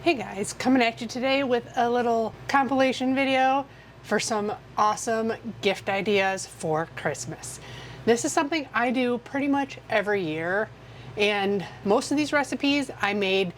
Hey guys, coming at you today with a little compilation video for some awesome gift ideas for Christmas. This is something I do pretty much every year, and most of these recipes I made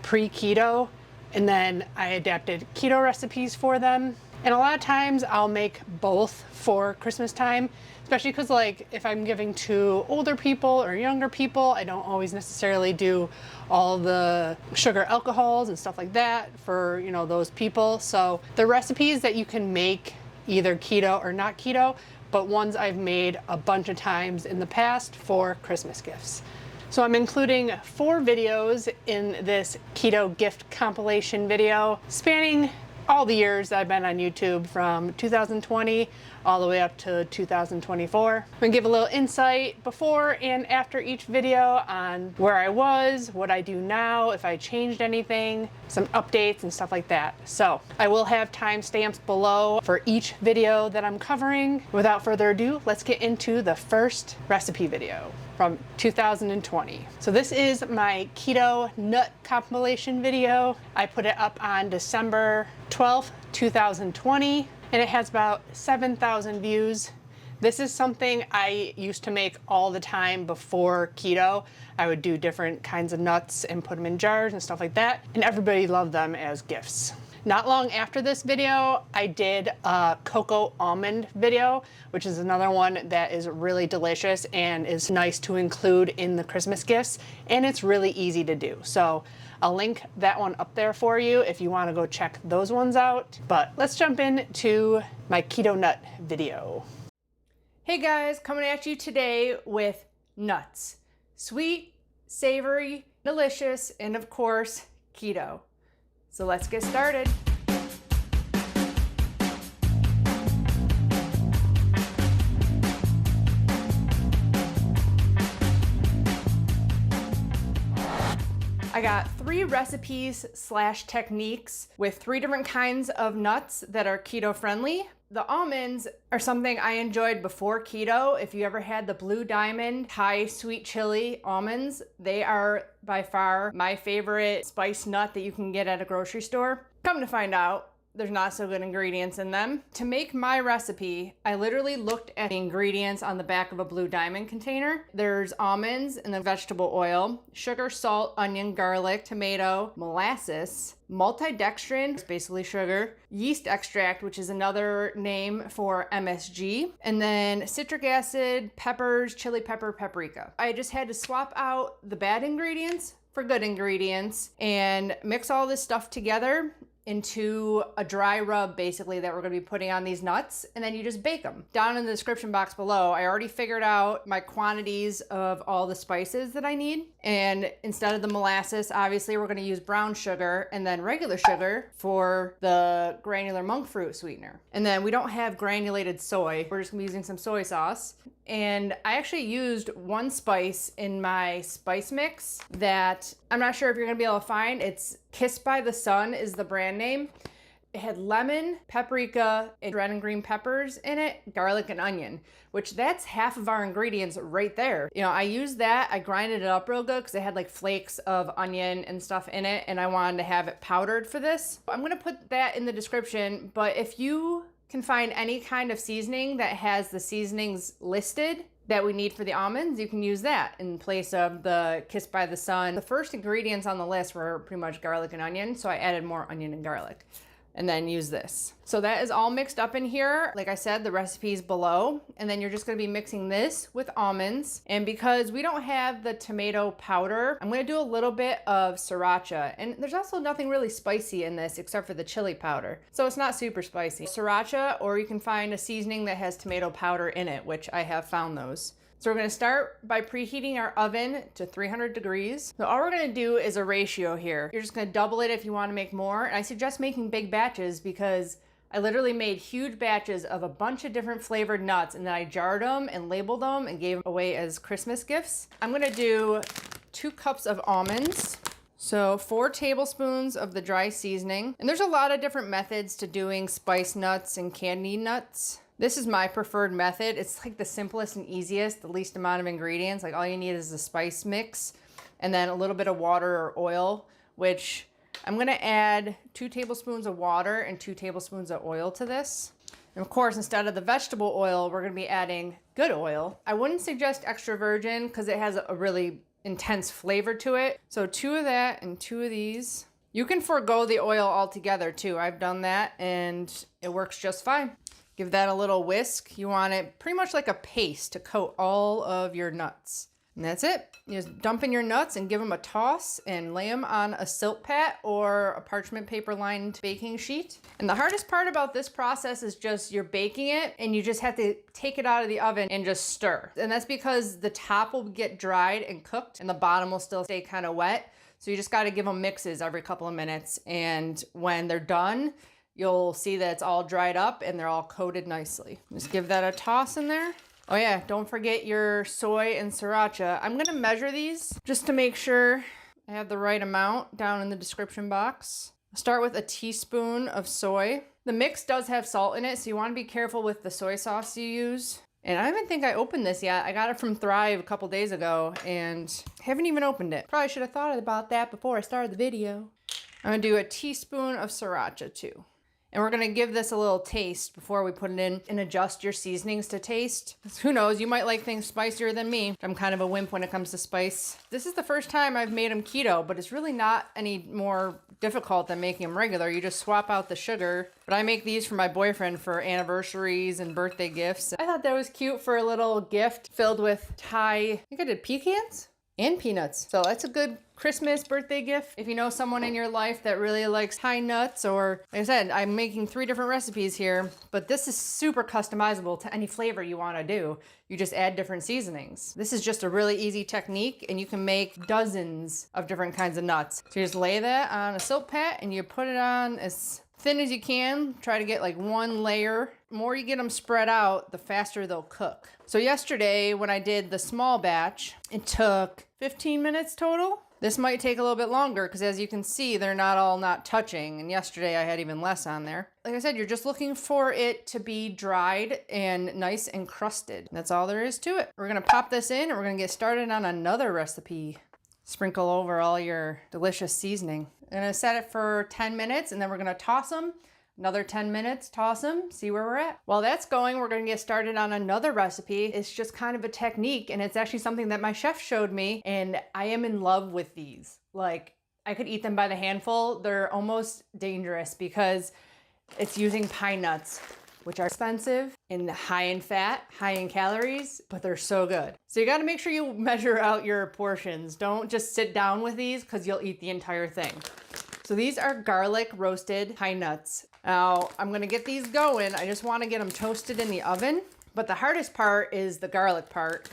pre-keto and then I adapted keto recipes for them. And a lot of times I'll make both for Christmas time, especially because like if I'm giving to older people or younger people, I don't always necessarily do all the sugar alcohols and stuff like that for, you know, those people. So the recipes that you can make either keto or not keto, but ones I've made a bunch of times in the past for Christmas gifts. So I'm including 4 videos in this keto gift compilation video spanning all the years I've been on YouTube from 2020 all the way up to 2024. I'm gonna give a little insight before and after each video on where I was, what I do now, if I changed anything, some updates and stuff like that. So I will have timestamps below for each video that I'm covering. Without further ado, let's get into the first recipe video from 2020. So this is my keto nut compilation video. I put it up on December 12th, 2020, and it has about 7,000 views. This is something I used to make all the time before keto. I would do different kinds of nuts and put them in jars and stuff like that, and everybody loved them as gifts. Not long after this video, I did a cocoa almond video, which is another one that is really delicious and is nice to include in the Christmas gifts, and it's really easy to do. So I'll link that one up there for you if you want to go check those ones out. But let's jump into my keto nut video. Hey guys, coming at you today with nuts. Sweet, savory, delicious, and of course, keto. So let's get started. I got 3 recipes / techniques with 3 different kinds of nuts that are keto friendly. The almonds are something I enjoyed before keto. If you ever had the Blue Diamond Thai sweet chili almonds, they are by far my favorite spice nut that you can get at a grocery store. Come to find out, there's not so good ingredients in them. To make my recipe, I literally looked at the ingredients on the back of a Blue Diamond container. There's almonds and then vegetable oil, sugar, salt, onion, garlic, tomato, molasses, maltodextrin, it's basically sugar, yeast extract, which is another name for MSG, and then citric acid, peppers, chili pepper, paprika. I just had to swap out the bad ingredients for good ingredients and mix all this stuff together into a dry rub basically that we're going to be putting on these nuts, and then you just bake them. Down in the description box below, I already figured out my quantities of all the spices that I need, and instead of the molasses, obviously we're going to use brown sugar and then regular sugar for the granular monk fruit sweetener. And then we don't have granulated soy, we're just going to be using some soy sauce. And I actually used one spice in my spice mix that I'm not sure if you're gonna be able to find. It's Kissed by the Sun is the brand name. It had lemon, paprika, and red and green peppers in it, garlic and onion, which that's half of our ingredients right there. You know, I used that, I grinded it up real good because it had like flakes of onion and stuff in it, and I wanted to have it powdered for this. I'm gonna put that in the description, but if you can find any kind of seasoning that has the seasonings listed that we need for the almonds, you can use that in place of the Kissed by the Sun. The first ingredients on the list were pretty much garlic and onion, so I added more onion and garlic, and then use this. So that is all mixed up in here. Like I said, the recipe's below, and then you're just gonna be mixing this with almonds. And because we don't have the tomato powder, I'm gonna do a little bit of sriracha. And there's also nothing really spicy in this except for the chili powder. So it's not super spicy. Sriracha, or you can find a seasoning that has tomato powder in it, which I have found those. So we're gonna start by preheating our oven to 300 degrees. So all we're gonna do is a ratio here. You're just gonna double it if you wanna make more. And I suggest making big batches because I literally made huge batches of a bunch of different flavored nuts, and then I jarred them and labeled them and gave them away as Christmas gifts. I'm gonna do 2 cups of almonds. So 4 tablespoons of the dry seasoning. And there's a lot of different methods to doing spice nuts and candy nuts. This is my preferred method. It's like the simplest and easiest, the least amount of ingredients. Like all you need is the spice mix and then a little bit of water or oil, which I'm gonna add 2 tablespoons of water and 2 tablespoons of oil to this. And of course, instead of the vegetable oil, we're gonna be adding good oil. I wouldn't suggest extra virgin because it has a really intense flavor to it. So 2 of that and 2 of these. You can forego the oil altogether too. I've done that and it works just fine. Give that a little whisk. You want it pretty much like a paste to coat all of your nuts. And that's it. You just dump in your nuts and give them a toss and lay them on a silk pat or a parchment paper lined baking sheet. And the hardest part about this process is just you're baking it and you just have to take it out of the oven and just stir. And that's because the top will get dried and cooked and the bottom will still stay kind of wet. So you just got to give them mixes every couple of minutes. And when they're done, you'll see that it's all dried up and they're all coated nicely. Just give that a toss in there. Oh yeah, don't forget your soy and sriracha. I'm gonna measure these just to make sure I have the right amount down in the description box. I'll start with a teaspoon of soy. The mix does have salt in it, so you wanna be careful with the soy sauce you use. And I don't even think I opened this yet. I got it from Thrive a couple days ago and haven't even opened it. Probably should have thought about that before I started the video. I'm gonna do a teaspoon of sriracha too. And we're gonna give this a little taste before we put it in and adjust your seasonings to taste. Who knows, you might like things spicier than me. I'm kind of a wimp when it comes to spice. This is the first time I've made them keto, but it's really not any more difficult than making them regular. You just swap out the sugar. But I make these for my boyfriend for anniversaries and birthday gifts. I thought that was cute for a little gift filled with Thai, I think I did pecans and peanuts. So that's a good Christmas birthday gift. If you know someone in your life that really likes Thai nuts, or like I said, I'm making 3 different recipes here, but this is super customizable to any flavor you want to do. You just add different seasonings. This is just a really easy technique and you can make dozens of different kinds of nuts. So you just lay that on a silk pat and you put it on as thin as you can. Try to get like 1 layer. The more you get them spread out, the faster they'll cook. So yesterday when I did the small batch, it took 15 minutes total. This might take a little bit longer because as you can see, they're not all not touching. And yesterday I had even less on there. Like I said, you're just looking for it to be dried and nice and crusted. That's all there is to it. We're gonna pop this in and we're gonna get started on another recipe. Sprinkle over all your delicious seasoning. I'm gonna set it for 10 minutes and then we're gonna toss them. Another 10 minutes, toss them, see where we're at. While that's going, we're gonna get started on another recipe. It's just kind of a technique and it's actually something that my chef showed me and I am in love with these. Like, I could eat them by the handful. They're almost dangerous because it's using pine nuts, which are expensive and high in fat, high in calories, but they're so good. So you gotta make sure you measure out your portions. Don't just sit down with these because you'll eat the entire thing. So these are garlic roasted pine nuts. Now, I'm gonna get these going. I just wanna get them toasted in the oven, but the hardest part is the garlic part.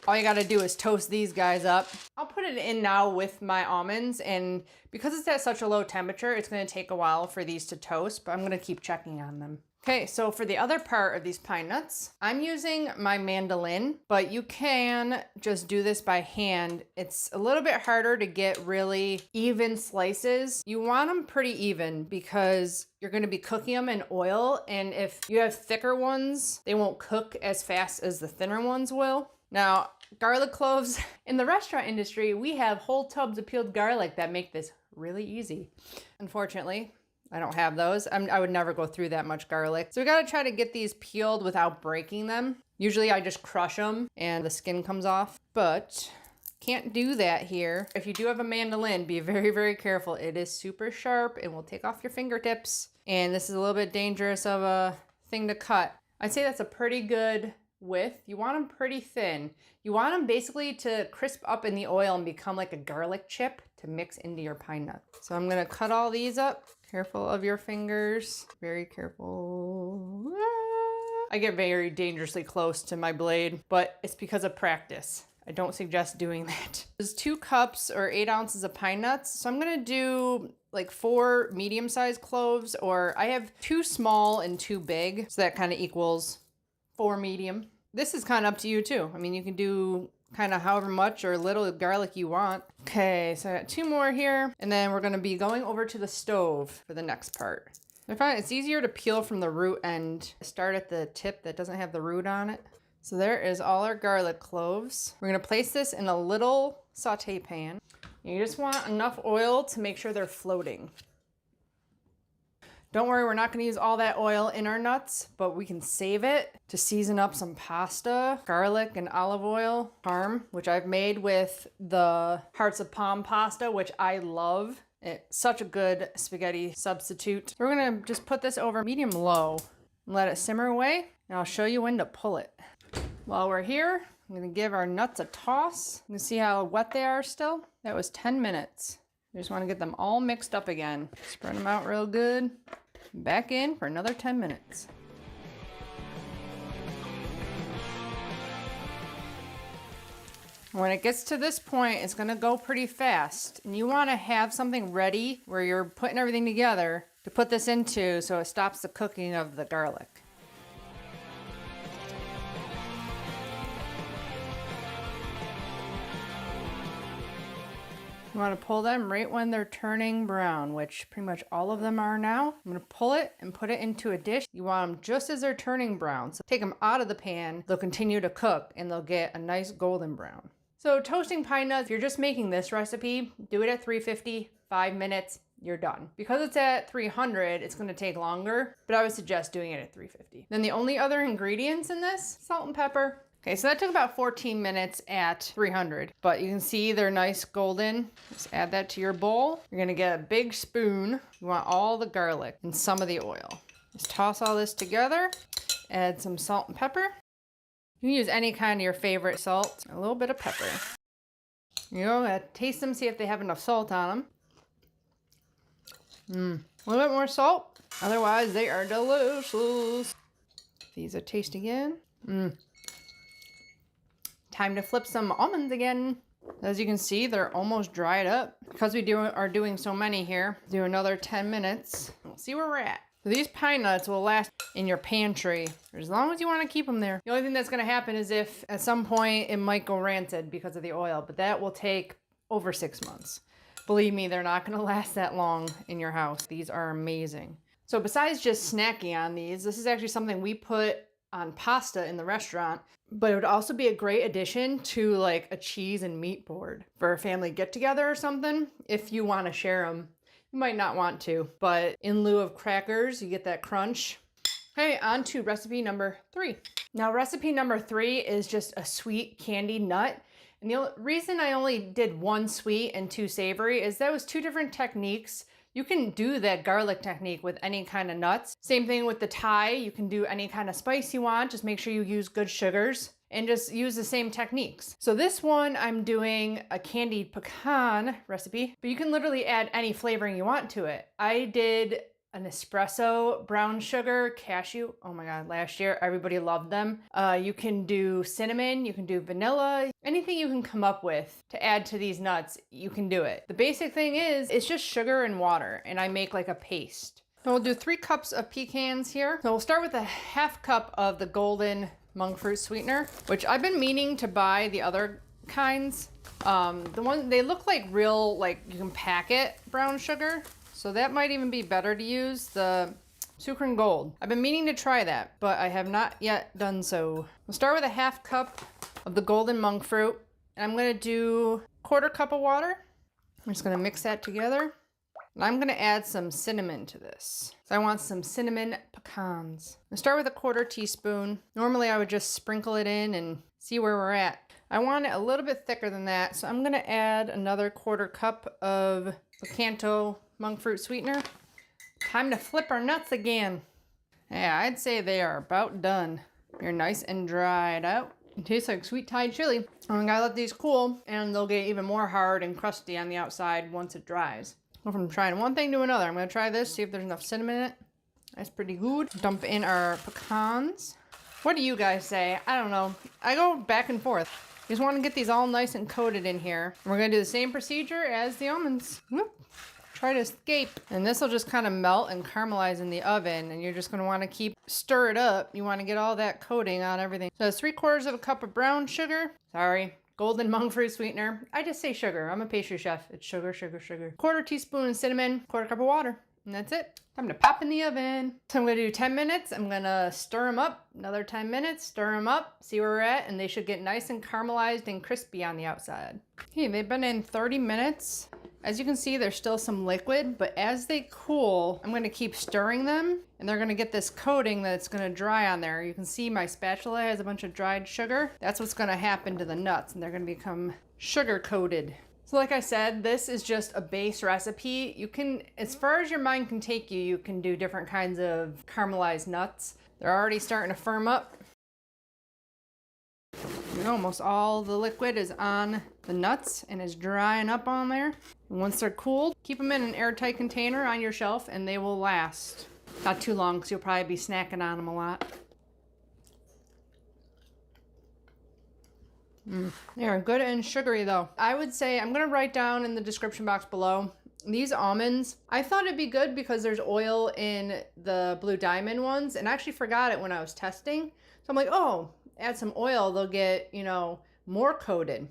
All you gotta do is toast these guys up. I'll put it in now with my almonds, and because it's at such a low temperature, it's gonna take a while for these to toast, but I'm gonna keep checking on them. Okay, so for the other part of these pine nuts, I'm using my mandolin, but you can just do this by hand. It's a little bit harder to get really even slices. You want them pretty even because you're gonna be cooking them in oil, and if you have thicker ones, they won't cook as fast as the thinner ones will. Now, garlic cloves, in the restaurant industry, we have whole tubs of peeled garlic that make this really easy. Unfortunately, I don't have those. I would never go through that much garlic. So we gotta try to get these peeled without breaking them. Usually I just crush them and the skin comes off, but can't do that here. If you do have a mandolin, be very, very careful. It is super sharp and will take off your fingertips. And this is a little bit dangerous of a thing to cut. I'd say that's a pretty good width. You want them pretty thin. You want them basically to crisp up in the oil and become like a garlic chip to mix into your pine nut. So I'm gonna cut all these up. Careful of your fingers, very careful. I get very dangerously close to my blade, but it's because of practice. I don't suggest doing that. There's 2 cups or 8 ounces of pine nuts. So I'm gonna do like 4 medium-sized cloves, or I have 2 small and 2 big. So that kind of equals 4 medium. This is kind of up to you too. I mean, you can do kind of however much or little garlic you want. Okay, so I got 2 more here, and then we're gonna be going over to the stove for the next part. I find it's easier to peel from the root end. Start at the tip that doesn't have the root on it. So there is all our garlic cloves. We're gonna place this in a little saute pan. You just want enough oil to make sure they're floating. Don't worry, we're not gonna use all that oil in our nuts, but we can save it to season up some pasta, garlic and olive oil, parm, which I've made with the Hearts of Palm pasta, which I love. It's such a good spaghetti substitute. So we're gonna just put this over medium-low and let it simmer away, and I'll show you when to pull it. While we're here, I'm gonna give our nuts a toss. You can see how wet they are still. That was 10 minutes. You just wanna get them all mixed up again. Spread them out real good. Back in for another 10 minutes. When it gets to this point, it's gonna go pretty fast. And you wanna have something ready where you're putting everything together to put this into so it stops the cooking of the garlic. You want to pull them right when they're turning brown, which pretty much all of them are now. I'm going to pull it and put it into a dish. You want them just as they're turning brown. So take them out of the pan. They'll continue to cook and they'll get a nice golden brown. So toasting pine nuts, if you're just making this recipe, do it at 350, 5 minutes, you're done. Because it's at 300, it's going to take longer, but I would suggest doing it at 350. Then the only other ingredients in this, salt and pepper. Okay, so that took about 14 minutes at 300, but you can see they're nice golden. Just add that to your bowl. You're gonna get a big spoon. You want all the garlic and some of the oil. Just toss all this together, add some salt and pepper. You can use any kind of your favorite salt, a little bit of pepper. You know, taste them, see if they have enough salt on them. A little bit more salt, otherwise they are delicious. These a taste again. Time to flip some almonds again. As you can see, they're almost dried up. Because we are doing so many here, do another 10 minutes. We'll see where we're at. So these pine nuts will last in your pantry for as long as you want to keep them there. The only thing that's going to happen is if at some point it might go rancid because of the oil, but that will take over 6 months. Believe me, they're not going to last that long in your house. These are amazing. So besides just snacking on these, this is actually something we put on pasta in the restaurant, but it would also be a great addition to like a cheese and meat board for a family get together or something. If you want to share them, you might not want to, but in lieu of crackers, you get that crunch. Okay, on to recipe number 3. Now recipe number 3 is just a sweet candy nut. And the reason I only did 1 sweet and 2 savory is that was 2 different techniques. You can do that garlic technique with any kind of nuts. Same thing with the Thai. You can do any kind of spice you want. Just make sure you use good sugars and just use the same techniques. So this one, I'm doing a candied pecan recipe, but you can literally add any flavoring you want to it. I did an espresso, brown sugar, cashew. Oh my God, last year, everybody loved them. You can do cinnamon, you can do vanilla, anything you can come up with to add to these nuts, you can do it. The basic thing is, it's just sugar and water, and I make like a paste. So we'll do 3 cups of pecans here. So we'll start with a 1/2 cup of the golden monk fruit sweetener, which I've been meaning to buy the other kinds. The one, they look like real, like you can pack it brown sugar. So that might even be better to use, the Sucre Gold. I've been meaning to try that, but I have not yet done so. We'll start with a 1/2 cup of the golden monk fruit. And I'm gonna do 1/4 cup of water. I'm just gonna mix that together. And I'm gonna add some cinnamon to this. So I want some cinnamon pecans. I'll start with a 1/4 teaspoon. Normally I would just sprinkle it in and see where we're at. I want it a little bit thicker than that, so I'm gonna add another 1/4 cup of Picanto monk fruit sweetener. Time to flip our nuts again. Yeah, I'd say they are about done. They're nice and dried out. It tastes like sweet Thai chili. And we gotta let these cool, and they'll get even more hard and crusty on the outside once it dries. Go from trying one thing to another. I'm gonna try this, see if there's enough cinnamon in it. That's pretty good. Dump in our pecans. What do you guys say? I don't know. I go back and forth. Just want to get these all nice and coated in here. We're gonna do the same procedure as the almonds. Whoop. Try to escape. And this will just kind of melt and caramelize in the oven, and you're just gonna want to stir it up. You want to get all that coating on everything. So it's 3/4 cup of brown sugar. Sorry, golden monk fruit sweetener. I just say sugar. I'm a pastry chef. It's sugar, sugar, sugar. 1/4 teaspoon cinnamon, 1/4 cup of water. And that's it. Time to pop in the oven. So I'm gonna do 10 minutes. I'm gonna stir them up. Another 10 minutes, stir them up, see where we're at, and they should get nice and caramelized and crispy on the outside. Okay, they've been in 30 minutes. As you can see, there's still some liquid, but as they cool, I'm gonna keep stirring them, and they're gonna get this coating that's gonna dry on there. You can see my spatula has a bunch of dried sugar. That's what's gonna happen to the nuts, and they're gonna become sugar coated. So like I said, this is just a base recipe. You can, as far as your mind can take you, you can do different kinds of caramelized nuts. They're already starting to firm up. And almost all the liquid is on the nuts and is drying up on there. And once they're cooled, keep them in an airtight container on your shelf and they will last. Not too long because you'll probably be snacking on them a lot. They're good and sugary though. I would say, I'm gonna write down in the description box below, these almonds, I thought it'd be good because there's oil in the Blue Diamond ones, and I actually forgot it when I was testing. So I'm like, oh, add some oil, they'll get, you know, more coated.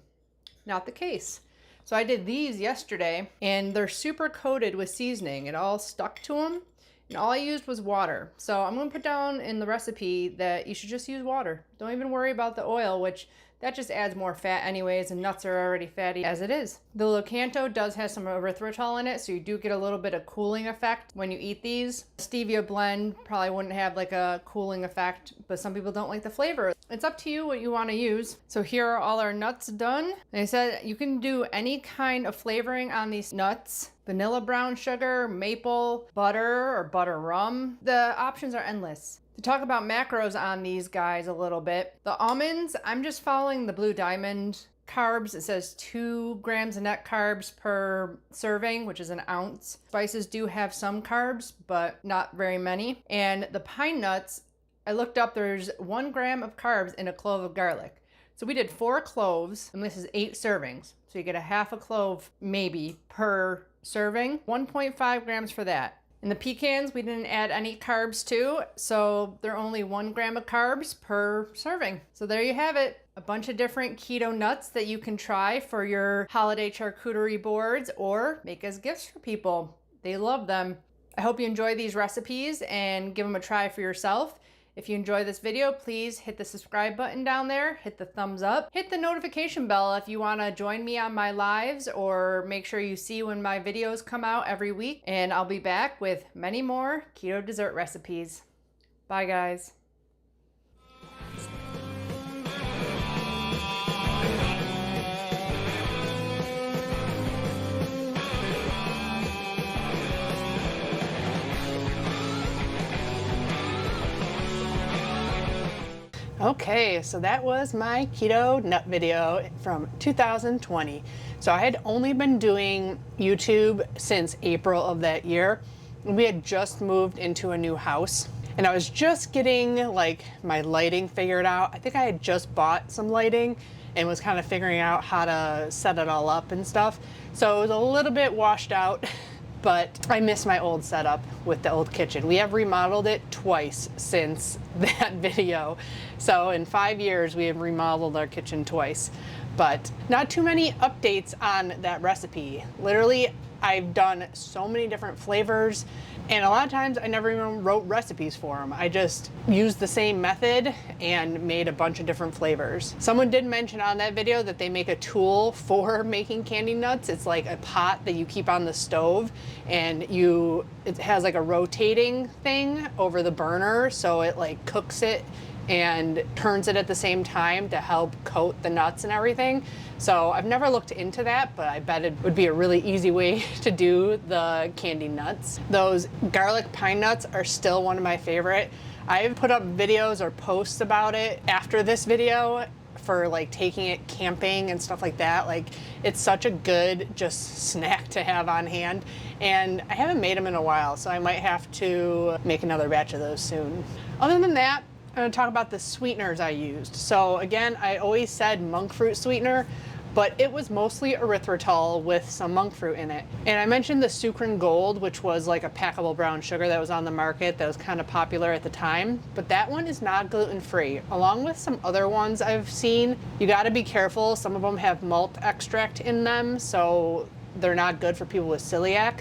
Not the case. So I did these yesterday and they're super coated with seasoning. It all stuck to them. And all I used was water. So I'm gonna put down in the recipe that you should just use water. Don't even worry about the oil, which that just adds more fat anyways, and nuts are already fatty as it is. The Locanto does have some erythritol in it, so you do get a little bit of cooling effect when you eat these. Stevia blend probably wouldn't have like a cooling effect, but some people don't like the flavor. It's up to you what you want to use. So here are all our nuts done. And I said you can do any kind of flavoring on these nuts. Vanilla brown sugar, maple, butter, or butter rum. The options are endless. To talk about macros on these guys a little bit, the almonds, I'm just following the Blue Diamond carbs. It says 2 grams of net carbs per serving, which is an ounce. Spices do have some carbs, but not very many. And the pine nuts, I looked up, there's 1 gram of carbs in a clove of garlic. So we did 4 cloves, and this is 8 servings. So you get a half a clove maybe per serving, 1.5 grams for that. In the pecans, we didn't add any carbs to, so they're only 1 gram of carbs per serving. So there you have it. A bunch of different keto nuts that you can try for your holiday charcuterie boards or make as gifts for people. They love them. I hope you enjoy these recipes and give them a try for yourself. If you enjoy this video, please hit the subscribe button down there, hit the thumbs up, hit the notification bell if you want to join me on my lives, or make sure you see when my videos come out every week. And I'll be back with many more keto dessert recipes. Bye guys. Okay, so that was my keto nut video from 2020. So I had only been doing YouTube since April of that year. We had just moved into a new house and I was just getting like my lighting figured out. I think I had just bought some lighting and was kind of figuring out how to set it all up and stuff. So it was a little bit washed out. But I miss my old setup with the old kitchen. We have remodeled it twice since that video. So in 5 years, we have remodeled our kitchen twice. But not too many updates on that recipe. Literally, I've done so many different flavors, and a lot of times I never even wrote recipes for them. I just used the same method and made a bunch of different flavors. Someone did mention on that video that they make a tool for making candy nuts. It's like a pot that you keep on the stove, and it has like a rotating thing over the burner, so it like cooks it and turns it at the same time to help coat the nuts and everything. So I've never looked into that, but I bet it would be a really easy way to do the candy nuts. Those garlic pine nuts are still one of my favorite. I've put up videos or posts about it after this video for like taking it camping and stuff like that. Like, it's such a good just snack to have on hand. And I haven't made them in a while, so I might have to make another batch of those soon. Other than that, I'm going to talk about the sweeteners I used. So again, I always said monk fruit sweetener, but it was mostly erythritol with some monk fruit in it. And I mentioned the Sucrin Gold, which was like a packable brown sugar that was on the market that was kind of popular at the time, but that one is not gluten-free. Along with some other ones I've seen, you got to be careful. Some of them have malt extract in them, so they're not good for people with celiac.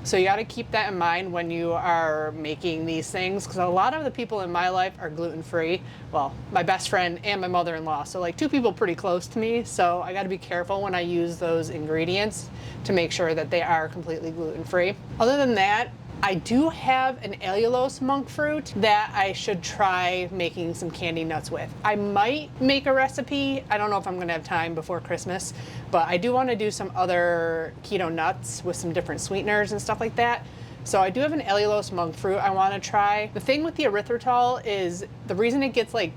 So you got to keep that in mind when you are making these things, because a lot of the people in my life are gluten-free. Well, my best friend and my mother-in-law, so like 2 people pretty close to me. So I got to be careful when I use those ingredients to make sure that they are completely gluten-free. Other than that, I do have an allulose monk fruit that I should try making some candy nuts with. I might make a recipe. I don't know if I'm gonna have time before Christmas, but I do want to do some other keto nuts with some different sweeteners and stuff like that. So I do have an allulose monk fruit I want to try. The thing with the erythritol is the reason it gets like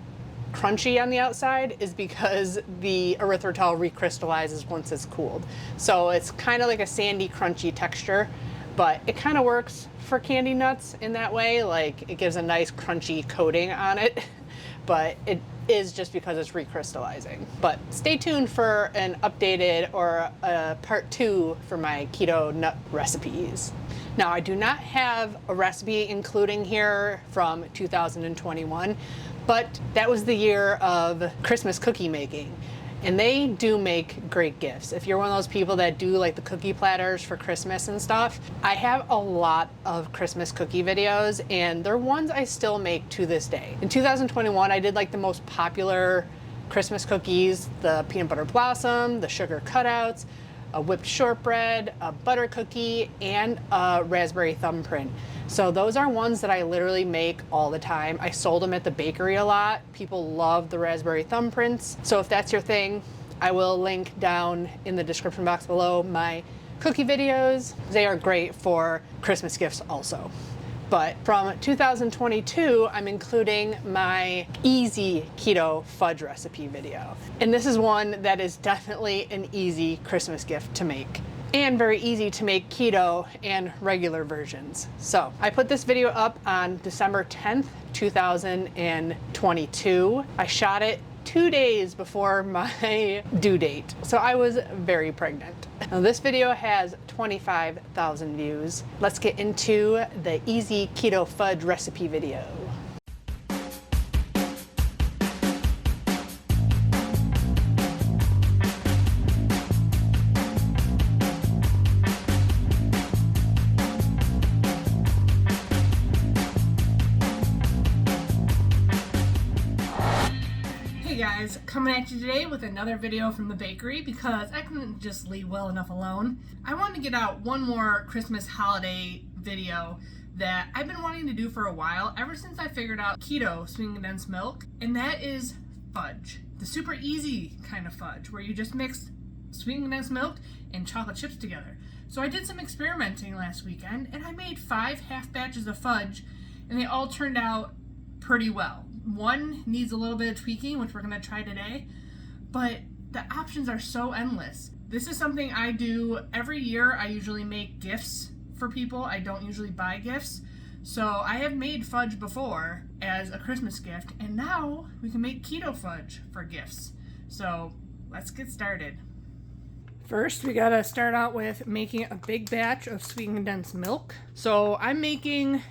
crunchy on the outside is because the erythritol recrystallizes once it's cooled. So it's kind of like a sandy, crunchy texture, but it kind of works for candy nuts in that way. Like it gives a nice crunchy coating on it, but it is just because it's recrystallizing. But stay tuned for an updated or a part 2 for my keto nut recipes. Now, I do not have a recipe including here from 2021, but that was the year of Christmas cookie making. And they do make great gifts. If you're one of those people that do like the cookie platters for Christmas and stuff, I have a lot of Christmas cookie videos, and they're ones I still make to this day. In 2021, I did like the most popular Christmas cookies, the peanut butter blossom, the sugar cutouts, a whipped shortbread, a butter cookie, and a raspberry thumbprint. So those are ones that I literally make all the time. I sold them at the bakery a lot. People love the raspberry thumbprints. So if that's your thing, I will link down in the description box below my cookie videos. They are great for Christmas gifts also. But from 2022, I'm including my easy keto fudge recipe video. And this is one that is definitely an easy Christmas gift to make, and very easy to make keto and regular versions. So I put this video up on December 10th, 2022. I shot it 2 days before my due date. So I was very pregnant. Now this video has 25,000 views. Let's get into the easy keto fudge recipe video. Hey guys, coming at you today with another video from the bakery because I couldn't just leave well enough alone. I wanted to get out one more Christmas holiday video that I've been wanting to do for a while, ever since I figured out keto sweetened condensed milk, and that is fudge. The super easy kind of fudge where you just mix sweetened condensed milk and chocolate chips together. So I did some experimenting last weekend and I made 5 half batches of fudge, and they all turned out pretty well. One needs a little bit of tweaking, which we're going to try today, but the options are so endless. This is something I do every year. I usually make gifts for people. I don't usually buy gifts. So I have made fudge before as a Christmas gift, and now we can make keto fudge for gifts. So let's get started. First, we gotta start out with making a big batch of sweetened condensed milk. So I'm making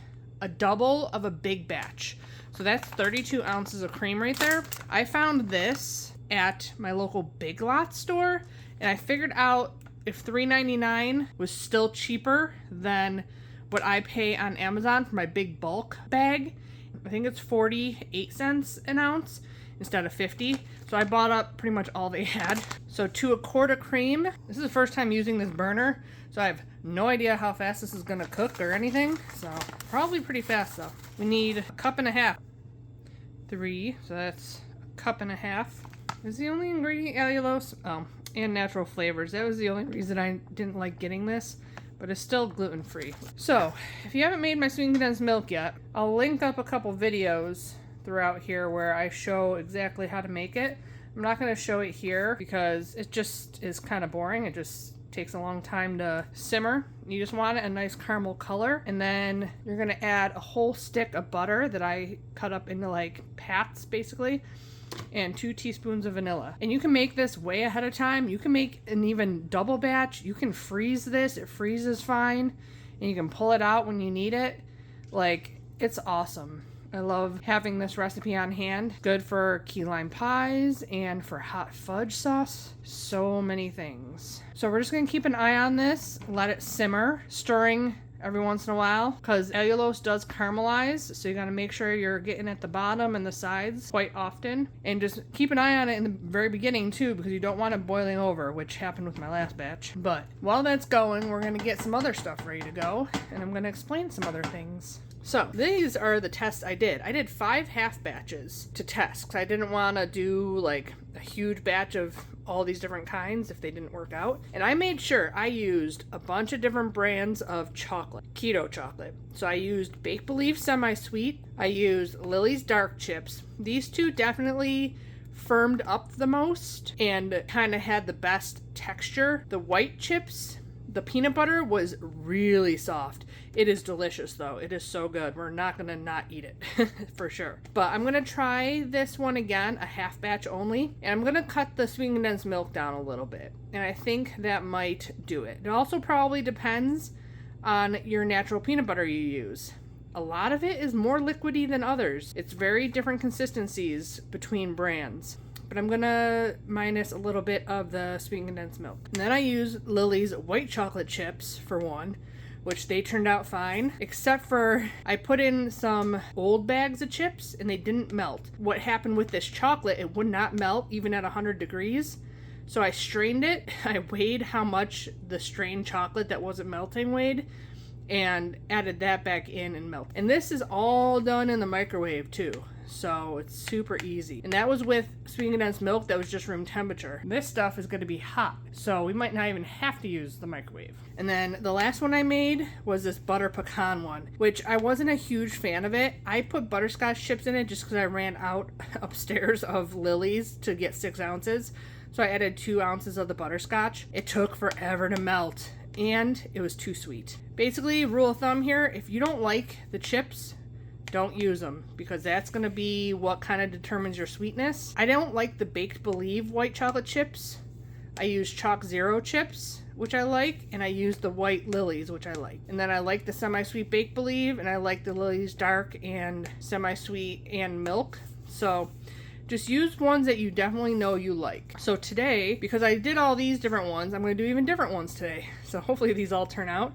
a double of a big batch. So that's 32 ounces of cream right there. I found this at my local Big Lots store, and I figured out if $3.99 was still cheaper than what I pay on Amazon for my big bulk bag. I think it's 48 cents an ounce instead of 50. So I bought up pretty much all they had. So to a quart of cream, this is the first time using this burner, so I have no idea how fast this is gonna cook or anything. So probably pretty fast though. We need a cup and a half. 3, so that's a cup and a half. Is the only ingredient allulose? Oh, and natural flavors. That was the only reason I didn't like getting this, but it's still gluten-free. So if you haven't made my sweetened condensed milk yet, I'll link up a couple videos throughout here where I show exactly how to make it. I'm not going to show it here because it just is kind of boring. It just takes a long time to simmer. You just want it a nice caramel color, and then you're going to add a whole stick of butter that I cut up into like pats basically, and 2 teaspoons of vanilla. And you can make this way ahead of time. You can make an even double batch. You can freeze this. It freezes fine, and you can pull it out when you need it. Like, it's awesome. I love having this recipe on hand. Good for key lime pies and for hot fudge sauce. So many things. So we're just gonna keep an eye on this, let it simmer, stirring every once in a while, because allulose does caramelize, so you gotta make sure you're getting at the bottom and the sides quite often, and just keep an eye on it in the very beginning too, because you don't want it boiling over, which happened with my last batch. But while that's going, we're gonna get some other stuff ready to go, and I'm gonna explain some other things. So these are the tests I did. I did 5 half batches to test, because I didn't want to do like a huge batch of all these different kinds if they didn't work out. And I made sure I used a bunch of different brands of chocolate, keto chocolate. So I used Bake Believe semi-sweet. I used Lily's dark chips. These two definitely firmed up the most and kind of had the best texture. The white chips, the peanut butter was really soft. It is delicious though. It is so good. We're not gonna not eat it for sure. But I'm gonna try this one again, a half batch only. And I'm gonna cut the sweet condensed milk down a little bit. And I think that might do it. It also probably depends on your natural peanut butter you use. A lot of it is more liquidy than others. It's very different consistencies between brands. But I'm gonna minus a little bit of the sweet condensed milk. And then I use Lily's white chocolate chips for one, which they turned out fine, except for I put in some old bags of chips and they didn't melt. What happened with this chocolate, it would not melt even at 100 degrees. So I strained it, I weighed how much the strained chocolate that wasn't melting weighed, and added that back in and melted. And this is all done in the microwave too. So it's super easy. And that was with sweet condensed milk that was just room temperature. This stuff is going to be hot, so we might not even have to use the microwave. And then the last one I made was this butter pecan one, which I wasn't a huge fan of it. I put butterscotch chips in it just because I ran out upstairs of Lily's to get 6 ounces. So I added 2 ounces of the butterscotch. It took forever to melt and it was too sweet. Basically, rule of thumb here, if you don't like the chips, don't use them, because that's going to be what kind of determines your sweetness. I don't like the Baked Believe white chocolate chips. I use Chalk Zero chips, which I like, and I use the white Lily's, which I like. And then I like the semi-sweet Baked Believe, and I like the Lily's dark and semi-sweet and milk. So just use ones that you definitely know you like. So today, because I did all these different ones, I'm going to do even different ones today. So hopefully these all turn out.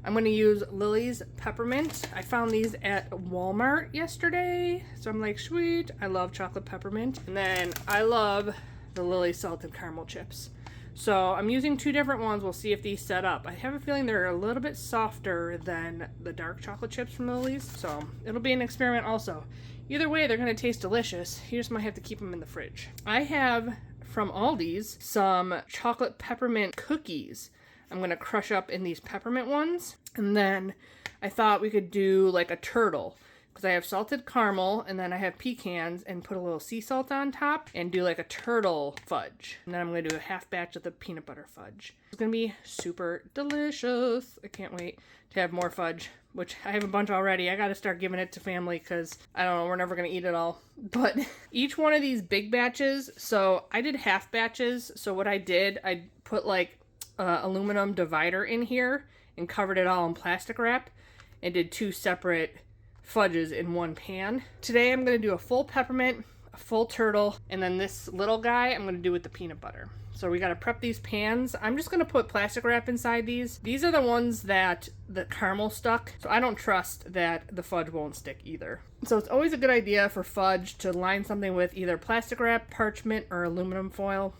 I'm going to use Lily's Peppermint. I found these at Walmart yesterday. So I'm like, sweet. I love chocolate peppermint. And then I love the Lily Salted Caramel Chips. So I'm using 2 different ones. We'll see if these set up. I have a feeling they're a little bit softer than the dark chocolate chips from Lily's. So it'll be an experiment also. Either way, they're going to taste delicious. You just might have to keep them in the fridge. I have, from Aldi's, some chocolate peppermint cookies. I'm going to crush up in these peppermint ones. And then I thought we could do like a turtle, because I have salted caramel and then I have pecans, and put a little sea salt on top and do like a turtle fudge. And then I'm going to do a half batch of the peanut butter fudge. It's going to be super delicious. I can't wait to have more fudge, which I have a bunch already. I got to start giving it to family because I don't know, we're never going to eat it all. But each one of these big batches, so I did half batches. So what I did, I put like aluminum divider in here and covered it all in plastic wrap and did 2 separate fudges in one pan. Today I'm going to do a full peppermint, a full turtle, and then this little guy I'm going to do with the peanut butter. So we got to prep these pans. I'm just going to put plastic wrap inside these. These are the ones that the caramel stuck, so I don't trust that the fudge won't stick either. So it's always a good idea for fudge to line something with either plastic wrap, parchment, or aluminum foil.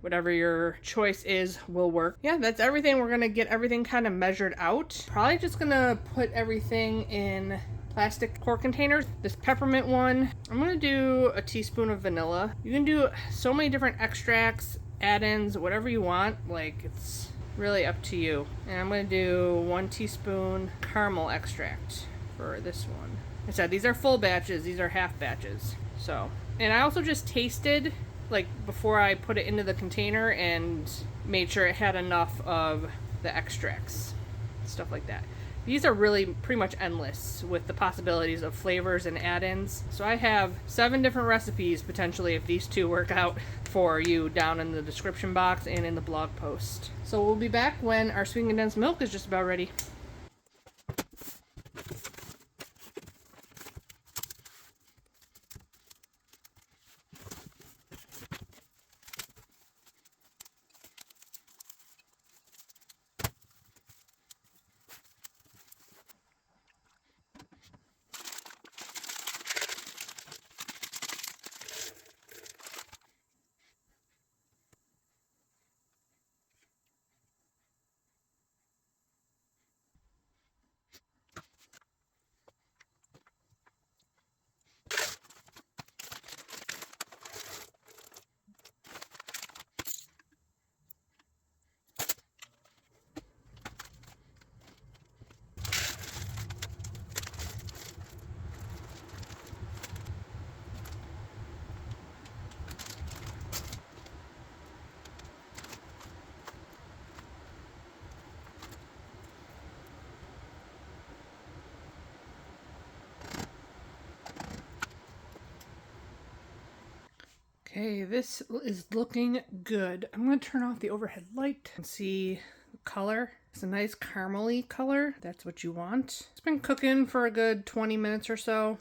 Whatever your choice is will work. Yeah, that's everything. We're gonna get everything kind of measured out. Probably just gonna put everything in plastic quart containers. This peppermint one, I'm gonna do a teaspoon of vanilla. You can do so many different extracts, add-ins, whatever you want. Like, it's really up to you. And I'm gonna do 1 teaspoon caramel extract for this one. I said these are full batches, these are half batches. So, and I also just tasted, like, before I put it into the container, and made sure it had enough of the extracts, stuff like that. These are really pretty much endless with the possibilities of flavors and add-ins. So I have 7 different recipes potentially if these 2 work out for you down in the description box and in the blog post. So we'll be back when our sweet condensed milk is just about ready. Okay, this is looking good. I'm gonna turn off the overhead light and see the color. It's a nice caramely color. That's what you want. It's been cooking for a good 20 minutes or so,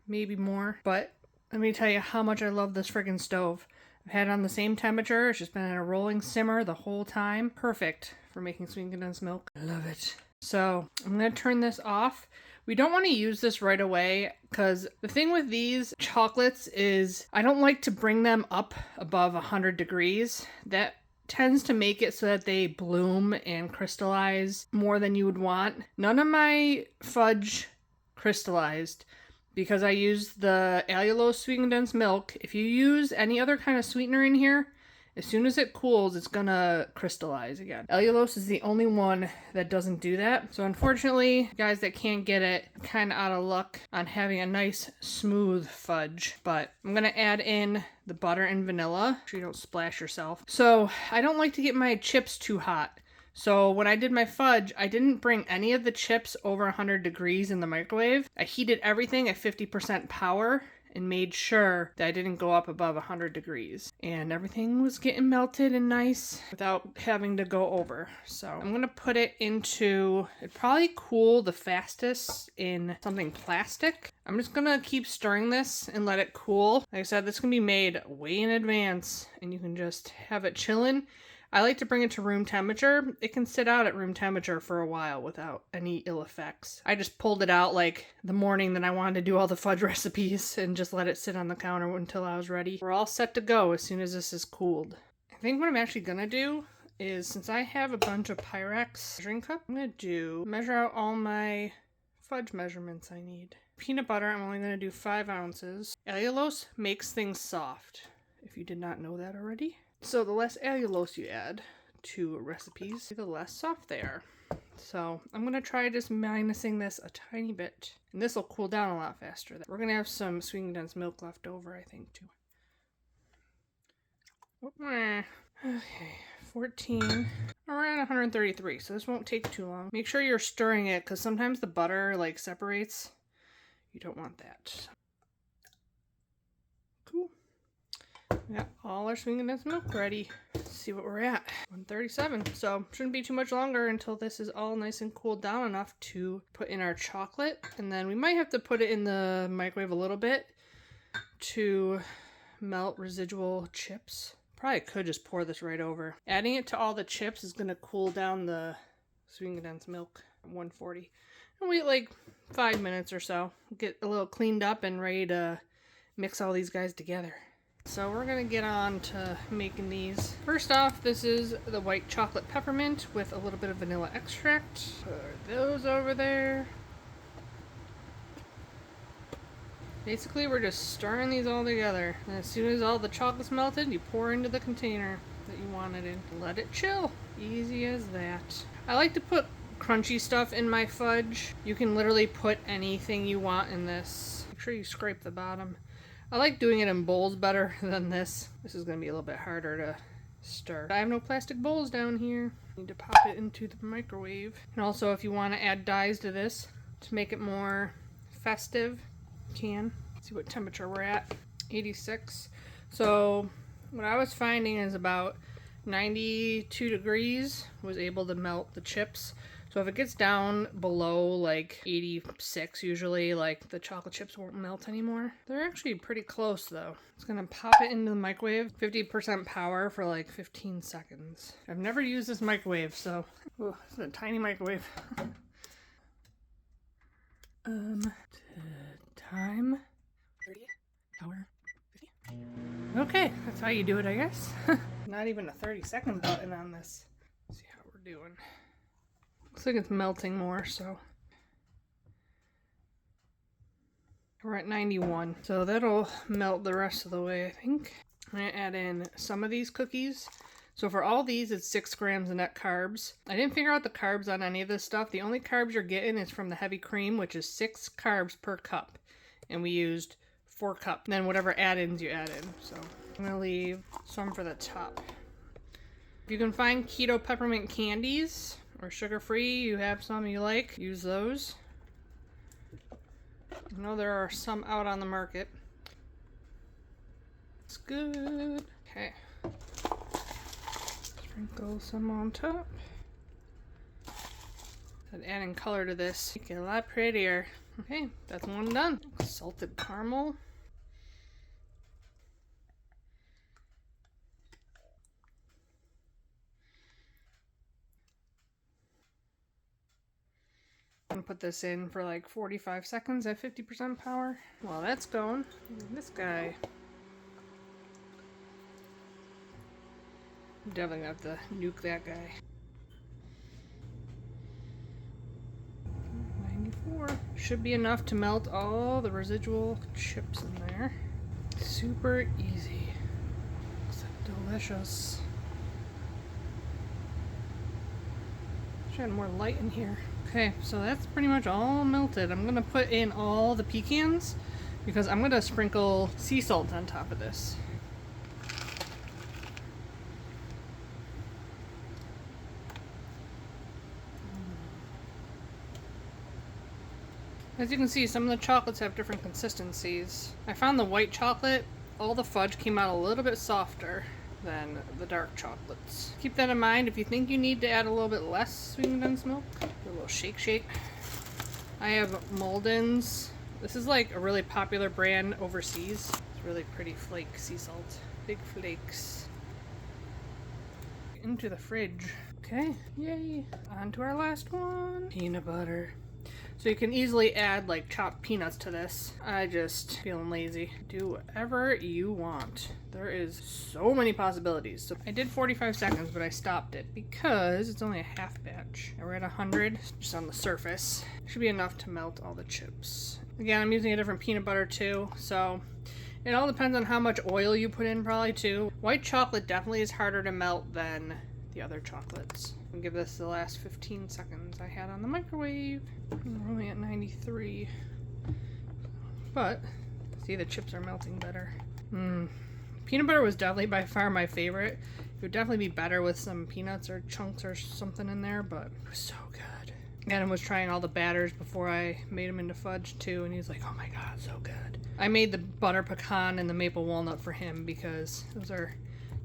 maybe more. But let me tell you how much I love this friggin' stove. I've had it on the same temperature. It's just been in a rolling simmer the whole time. Perfect for making sweet condensed milk. I love it. So I'm gonna turn this off. We don't want to use this right away because the thing with these chocolates is I don't like to bring them up above 100 degrees. That tends to make it so that they bloom and crystallize more than you would want. None of my fudge crystallized because I used the allulose sweet condensed milk. If you use any other kind of sweetener in here, as soon as it cools, it's gonna crystallize again. Allulose is the only one that doesn't do that. So unfortunately, guys that can't get it, kind of out of luck on having a nice smooth fudge. But I'm gonna add in the butter and vanilla. Make sure you don't splash yourself. So I don't like to get my chips too hot. So when I did my fudge, I didn't bring any of the chips over 100 degrees in the microwave. I heated everything at 50% power and made sure that I didn't go up above 100 degrees. And everything was getting melted and nice without having to go over. So I'm gonna put it into, it'd probably cool the fastest in something plastic. I'm just gonna keep stirring this and let it cool. Like I said, this can be made way in advance and you can just have it chilling. I like to bring it to room temperature. It can sit out at room temperature for a while without any ill effects. I just pulled it out like the morning that I wanted to do all the fudge recipes and just let it sit on the counter until I was ready. We're all set to go as soon as this is cooled. I think what I'm actually gonna do is, since I have a bunch of Pyrex measuring cup, I'm gonna measure out all my fudge measurements I need. Peanut butter, I'm only gonna do 5 ounces. Allulose makes things soft, if you did not know that already. So the less allulose you add to recipes, the less soft they are. So I'm going to try just minusing this a tiny bit. And this will cool down a lot faster. We're going to have some sweet condensed milk left over, I think, too. Okay, 14. We're at 133, so this won't take too long. Make sure you're stirring it, because sometimes the butter, like, separates. You don't want that. Cool. We got all our sweet condensed milk ready. Let's see what we're at. 137. So shouldn't be too much longer until this is all nice and cooled down enough to put in our chocolate. And then we might have to put it in the microwave a little bit to melt residual chips. Probably could just pour this right over. Adding it to all the chips is going to cool down the sweet condensed milk at 140. And wait like 5 minutes or so. Get a little cleaned up and ready to mix all these guys together. So we're gonna get on to making these. First off, this is the white chocolate peppermint with a little bit of vanilla extract. Put those over there. Basically, we're just stirring these all together. And as soon as all the chocolate's melted, you pour into the container that you want it in. Let it chill. Easy as that. I like to put crunchy stuff in my fudge. You can literally put anything you want in this. Make sure you scrape the bottom. I like doing it in bowls better than this. This is going to be a little bit harder to stir. I have no plastic bowls down here. Need to pop it into the microwave. And also, if you want to add dyes to this to make it more festive, you can. Let's see what temperature we're at. 86. So what I was finding is about 92 degrees was able to melt the chips. So if it gets down below like 86 usually, like the chocolate chips won't melt anymore. They're actually pretty close though. It's gonna pop it into the microwave, 50% power for like 15 seconds. I've never used this microwave, so oh, it's a tiny microwave. Time 30, power 50. Okay, that's how you do it, I guess. Not even a 30-second button on this. Let's see how we're doing. Looks like it's melting more, so we're at 91. So that'll melt the rest of the way, I think. I'm gonna add in some of these cookies. So for all these, it's 6 grams of net carbs. I didn't figure out the carbs on any of this stuff. The only carbs you're getting is from the heavy cream, which is 6 carbs per cup. And we used 4 cups. And then whatever add-ins you add in. So I'm gonna leave some for the top. If you can find keto peppermint candies, or sugar-free, you have some you like, use those. I know there are some out on the market. It's good. Okay. Sprinkle some on top. And adding color to this, make it a lot prettier. Okay, that's one done. Salted caramel. I'm gonna put this in for like 45 seconds at 50% power. While that's going, this guy. I'm definitely gonna have to nuke that guy. 94. Should be enough to melt all the residual chips in there. Super easy. Looks delicious. Should add more light in here. Okay, so that's pretty much all melted. I'm gonna put in all the pecans because I'm gonna sprinkle sea salt on top of this. As you can see, some of the chocolates have different consistencies. I found the white chocolate, all the fudge came out a little bit softer than the dark chocolates. Keep that in mind. If you think you need to add a little bit less sweetened condensed milk, do a little shake. I have Malden's. This is like a really popular brand overseas. It's really pretty flake sea salt. Big flakes. Into the fridge. Okay, yay. On to our last one. Peanut butter. So you can easily add like chopped peanuts to this. I just feeling lazy. Do whatever you want. There is so many possibilities. So I did 45 seconds, but I stopped it because it's only a half batch. We're at 100 just on the surface. Should be enough to melt all the chips. Again, I'm using a different peanut butter too, so it all depends on how much oil you put in probably too. White chocolate definitely is harder to melt than the other chocolates. I'll give this the last 15 seconds I had on the microwave. We're only at 93. But, see, the chips are melting better. Peanut butter was definitely by far my favorite. It would definitely be better with some peanuts or chunks or something in there, but it was so good. Adam was trying all the batters before I made them into fudge too, and he's like, oh my god, so good. I made the butter pecan and the maple walnut for him because those are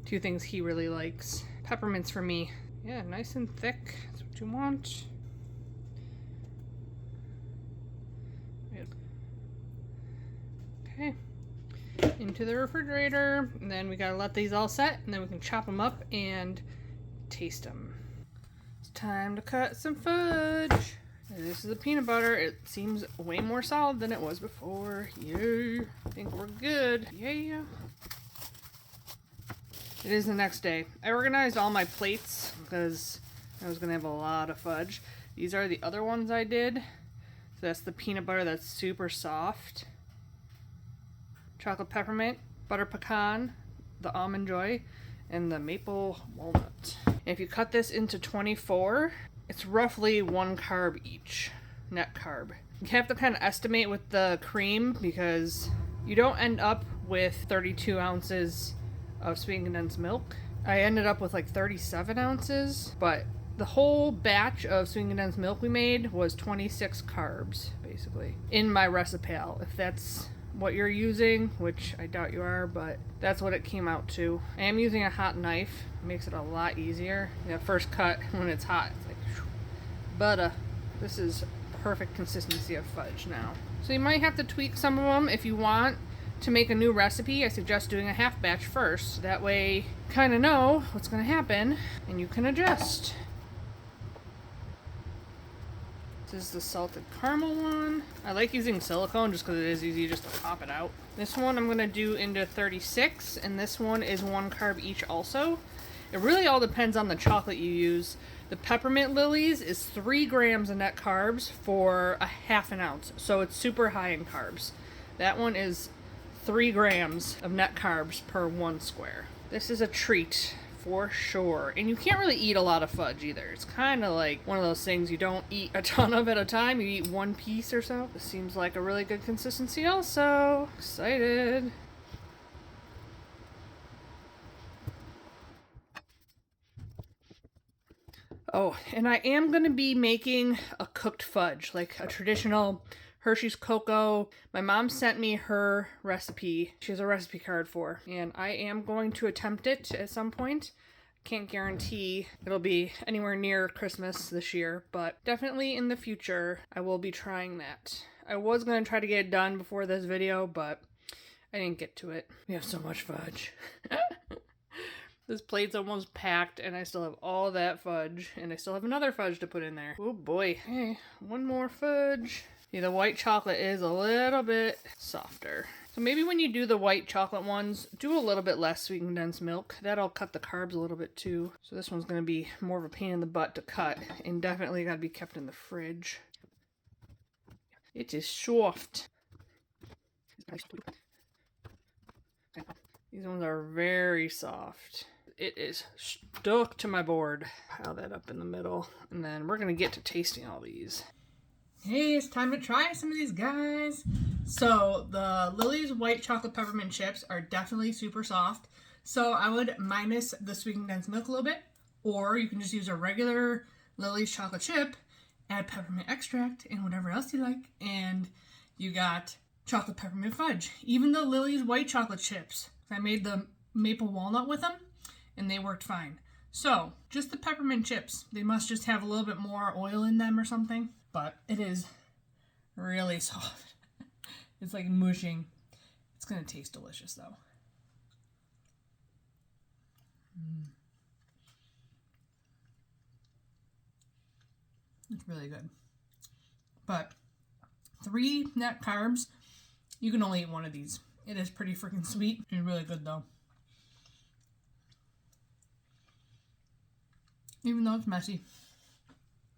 two things he really likes. Peppermints for me. Yeah, nice and thick. That's what you want. Okay. Into the refrigerator. And then we gotta let these all set. And then we can chop them up and taste them. It's time to cut some fudge. And this is the peanut butter. It seems way more solid than it was before. Yay. I think we're good. Yeah. It is the next day. I organized all my plates because I was going to have a lot of fudge. These are the other ones I did. So that's the peanut butter that's super soft. Chocolate peppermint, butter pecan, the almond joy, and the maple walnut. And if you cut this into 24, it's roughly 1 carb each, net carb. You have to kind of estimate with the cream because you don't end up with 32 ounces of sweetened condensed milk. I ended up with like 37 ounces, but the whole batch of sweetened condensed milk we made was 26 carbs, basically, in my recipe. If that's what you're using, which I doubt you are, but that's what it came out to. I am using a hot knife. It makes it a lot easier. That first cut, when it's hot, it's like, whew. But this is perfect consistency of fudge now. So you might have to tweak some of them if you want. To make a new recipe, I suggest doing a half batch first. That way you kind of know what's going to happen and you can adjust. This is the salted caramel one. I like using silicone just because it is easy just to pop it out. This one I'm going to do into 36, and this one is 1 carb each also. It really all depends on the chocolate you use. The peppermint lilies is 3 grams of net carbs for a half an ounce, so it's super high in carbs. That one is 3 grams of net carbs per 1 square. This is a treat for sure. And you can't really eat a lot of fudge either. It's kind of like one of those things you don't eat a ton of at a time. You eat 1 piece or so. This seems like a really good consistency also. Excited. Oh, and I am going to be making a cooked fudge, like a traditional Hershey's Cocoa. My mom sent me her recipe. She has a recipe card for, and I am going to attempt it at some point. Can't guarantee it'll be anywhere near Christmas this year, but definitely in the future, I will be trying that. I was going to try to get it done before this video, but I didn't get to it. We have so much fudge. This plate's almost packed, and I still have all that fudge, and I still have another fudge to put in there. Oh boy. Hey, one more fudge. Yeah, the white chocolate is a little bit softer. So maybe when you do the white chocolate ones, do a little bit less sweet condensed milk. That'll cut the carbs a little bit too. So this one's going to be more of a pain in the butt to cut, and definitely got to be kept in the fridge. It is soft. These ones are very soft. It is stuck to my board. Pile that up in the middle, and then we're going to get to tasting all these. Hey, it's time to try some of these guys. So the Lily's white chocolate peppermint chips are definitely super soft. So I would minus the sweet condensed milk a little bit, or you can just use a regular Lily's chocolate chip, add peppermint extract and whatever else you like, and you got chocolate peppermint fudge. Even the Lily's white chocolate chips, I made the maple walnut with them, and they worked fine. So just the peppermint chips, they must just have a little bit more oil in them or something. But it is really soft. It's like mushing. It's going to taste delicious though. It's really good. But 3 net carbs, you can only eat one of these. It is pretty freaking sweet and really good though. Even though it's messy.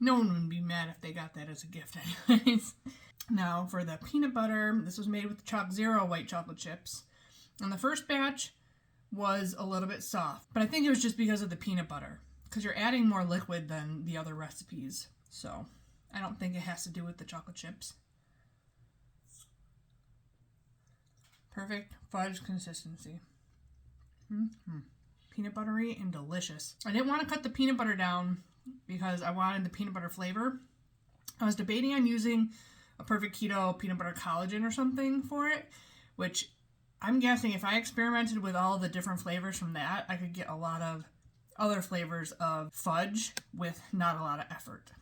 No one would be mad if they got that as a gift anyways. Now for the peanut butter, this was made with Chalk Zero white chocolate chips. And the first batch was a little bit soft, but I think it was just because of the peanut butter, because you're adding more liquid than the other recipes. So I don't think it has to do with the chocolate chips. Perfect fudge consistency. Peanut buttery and delicious. I didn't want to cut the peanut butter down because I wanted the peanut butter flavor. I was debating on using a Perfect Keto peanut butter collagen or something for it, which I'm guessing if I experimented with all the different flavors from that, I could get a lot of other flavors of fudge with not a lot of effort.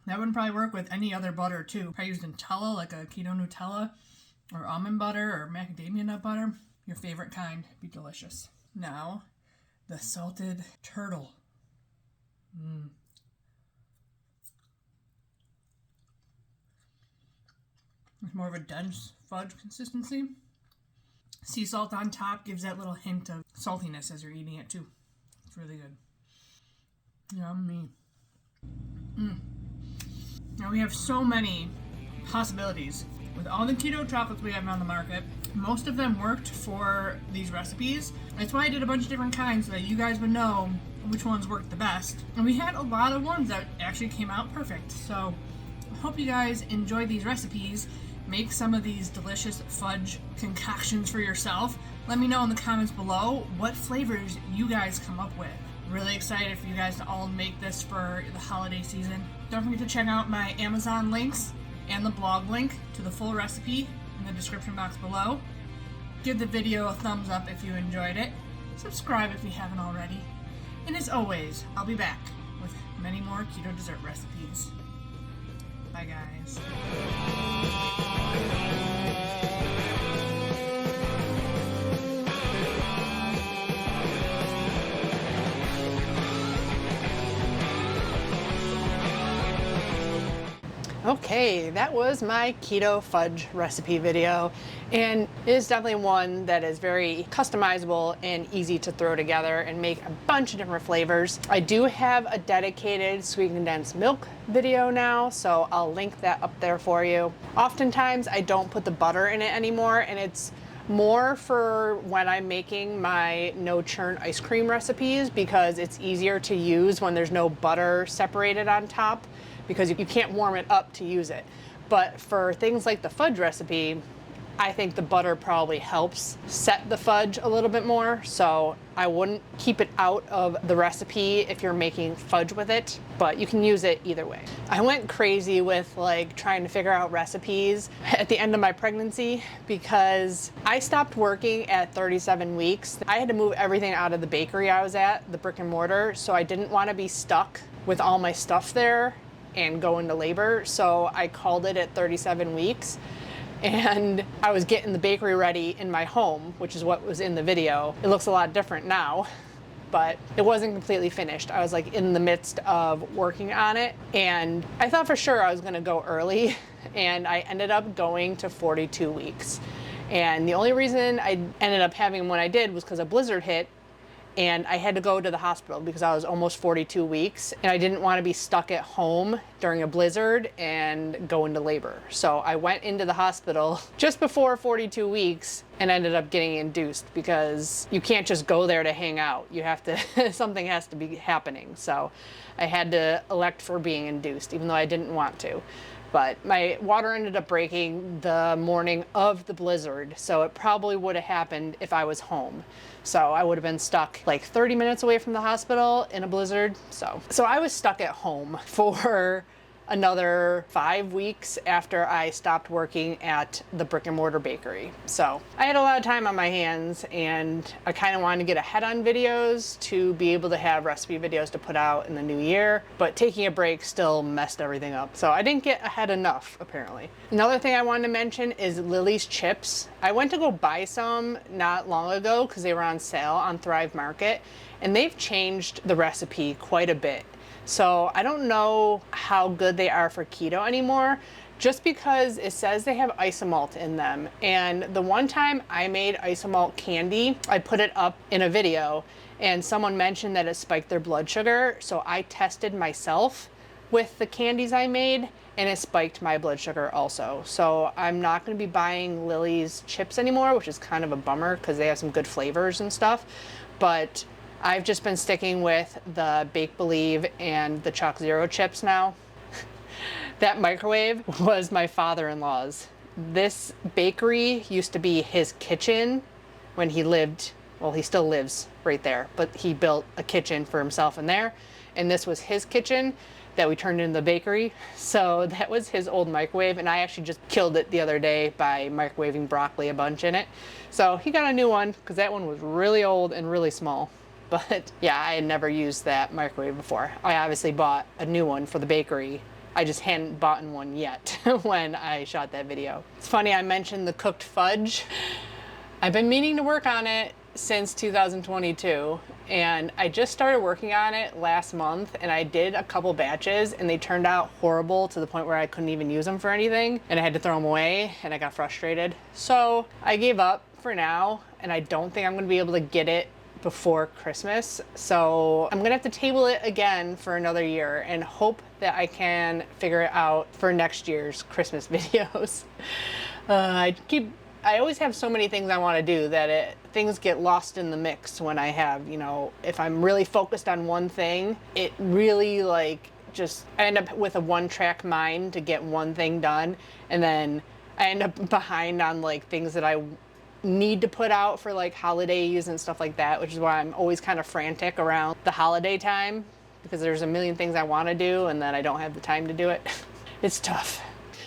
That would probably work with any other butter too. If I used Nutella, like a keto Nutella, or almond butter, or macadamia nut butter, your favorite kind, be delicious. Now, the salted turtle. It's more of a dense fudge consistency. Sea salt on top gives that little hint of saltiness as you're eating it too. It's really good. Yummy. Now we have so many possibilities. With all the keto chocolates we have on the market, most of them worked for these recipes. That's why I did a bunch of different kinds so that you guys would know which ones worked the best. And we had a lot of ones that actually came out perfect. So I hope you guys enjoyed these recipes. Make some of these delicious fudge concoctions for yourself. Let me know in the comments below what flavors you guys come up with. Really excited for you guys to all make this for the holiday season. Don't forget to check out my Amazon links and the blog link to the full recipe in the description box below. Give the video a thumbs up if you enjoyed it. Subscribe if you haven't already. And as always, I'll be back with many more keto dessert recipes. Bye guys. Okay, that was my keto fudge recipe video, and it is definitely one that is very customizable and easy to throw together and make a bunch of different flavors. I do have a dedicated sweet condensed milk video now, so I'll link that up there for you. Oftentimes I don't put the butter in it anymore, and it's more for when I'm making my no churn ice cream recipes because it's easier to use when there's no butter separated on top, because you can't warm it up to use it. But for things like the fudge recipe, I think the butter probably helps set the fudge a little bit more, so I wouldn't keep it out of the recipe if you're making fudge with it, but you can use it either way. I went crazy with like trying to figure out recipes at the end of my pregnancy because I stopped working at 37 weeks. I had to move everything out of the bakery I was at, the brick and mortar, so I didn't want to be stuck with all my stuff there and go into labor, so I called it at 37 weeks. And I was getting the bakery ready in my home, which is what was in the video. It looks a lot different now, but it wasn't completely finished. I was like in the midst of working on it, and I thought for sure I was gonna go early, and I ended up going to 42 weeks. And the only reason I ended up having when I did was because a blizzard hit, and I had to go to the hospital because I was almost 42 weeks and I didn't want to be stuck at home during a blizzard and go into labor. So I went into the hospital just before 42 weeks and ended up getting induced because you can't just go there to hang out. You have to, something has to be happening. So I had to elect for being induced, even though I didn't want to. But my water ended up breaking the morning of the blizzard, so it probably would have happened if I was home. So I would have been stuck like 30 minutes away from the hospital in a blizzard. So I was stuck at home for another 5 weeks after I stopped working at the brick and mortar bakery. So I had a lot of time on my hands, and I kind of wanted to get ahead on videos to be able to have recipe videos to put out in the new year, but taking a break still messed everything up. So I didn't get ahead enough, apparently. Another thing I wanted to mention is Lily's chips. I went to go buy some not long ago because they were on sale on Thrive Market, and they've changed the recipe quite a bit. So I don't know how good they are for keto anymore, just because it says they have isomalt in them. And the one time I made isomalt candy, I put it up in a video and someone mentioned that it spiked their blood sugar. So I tested myself with the candies I made and it spiked my blood sugar also. So I'm not going to be buying Lily's chips anymore, which is kind of a bummer because they have some good flavors and stuff. But I've just been sticking with the Bake Believe and the Chalk Zero chips now. That microwave was my father-in-law's. This bakery used to be his kitchen when he lived, well, he still lives right there, but he built a kitchen for himself in there. And this was his kitchen that we turned into the bakery. So that was his old microwave, and I actually just killed it the other day by microwaving broccoli a bunch in it. So he got a new one because that one was really old and really small. But yeah, I had never used that microwave before. I obviously bought a new one for the bakery. I just hadn't bought one yet when I shot that video. It's funny I mentioned the cooked fudge. I've been meaning to work on it since 2022, and I just started working on it last month, and I did a couple batches and they turned out horrible to the point where I couldn't even use them for anything and I had to throw them away and I got frustrated. So I gave up for now, and I don't think I'm gonna be able to get it before Christmas. So I'm gonna have to table it again for another year and hope that I can figure it out for next year's Christmas videos. I always have so many things I want to do that things get lost in the mix when I have, you know, if I'm really focused on one thing, it really I end up with a one-track mind to get one thing done, and then I end up behind on like things that I need to put out for like holidays and stuff like that, which is why I'm always kind of frantic around the holiday time because there's a million things I want to do and then I don't have the time to do it. It's tough.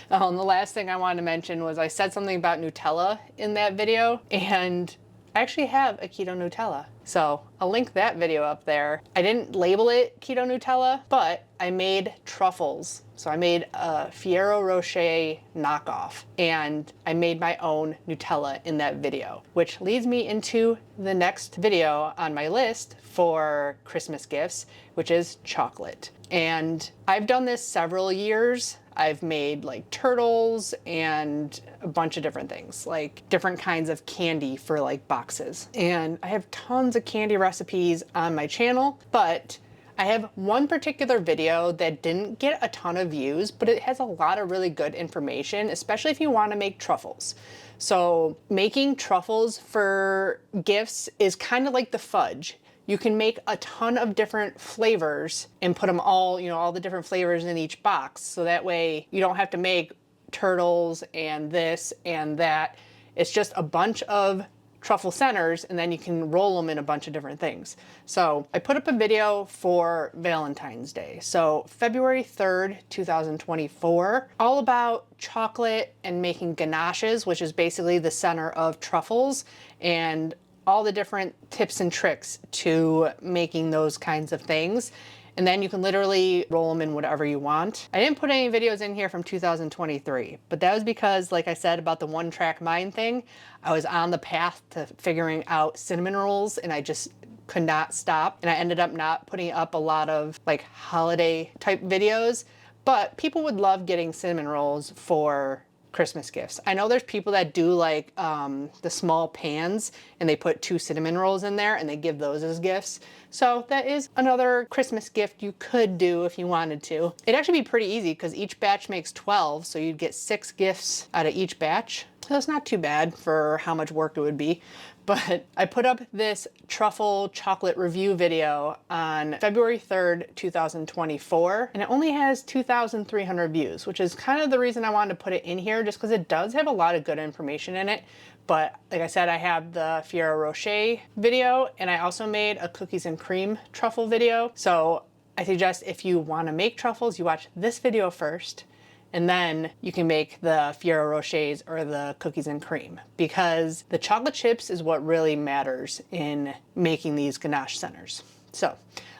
The last thing I wanted to mention was I said something about Nutella in that video, and I actually have a keto Nutella. So I'll link that video up there. I didn't label it keto Nutella, but I made truffles. So I made a Ferrero Rocher knockoff, and I made my own Nutella in that video, which leads me into the next video on my list for Christmas gifts, which is chocolate. And I've done this several years. I've made like turtles and a bunch of different things, like different kinds of candy for like boxes. And I have tons of candy recipes on my channel, but I have one particular video that didn't get a ton of views, but it has a lot of really good information, especially if you want to make truffles. So making truffles for gifts is kind of like the fudge. You can make a ton of different flavors and put them all, you know, all the different flavors in each box. So that way you don't have to make turtles and this and that It's just a bunch of truffle centers, and then you can roll them in a bunch of different things. So I put up a video for Valentine's Day, so February 3rd, 2024, all about chocolate and making ganaches, which is basically the center of truffles, and all the different tips and tricks to making those kinds of things. And then you can literally roll them in whatever you want. I didn't put any videos in here from 2023, but that was because, like I said about the one track mind thing, I was on the path to figuring out cinnamon rolls and I just could not stop. And I ended up not putting up a lot of like holiday type videos, but people would love getting cinnamon rolls for Christmas gifts. I know there's people that do like the small pans and they put 2 cinnamon rolls in there and they give those as gifts. So that is another Christmas gift you could do if you wanted to. It'd actually be pretty easy because each batch makes 12, so you'd get 6 gifts out of each batch. So it's not too bad for how much work it would be. But I put up this truffle chocolate review video on February 3rd, 2024, and it only has 2,300 views, which is kind of the reason I wanted to put it in here, just because it does have a lot of good information in it. But like I said, I have the Ferrero Rocher video, and I also made a cookies and cream truffle video. So I suggest if you want to make truffles, you watch this video first, and then you can make the Ferrero Rochers or the cookies and cream, because the chocolate chips is what really matters in making these ganache centers. So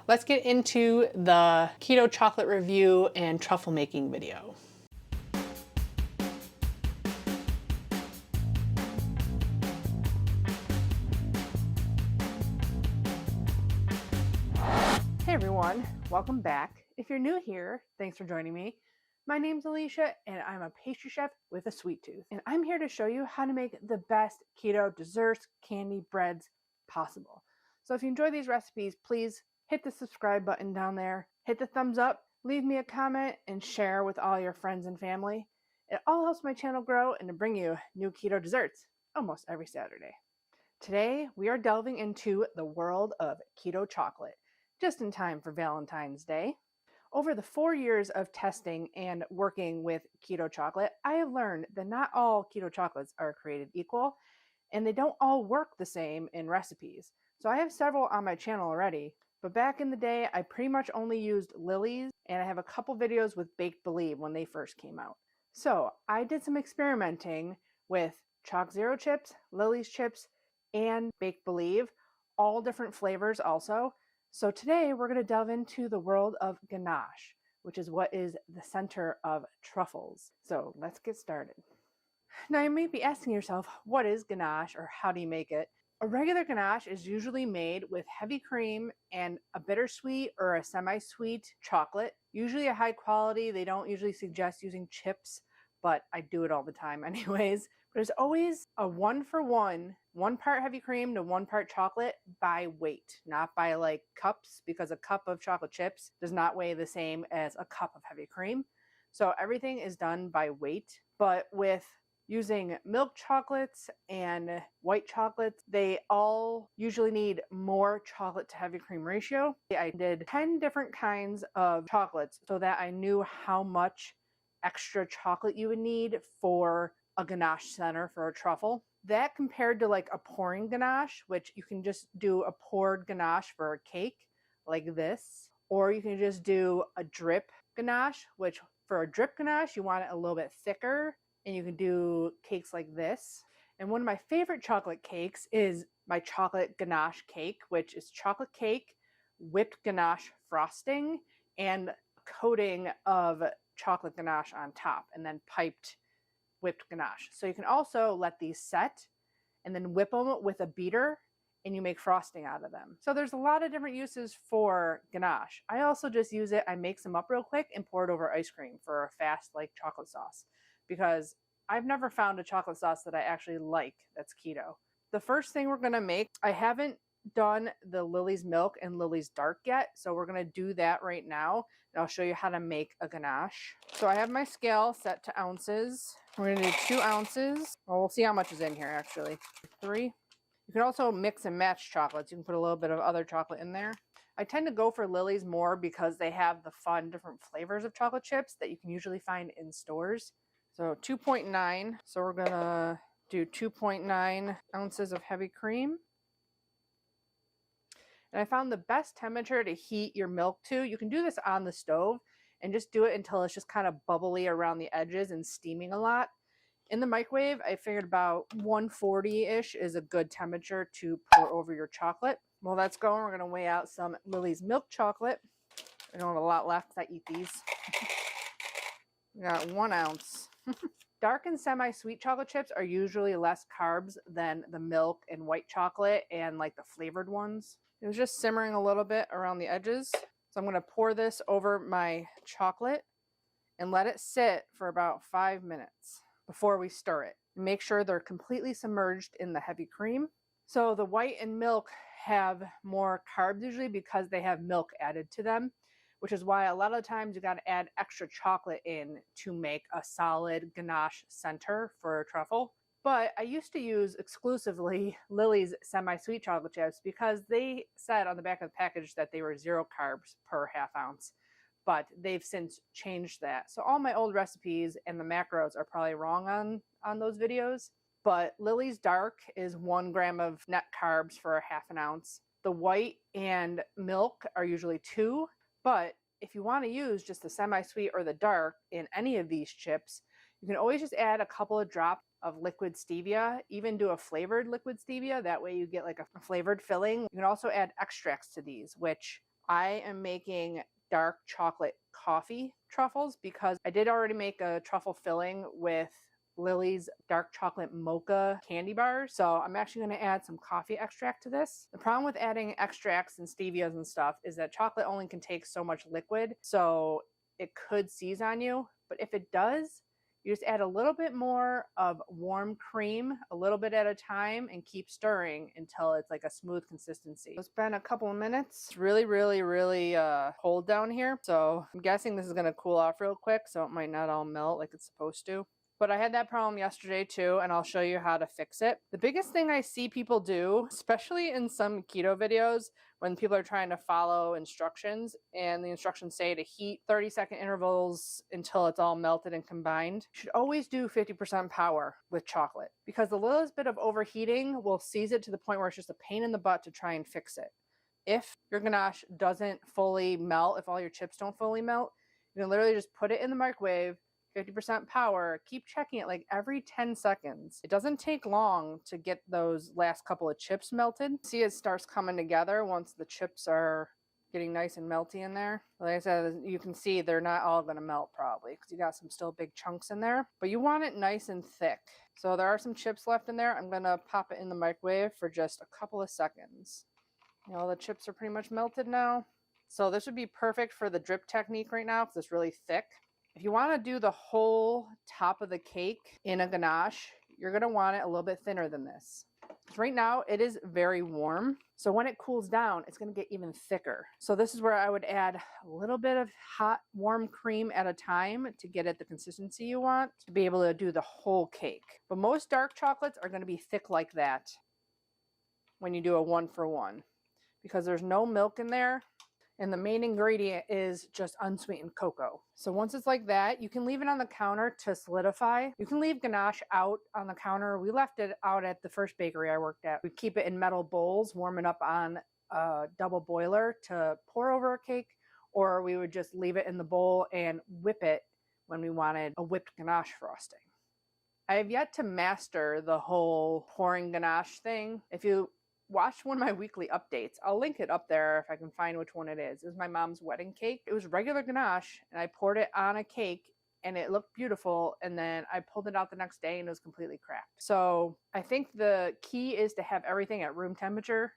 let's get into the keto chocolate review and truffle making video. Hey everyone, welcome back. If you're new here, thanks for joining me. My name's Alycia, and I'm a pastry chef with a sweet tooth. And I'm here to show you how to make the best keto desserts, candy, breads possible. So if you enjoy these recipes, please hit the subscribe button down there, hit the thumbs up, leave me a comment, and share with all your friends and family. It all helps my channel grow and to bring you new keto desserts almost every Saturday. Today, we are delving into the world of keto chocolate, just in time for Valentine's Day. Over the 4 years of testing and working with keto chocolate, I have learned that not all keto chocolates are created equal, and they don't all work the same in recipes. So I have several on my channel already, but back in the day, I pretty much only used Lily's, and I have a couple videos with Baked Believe when they first came out. So I did some experimenting with Chalk Zero chips, Lily's chips, and Baked Believe, all different flavors also. So today we're going to delve into the world of ganache, which is what is the center of truffles. So let's get started. Now you may be asking yourself, what is ganache or how do you make it? A regular ganache is usually made with heavy cream and a bittersweet or a semi-sweet chocolate, usually a high quality. They don't usually suggest using chips, but I do it all the time anyways. There's always a 1-for-1, 1 part heavy cream to 1 part chocolate by weight, not by like cups, because a cup of chocolate chips does not weigh the same as a cup of heavy cream. So everything is done by weight, but with using milk chocolates and white chocolates, they all usually need more chocolate to heavy cream ratio. I did 10 different kinds of chocolates so that I knew how much extra chocolate you would need for a ganache center for a truffle. That compared to like a pouring ganache, which you can just do a poured ganache for a cake like this, or you can just do a drip ganache, which for a drip ganache, you want it a little bit thicker, and you can do cakes like this. And one of my favorite chocolate cakes is my chocolate ganache cake, which is chocolate cake, whipped ganache frosting, and a coating of chocolate ganache on top, and then piped whipped ganache. So you can also let these set and then whip them with a beater and you make frosting out of them. So there's a lot of different uses for ganache. I also just use it, I make some up real quick and pour it over ice cream for a fast like chocolate sauce, because I've never found a chocolate sauce that I actually like that's keto. The first thing we're gonna make, I haven't done the Lily's milk and Lily's dark yet, so we're gonna do that right now, and I'll show you how to make a ganache. So I have my scale set to ounces. We're gonna do 2 ounces. Well, we'll see how much is in here actually. 3. You can also mix and match chocolates. You can put a little bit of other chocolate in there. I tend to go for Lily's more because they have the fun different flavors of chocolate chips that you can usually find in stores. So 2.9. So we're gonna Do 2.9 ounces of heavy cream. And I found the best temperature to heat your milk to, you can do this on the stove and just do it until it's just kind of bubbly around the edges and steaming a lot. In the microwave, I figured about 140-ish is a good temperature to pour over your chocolate. While that's going, we're going to weigh out some Lily's milk chocolate. I don't have a lot left because I eat these. We got 1 ounce. Dark and semi-sweet chocolate chips are usually less carbs than the milk and white chocolate and like the flavored ones. It was just simmering a little bit around the edges. So I'm going to pour this over my chocolate and let it sit for about 5 minutes before we stir it. Make sure they're completely submerged in the heavy cream. So the white and milk have more carbs usually because they have milk added to them, which is why a lot of times you got to add extra chocolate in to make a solid ganache center for truffle. But I used to use exclusively Lily's semi-sweet chocolate chips because they said on the back of the package that they were 0 carbs per half ounce. But they've since changed that. So all my old recipes and the macros are probably wrong on those videos. But Lily's Dark is 1 gram of net carbs for a half an ounce. The white and milk are usually 2. But if you want to use just the semi-sweet or the dark in any of these chips, you can always just add a couple of drops of liquid stevia, even do a flavored liquid stevia. That way you get like a flavored filling. You can also add extracts to these, which I am making dark chocolate coffee truffles because I did already make a truffle filling with Lily's dark chocolate mocha candy bars. So I'm actually going to add some coffee extract to this. The problem with adding extracts and stevias and stuff is that chocolate only can take so much liquid, so it could seize on you. But if it does, you just add a little bit more of warm cream, a little bit at a time, and keep stirring until it's like a smooth consistency. It's been a couple of minutes. It's really cold down here. So I'm guessing this is going to cool off real quick, so it might not all melt like it's supposed to. But I had that problem yesterday too, and I'll show you how to fix it. The biggest thing I see people do, especially in some keto videos, when people are trying to follow instructions, and the instructions say to heat 30-second intervals until it's all melted and combined, you should always do 50% power with chocolate, because the littlest bit of overheating will seize it to the point where it's just a pain in the butt to try and fix it. If your ganache doesn't fully melt, if all your chips don't fully melt, you can literally just put it in the microwave, 50% power, keep checking it like every 10 seconds. It doesn't take long to get those last couple of chips melted. See, it starts coming together once the chips are getting nice and melty in there. Like I said, you can see they're not all going to melt probably because you got some still big chunks in there, but you want it nice and thick. So there are some chips left in there. I'm going to pop it in the microwave for just a couple of seconds. You know, the chips are pretty much melted now. So this would be perfect for the drip technique right now because it's really thick. If you want to do the whole top of the cake in a ganache, you're going to want it a little bit thinner than this. Right now, it is very warm. So when it cools down, it's going to get even thicker. So this is where I would add a little bit of hot, warm cream at a time to get it the consistency you want to be able to do the whole cake. But most dark chocolates are going to be thick like that when you do a 1-for-1 because there's no milk in there. And the main ingredient is just unsweetened cocoa. So once it's like that, you can leave it on the counter to solidify. You can leave ganache out on the counter. We left it out at the first bakery I worked at. We'd keep it in metal bowls, warm it up on a double boiler to pour over a cake, or we would just leave it in the bowl and whip it when we wanted a whipped ganache frosting. I have yet to master the whole pouring ganache thing. If you watch one of my weekly updates, I'll link it up there if I can find which one it is. It was my mom's wedding cake. It was regular ganache, and I poured it on a cake, and it looked beautiful, and then I pulled it out the next day, and it was completely cracked. So I think the key is to have everything at room temperature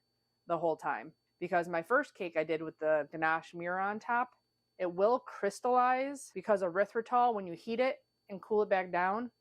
the whole time, because my first cake I did with the ganache mirror on top, it will crystallize because erythritol, when you heat it and cool it back down,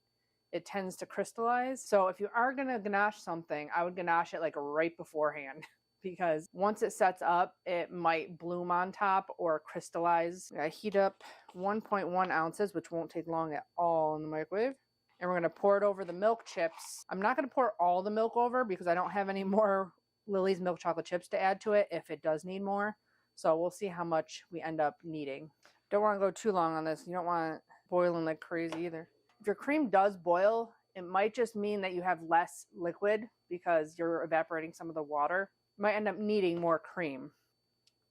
it tends to crystallize. So if you are going to ganache something, I would ganache it like right beforehand because once it sets up, it might bloom on top or crystallize. I heat up 1.1 ounces, which won't take long at all in the microwave. And we're going to pour it over the milk chips. I'm not going to pour all the milk over because I don't have any more Lily's milk chocolate chips to add to it if it does need more. So we'll see how much we end up needing. Don't want to go too long on this. You don't want it boiling like crazy either. If your cream does boil, It might just mean that you have less liquid because you're evaporating some of the water. You might end up needing more cream.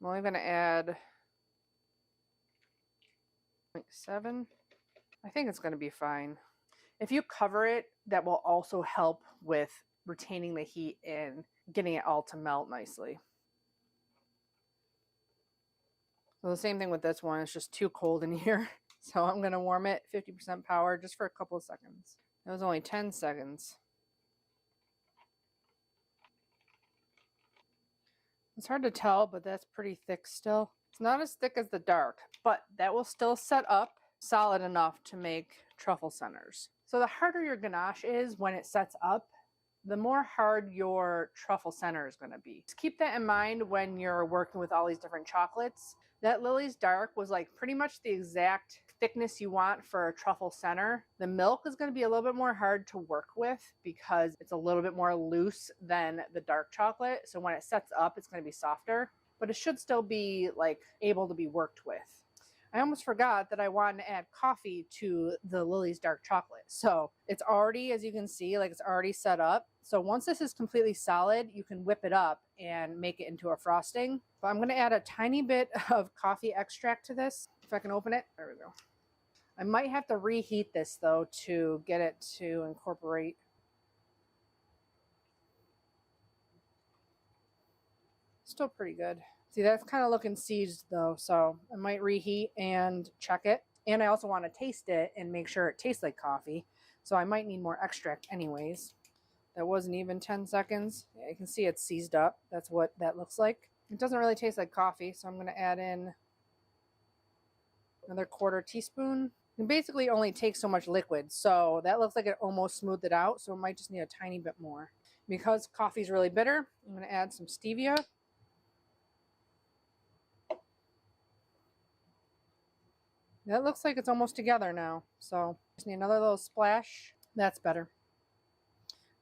I'm only going to add 0.7. I think it's going to be fine. If you cover it, that will also help with retaining the heat and getting it all to melt nicely. So the same thing with this one, it's just too cold in here. So I'm going to warm it 50% power just for a couple of seconds. That was only 10 seconds. It's hard to tell, but that's pretty thick still. It's not as thick as the dark, but that will still set up solid enough to make truffle centers. So the harder your ganache is when it sets up, the more hard your truffle center is going to be. Just keep that in mind when you're working with all these different chocolates. That Lily's Dark was like pretty much the exact thickness you want for a truffle center. The milk is going to be a little bit more hard to work with because it's a little bit more loose than the dark chocolate. So when it sets up, it's going to be softer, but it should still be like able to be worked with. I almost forgot that I wanted to add coffee to the Lily's Dark Chocolate. So it's already, as you can see, like it's already set up. So once this is completely solid, you can whip it up and make it into a frosting. But I'm going to add a tiny bit of coffee extract to this. If I can open it, there we go. I might have to reheat this though to get it to incorporate. Still pretty good. See, that's kind of looking seized though, so I might reheat and check it. And I also want to taste it and make sure it tastes like coffee. So I might need more extract anyways. That wasn't even 10 seconds. Yeah, you can see it's seized up. That's what that looks like. It doesn't really taste like coffee, so I'm going to add in another 1/4 teaspoon. It basically only takes so much liquid, so that looks like it almost smoothed it out, so it might just need a tiny bit more. Because coffee's really bitter, I'm going to add some stevia. That looks like it's almost together now. So just need another little splash. That's better.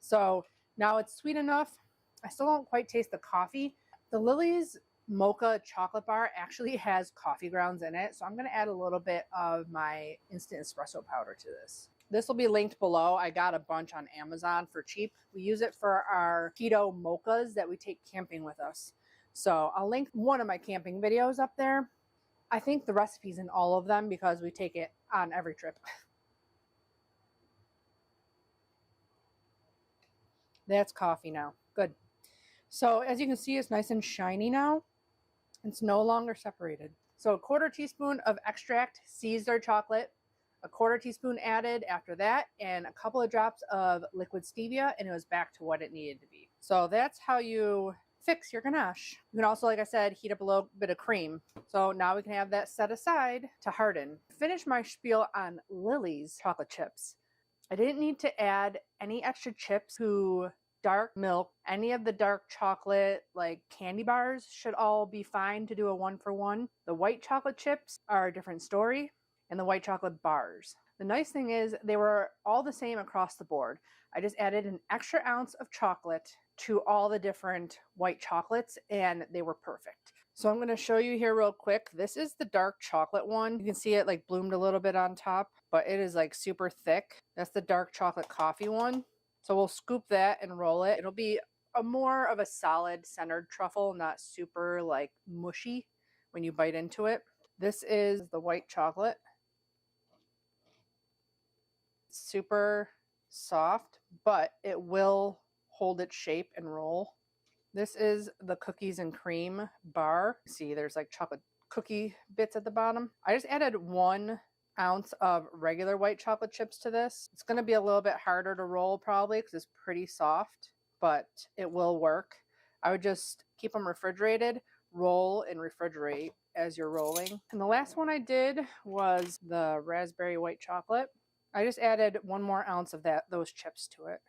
So now it's sweet enough. I still don't quite taste the coffee. The Lily's Mocha chocolate bar actually has coffee grounds in it. So I'm going to add a little bit of my instant espresso powder to this. This will be linked below. I got a bunch on Amazon for cheap. We use it for our keto mochas that we take camping with us. So I'll link one of my camping videos up there. I think the recipe's in all of them because we take it on every trip. That's coffee now. Good. So as you can see, it's nice and shiny now. It's no longer separated. So a 1/4 teaspoon of extract seized our chocolate, a 1/4 teaspoon added after that, and a couple of drops of liquid stevia, and it was back to what it needed to be. So that's how you fix your ganache. You can also, like I said, heat up a little bit of cream. So now we can have that set aside to harden. Finish my spiel on Lily's chocolate chips. I didn't need to add any extra chips to dark milk. Any of the dark chocolate, like candy bars, should all be fine to do a 1-for-1. The white chocolate chips are a different story, and the white chocolate bars. The nice thing is they were all the same across the board. I just added an extra ounce of chocolate to all the different white chocolates, and they were perfect. So I'm going to show you here real quick. This is the dark chocolate one. You can see it like bloomed a little bit on top, but it is like super thick. That's the dark chocolate coffee one. So we'll scoop that and roll it. It'll be a more of a solid centered truffle, not super like mushy when you bite into it. This is the white chocolate. It's super soft, but it will hold its shape and roll. This is the cookies and cream bar. See, there's like chocolate cookie bits at the bottom. I just added 1 ounce of regular white chocolate chips to this. It's going to be a little bit harder to roll probably because it's pretty soft, but it will work. I would just keep them refrigerated, roll and refrigerate as you're rolling. And the last one I did was the raspberry white chocolate. I just added 1 more ounce of those chips to it.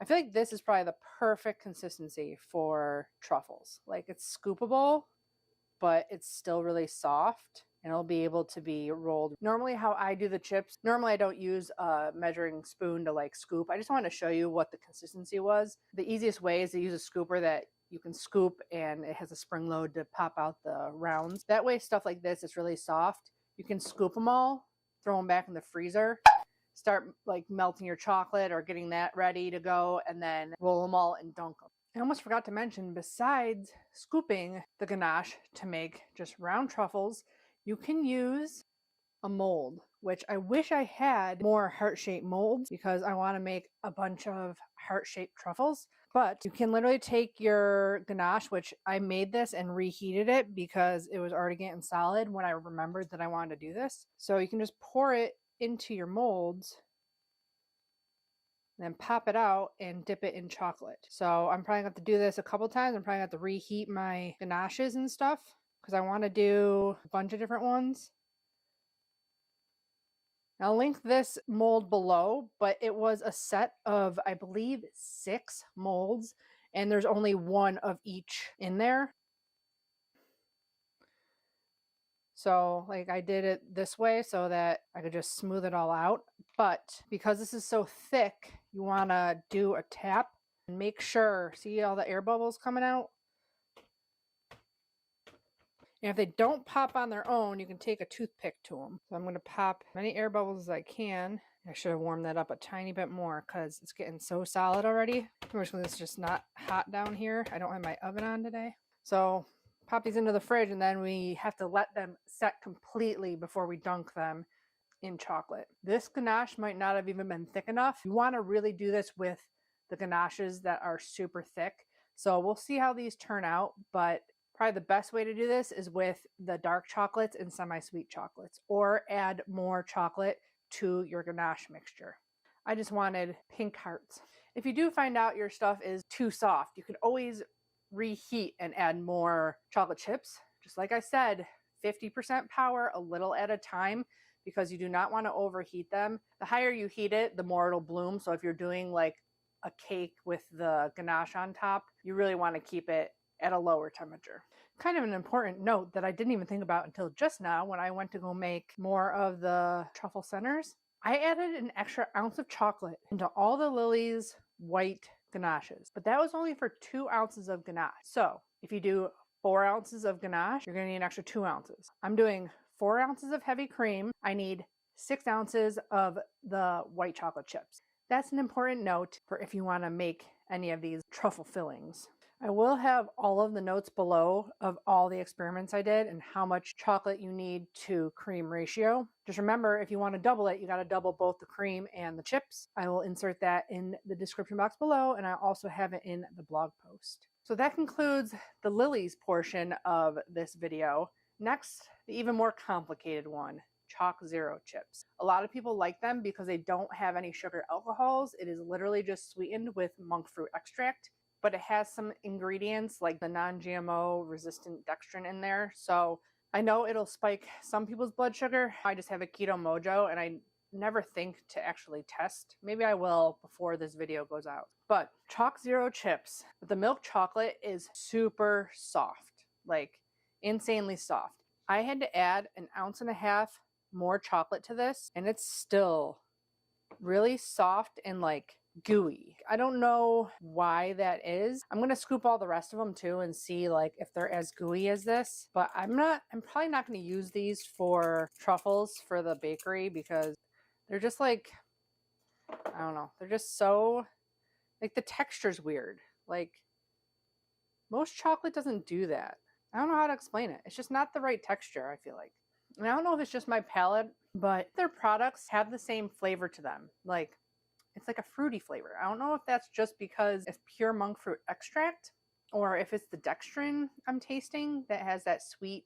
I feel like this is probably the perfect consistency for truffles. Like it's scoopable, but it's still really soft and it'll be able to be rolled. Normally how I do the chips, normally I don't use a measuring spoon to like scoop. I just wanted to show you what the consistency was. The easiest way is to use a scooper that you can scoop and it has a spring load to pop out the rounds. That way stuff like this is really soft. You can scoop them all, throw them back in the freezer, start like melting your chocolate or getting that ready to go, and then roll them all and dunk them. I almost forgot to mention, besides scooping the ganache to make just round truffles, you can use a mold, which I wish I had more heart-shaped molds because I want to make a bunch of heart-shaped truffles. But you can literally take your ganache, which I made this and reheated it because it was already getting solid when I remembered that I wanted to do this. So you can just pour it into your molds, then pop it out and dip it in chocolate. So I'm probably going to have to do this a couple times. I'm probably going to have to reheat my ganaches and stuff because I want to do a bunch of different ones. I'll link this mold below, but it was a set of, I believe, 6 molds, and there's only one of each in there. So like I did it this way so that I could just smooth it all out. But because this is so thick, you want to do a tap and make sure, see all the air bubbles coming out? And if they don't pop on their own, you can take a toothpick to them. So I'm going to pop as many air bubbles as I can. I should have warmed that up a tiny bit more because it's getting so solid already. Unfortunately, it's just not hot down here. I don't have my oven on today. So pop these into the fridge, and then we have to let them set completely before we dunk them in chocolate. This ganache might not have even been thick enough. You want to really do this with the ganaches that are super thick. So we'll see how these turn out, but probably the best way to do this is with the dark chocolates and semi-sweet chocolates, or add more chocolate to your ganache mixture. I just wanted pink hearts. If you do find out your stuff is too soft, you could always reheat and add more chocolate chips. Just like I said, 50% power, a little at a time, because you do not want to overheat them. The higher you heat it, the more it'll bloom. So if you're doing like a cake with the ganache on top, you really want to keep it at a lower temperature. Kind of an important note that I didn't even think about until just now when I went to go make more of the truffle centers. I added an extra ounce of chocolate into all the Lily's white ganaches, but that was only for 2 ounces of ganache. So if you do 4 ounces of ganache, you're going to need an extra 2 ounces. I'm doing 4 ounces of heavy cream. I need 6 ounces of the white chocolate chips. That's an important note for if you want to make any of these truffle fillings. I will have all of the notes below of all the experiments I did and how much chocolate you need to cream ratio. Just remember, if you want to double it, you got to double both the cream and the chips. I will insert that in the description box below, and I also have it in the blog post. So that concludes the Lily's portion of this video. Next, the even more complicated one, Chalk Zero chips. A lot of people like them because they don't have any sugar alcohols. It is literally just sweetened with monk fruit extract, but it has some ingredients like the non-GMO resistant dextrin in there. So I know it'll spike some people's blood sugar. I just have a keto mojo and I never think to actually test. Maybe I will before this video goes out. But Chalk Zero chips, the milk chocolate is super soft, like insanely soft. I had to add 1.5 ounces more chocolate to this, and it's still really soft and like gooey. I don't know why that is. I'm going to scoop all the rest of them too and see like if they're as gooey as this, but I'm probably not going to use these for truffles for the bakery because they're just like, I don't know. They're just so, like the texture's weird. Like most chocolate doesn't do that. I don't know how to explain it. It's just not the right texture, I feel like. And I don't know if it's just my palate, but their products have the same flavor to them. Like, it's like a fruity flavor. I don't know if that's just because it's pure monk fruit extract or if it's the dextrin I'm tasting that has that sweet,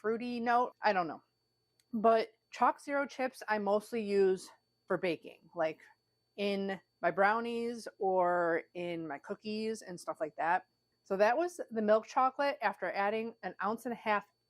fruity note. I don't know. But Chalk Zero chips I mostly use for baking, like in my brownies or in my cookies and stuff like that. So that was the milk chocolate after adding 1.5 ounces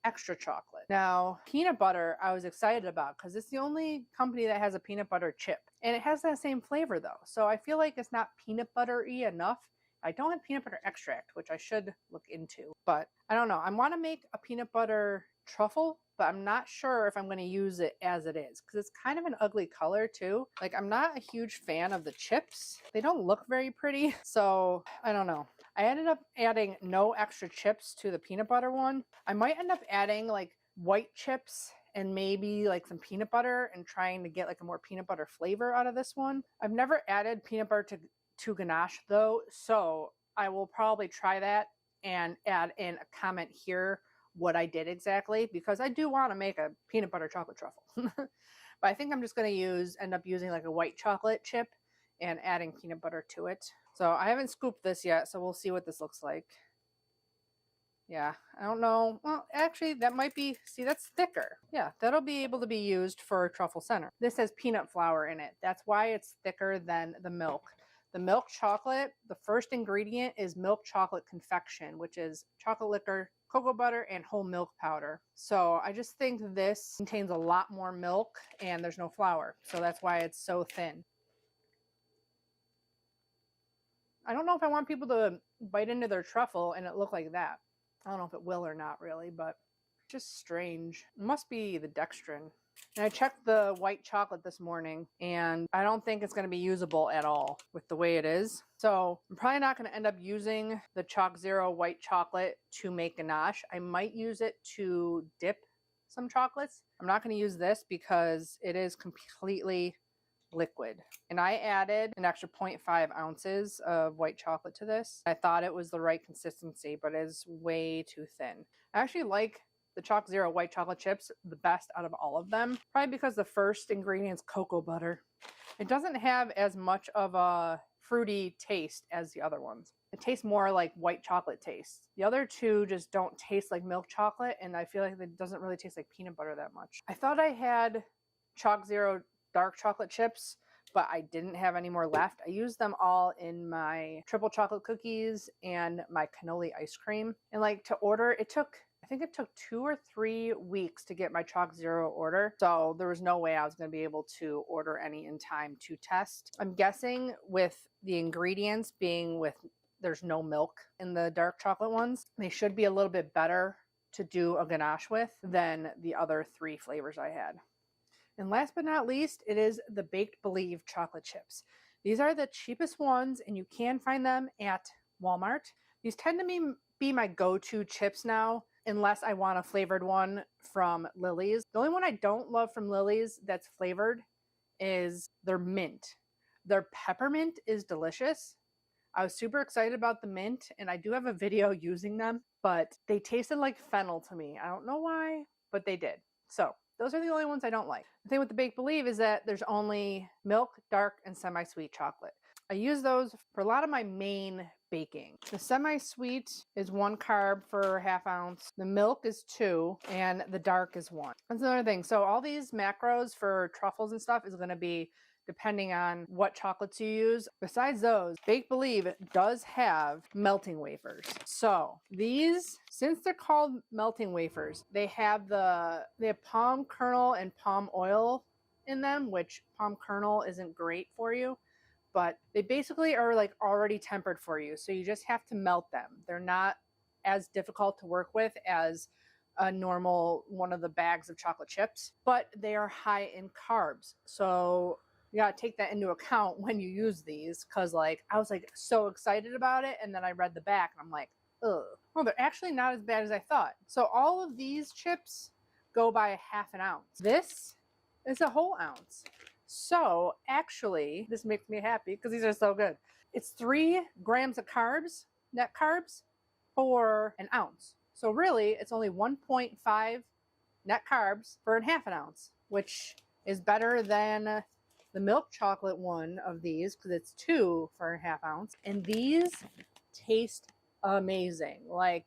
extra chocolate. Now, peanut butter I was excited about because it's the only company that has a peanut butter chip. And it has that same flavor though. So I feel like it's not peanut buttery enough. I don't have peanut butter extract, which I should look into. But I don't know. I want to make a peanut butter truffle, but I'm not sure if I'm going to use it as it is because it's kind of an ugly color too. Like I'm not a huge fan of the chips. They don't look very pretty. So I don't know. I ended up adding no extra chips to the peanut butter one. I might end up adding like white chips and maybe like some peanut butter and trying to get like a more peanut butter flavor out of this one. I've never added peanut butter to ganache though, so I will probably try that and add in a comment here what I did exactly, because I do want to make a peanut butter chocolate truffle. But I think I'm just going to end up using like a white chocolate chip and adding peanut butter to it. So I haven't scooped this yet, so we'll see what this looks like. Yeah, I don't know. Well, actually, that might be, see, that's thicker. Yeah, that'll be able to be used for truffle center. This has peanut flour in it. That's why it's thicker than the milk. The milk chocolate, the first ingredient is milk chocolate confection, which is chocolate liquor, cocoa butter, and whole milk powder. So I just think this contains a lot more milk and there's no flour. So that's why it's so thin. I don't know if I want people to bite into their truffle and it look like that. I don't know if it will or not really, but just strange. It must be the dextrin. And I checked the white chocolate this morning and I don't think it's going to be usable at all with the way it is. So I'm probably not going to end up using the Chalk Zero white chocolate to make ganache. I might use it to dip some chocolates. I'm not going to use this because it is completely liquid. And I added an extra 0.5 ounces of white chocolate to this. I thought it was the right consistency, but it is way too thin. I actually like the Chalk Zero white chocolate chips the best out of all of them, probably because the first ingredient is cocoa butter. It doesn't have as much of a fruity taste as the other ones. It tastes more like white chocolate taste. The other two just don't taste like milk chocolate, and I feel like it doesn't really taste like peanut butter that much. I thought I had Chalk Zero dark chocolate chips, but I didn't have any more left. I used them all in my triple chocolate cookies and my cannoli ice cream. And like to order, I think it took 2 or 3 weeks to get my Chalk Zero order. So there was no way I was going to be able to order any in time to test. I'm guessing with the ingredients being there's no milk in the dark chocolate ones, they should be a little bit better to do a ganache with than the other 3 flavors I had. And last but not least, it is the Baked Believe chocolate chips. These are the cheapest ones, and you can find them at Walmart. These tend to be my go-to chips now, unless I want a flavored one from Lily's. The only one I don't love from Lily's that's flavored is their mint. Their peppermint is delicious. I was super excited about the mint, and I do have a video using them, but they tasted like fennel to me. I don't know why, but they did. So those are the only ones I don't like. The thing with the Baked Believe is that there's only milk, dark, and semi-sweet chocolate. I use those for a lot of my main baking. The semi-sweet is 1 carb for ½ ounce. The milk is 2, and the dark is 1. That's another thing. So all these macros for truffles and stuff is going to be depending on what chocolates you use. Besides those, Baked Believe does have melting wafers. So these, since they're called melting wafers, they have palm kernel and palm oil in them, which palm kernel isn't great for you, but they basically are like already tempered for you. So you just have to melt them. They're not as difficult to work with as a normal one of the bags of chocolate chips, but they are high in carbs. So you gotta take that into account when you use these, because like I was like so excited about it, and then I read the back and I'm like, ugh. Well, they're actually not as bad as I thought. So all of these chips go by ½ ounce. This is a whole ounce. So actually, this makes me happy because these are so good. It's 3 grams of carbs, net carbs, for an ounce. So really, it's only 1.5 net carbs for ½ ounce, which is better than the milk chocolate one of these because it's 2 for ½ ounce. And these taste amazing. Like,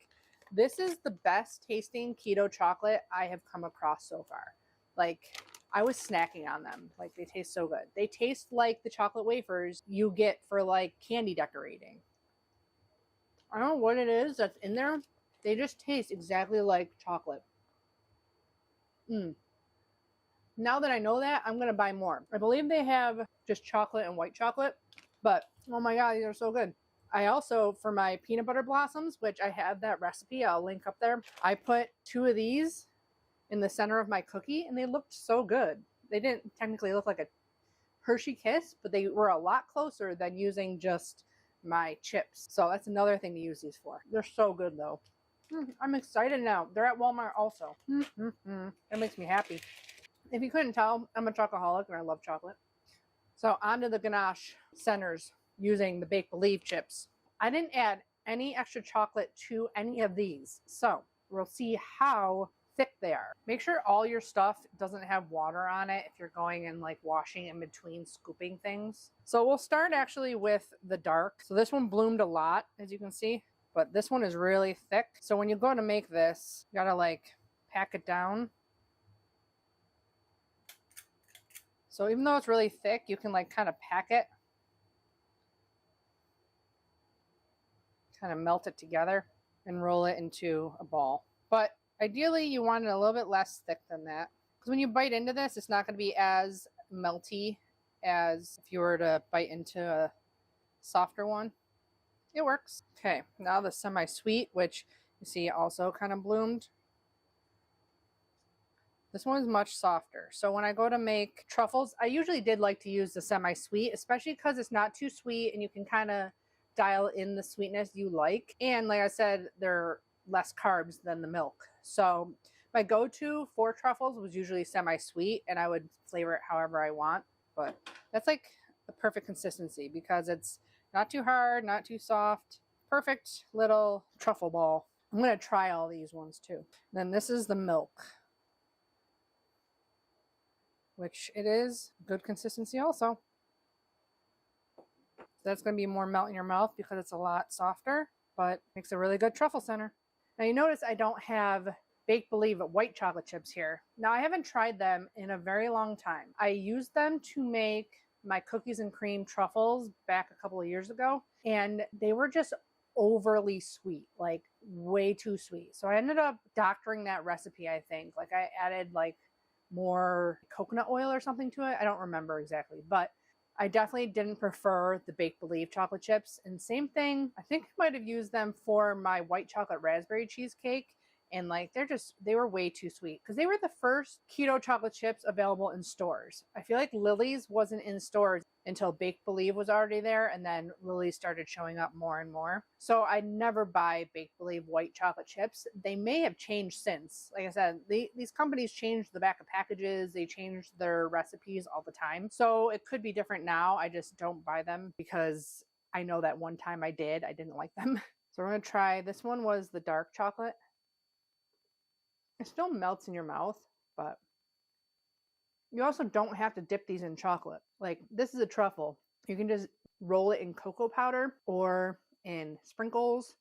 this is the best tasting keto chocolate I have come across so far. Like, I was snacking on them. Like, they taste so good. They taste like the chocolate wafers you get for like candy decorating. I don't know what it is that's in there. They just taste exactly like chocolate. Now that I know that, I'm going to buy more. I believe they have just chocolate and white chocolate, but oh my god, these are so good. I also, for my peanut butter blossoms, which I have that recipe, I'll link up there, I put 2 of these in the center of my cookie, and they looked so good. They didn't technically look like a Hershey Kiss, but they were a lot closer than using just my chips. So that's another thing to use these for. They're so good though. I'm excited now. They're at Walmart also. That makes me happy. If you couldn't tell, I'm a chocoholic and I love chocolate. So onto the ganache centers using the Baked Believe chips. I didn't add any extra chocolate to any of these. So we'll see how thick they are. Make sure all your stuff doesn't have water on it if you're going and like washing in between scooping things. So we'll start actually with the dark. So this one bloomed a lot, as you can see, but this one is really thick. So when you go to make this, you gotta like pack it down. So even though it's really thick, you can like kind of pack it, kind of melt it together and roll it into a ball. But ideally you want it a little bit less thick than that, because when you bite into this, it's not going to be as melty as if you were to bite into a softer one. It works. Okay, now the semi-sweet, which you see also kind of bloomed. This one's much softer. So when I go to make truffles, I usually did like to use the semi-sweet, especially because it's not too sweet and you can kind of dial in the sweetness you like. And like I said, they're less carbs than the milk. So my go-to for truffles was usually semi-sweet, and I would flavor it however I want. But that's like the perfect consistency because it's not too hard, not too soft. Perfect little truffle ball. I'm going to try all these ones too. Then this is the milk, which it is good consistency also. That's going to be more melt in your mouth because it's a lot softer, but makes a really good truffle center. Now you notice I don't have Baked Believe white chocolate chips here. Now I haven't tried them in a very long time. I used them to make my cookies and cream truffles back a couple of years ago, and they were just overly sweet, like way too sweet. So I ended up doctoring that recipe, I think. Like I added like more coconut oil or something to it. I don't remember exactly, but I definitely didn't prefer the Baked Believe chocolate chips. And same thing, I think I might have used them for my white chocolate raspberry cheesecake. And like they were way too sweet because they were the first keto chocolate chips available in stores. I feel like Lily's wasn't in stores until Baked Believe was already there, and then Lily's started showing up more and more. So I never buy Baked Believe white chocolate chips. They may have changed since. Like I said, these companies change the back of packages, they change their recipes all the time. So it could be different now. I just don't buy them because I know that one time I didn't like them. So we're gonna try, this one was the dark chocolate. It still melts in your mouth, but you also don't have to dip these in chocolate. Like this is a truffle. You can just roll it in cocoa powder or in sprinkles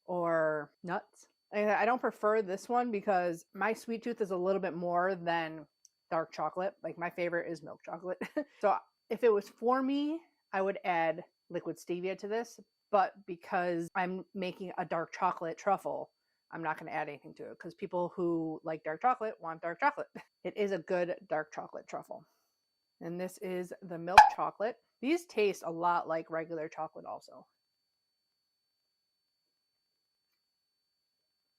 or nuts. And I don't prefer this one because my sweet tooth is a little bit more than dark chocolate. Like my favorite is milk chocolate. So if it was for me, I would add liquid stevia to this. But because I'm making a dark chocolate truffle, I'm not going to add anything to it because people who like dark chocolate want dark chocolate. It is a good dark chocolate truffle. And this is the milk chocolate. These taste a lot like regular chocolate also.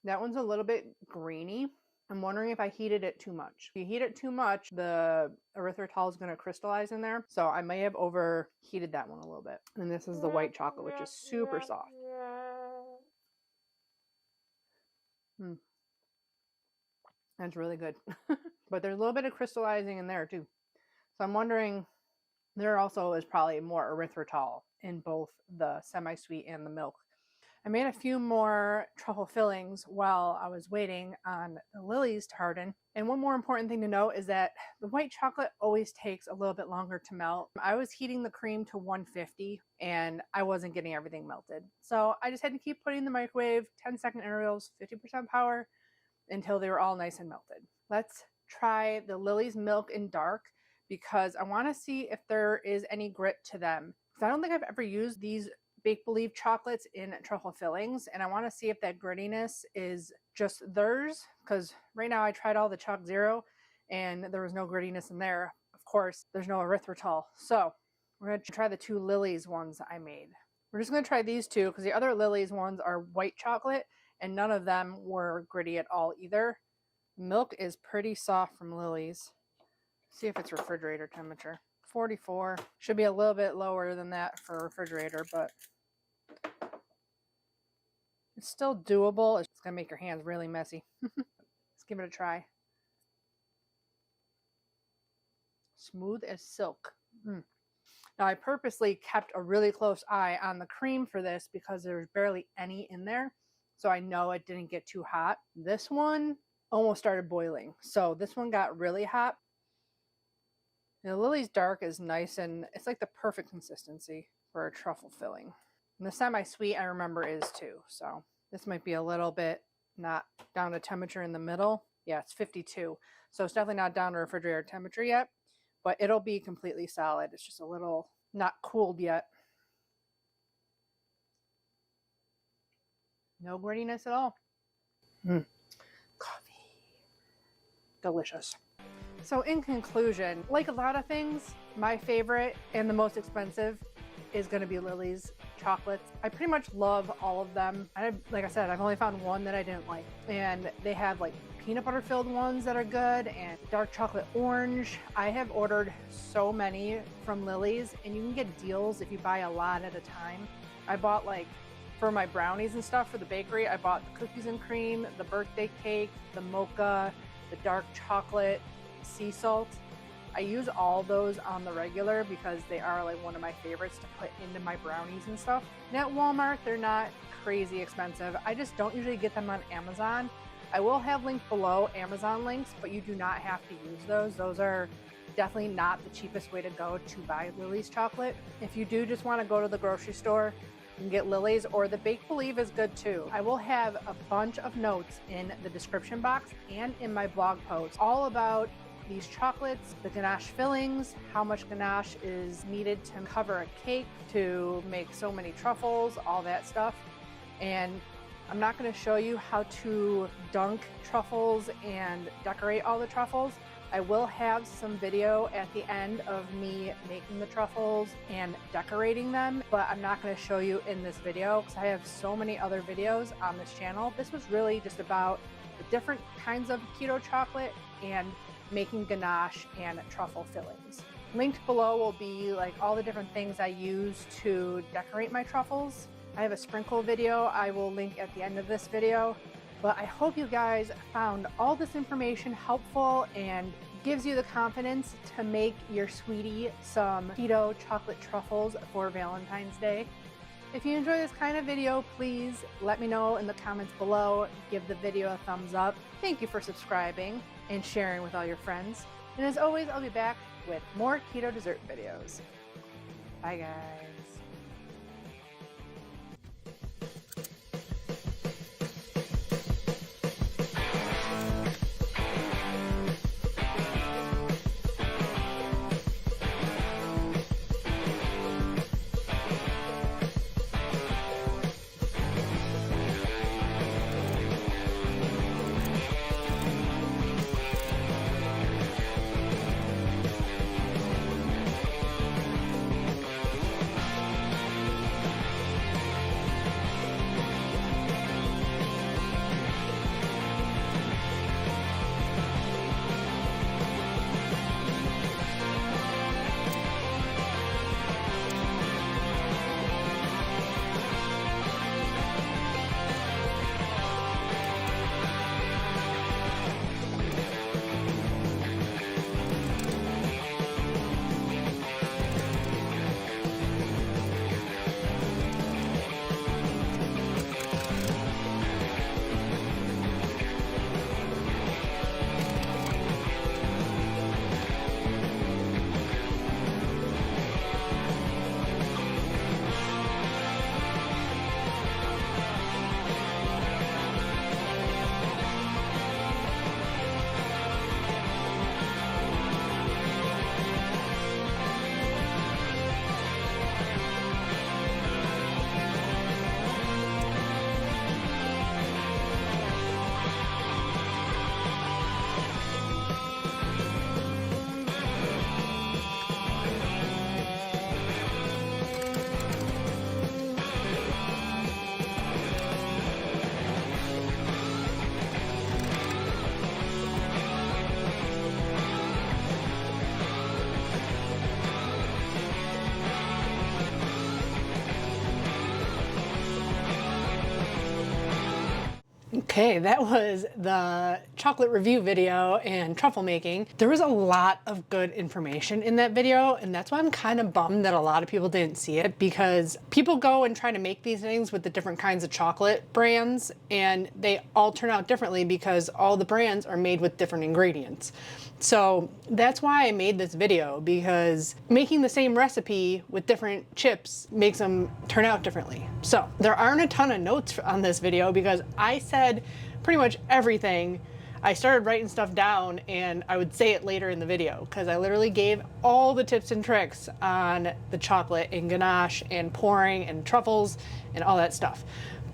That one's a little bit grainy. I'm wondering if I heated it too much. If you heat it too much, the erythritol is going to crystallize in there. So I may have overheated that one a little bit. And this is the white chocolate, which is super soft. That's really good. But there's a little bit of crystallizing in there too. So I'm wondering, there also is probably more erythritol in both the semi-sweet and the milk. I made a few more truffle fillings while I was waiting on the lilies to harden. And one more important thing to note is that the white chocolate always takes a little bit longer to melt. I was heating the cream to 150 and I wasn't getting everything melted. So I just had to keep putting in the microwave, 10-second intervals, 50% power, until they were all nice and melted. Let's try the Lily's Milk in Dark because I want to see if there is any grit to them. Because I don't think I've ever used these Baked Believe chocolates in truffle fillings, and I want to see if that grittiness is just theirs, because right now I tried all the Chalk Zero and there was no grittiness in there. Of course, there's no erythritol. So we're going to try the two Lily's ones I made. We're just going to try these two because the other Lily's ones are white chocolate and none of them were gritty at all either. Milk is pretty soft from Lily's. See if it's refrigerator temperature. 44. Should be a little bit lower than that for refrigerator, but It's still doable. It's gonna make your hands really messy. Let's give it a try. Smooth as silk. Now I purposely kept a really close eye on the cream for this because there's barely any in there. So I know it didn't get too hot. This one almost started boiling. So this one got really hot. The Lily's Dark is nice and it's like the perfect consistency for a truffle filling. And the semi-sweet I remember is too. So this might be a little bit not down to temperature in the middle. Yeah, it's 52. So it's definitely not down to refrigerator temperature yet, but it'll be completely solid. It's just a little not cooled yet. No grittiness at all. Coffee. Delicious. So in conclusion, like a lot of things, my favorite and the most expensive is going to be Lily's chocolates. I pretty much love all of them. Like I said, I've only found one that I didn't like. And they have like peanut butter filled ones that are good and dark chocolate orange. I have ordered so many from Lily's and you can get deals if you buy a lot at a time. I bought like for my brownies and stuff for the bakery, I bought the cookies and cream, the birthday cake, the mocha, the dark chocolate, sea salt. I use all those on the regular because they are like one of my favorites to put into my brownies and stuff. And at Walmart, they're not crazy expensive. I just don't usually get them on Amazon. I will have linked below Amazon links, but you do not have to use those. Those are definitely not the cheapest way to go to buy Lily's chocolate. If you do just want to go to the grocery store, you can get Lily's, or the Bake Believe is good too. I will have a bunch of notes in the description box and in my blog post all about these chocolates, the ganache fillings, how much ganache is needed to cover a cake to make so many truffles, all that stuff. And I'm not going to show you how to dunk truffles and decorate all the truffles. I will have some video at the end of me making the truffles and decorating them, but I'm not going to show you in this video because I have so many other videos on this channel. This was really just about the different kinds of keto chocolate and making ganache and truffle fillings. Linked below will be like all the different things I use to decorate my truffles. I have a sprinkle video I will link at the end of this video. But I hope you guys found all this information helpful and gives you the confidence to make your sweetie some keto chocolate truffles for Valentine's Day. If you enjoy this kind of video, please let me know in the comments below. Give the video a thumbs up. Thank you for subscribing and sharing with all your friends. And as always, I'll be back with more keto dessert videos. Bye guys. Okay, that was the chocolate review video and truffle making. There was a lot of good information in that video, and that's why I'm kind of bummed that a lot of people didn't see it, because people go and try to make these things with the different kinds of chocolate brands, and they all turn out differently because all the brands are made with different ingredients. So that's why I made this video, because making the same recipe with different chips makes them turn out differently. So there aren't a ton of notes on this video because I said pretty much everything. I started writing stuff down and I would say it later in the video because I literally gave all the tips and tricks on the chocolate and ganache and pouring and truffles and all that stuff.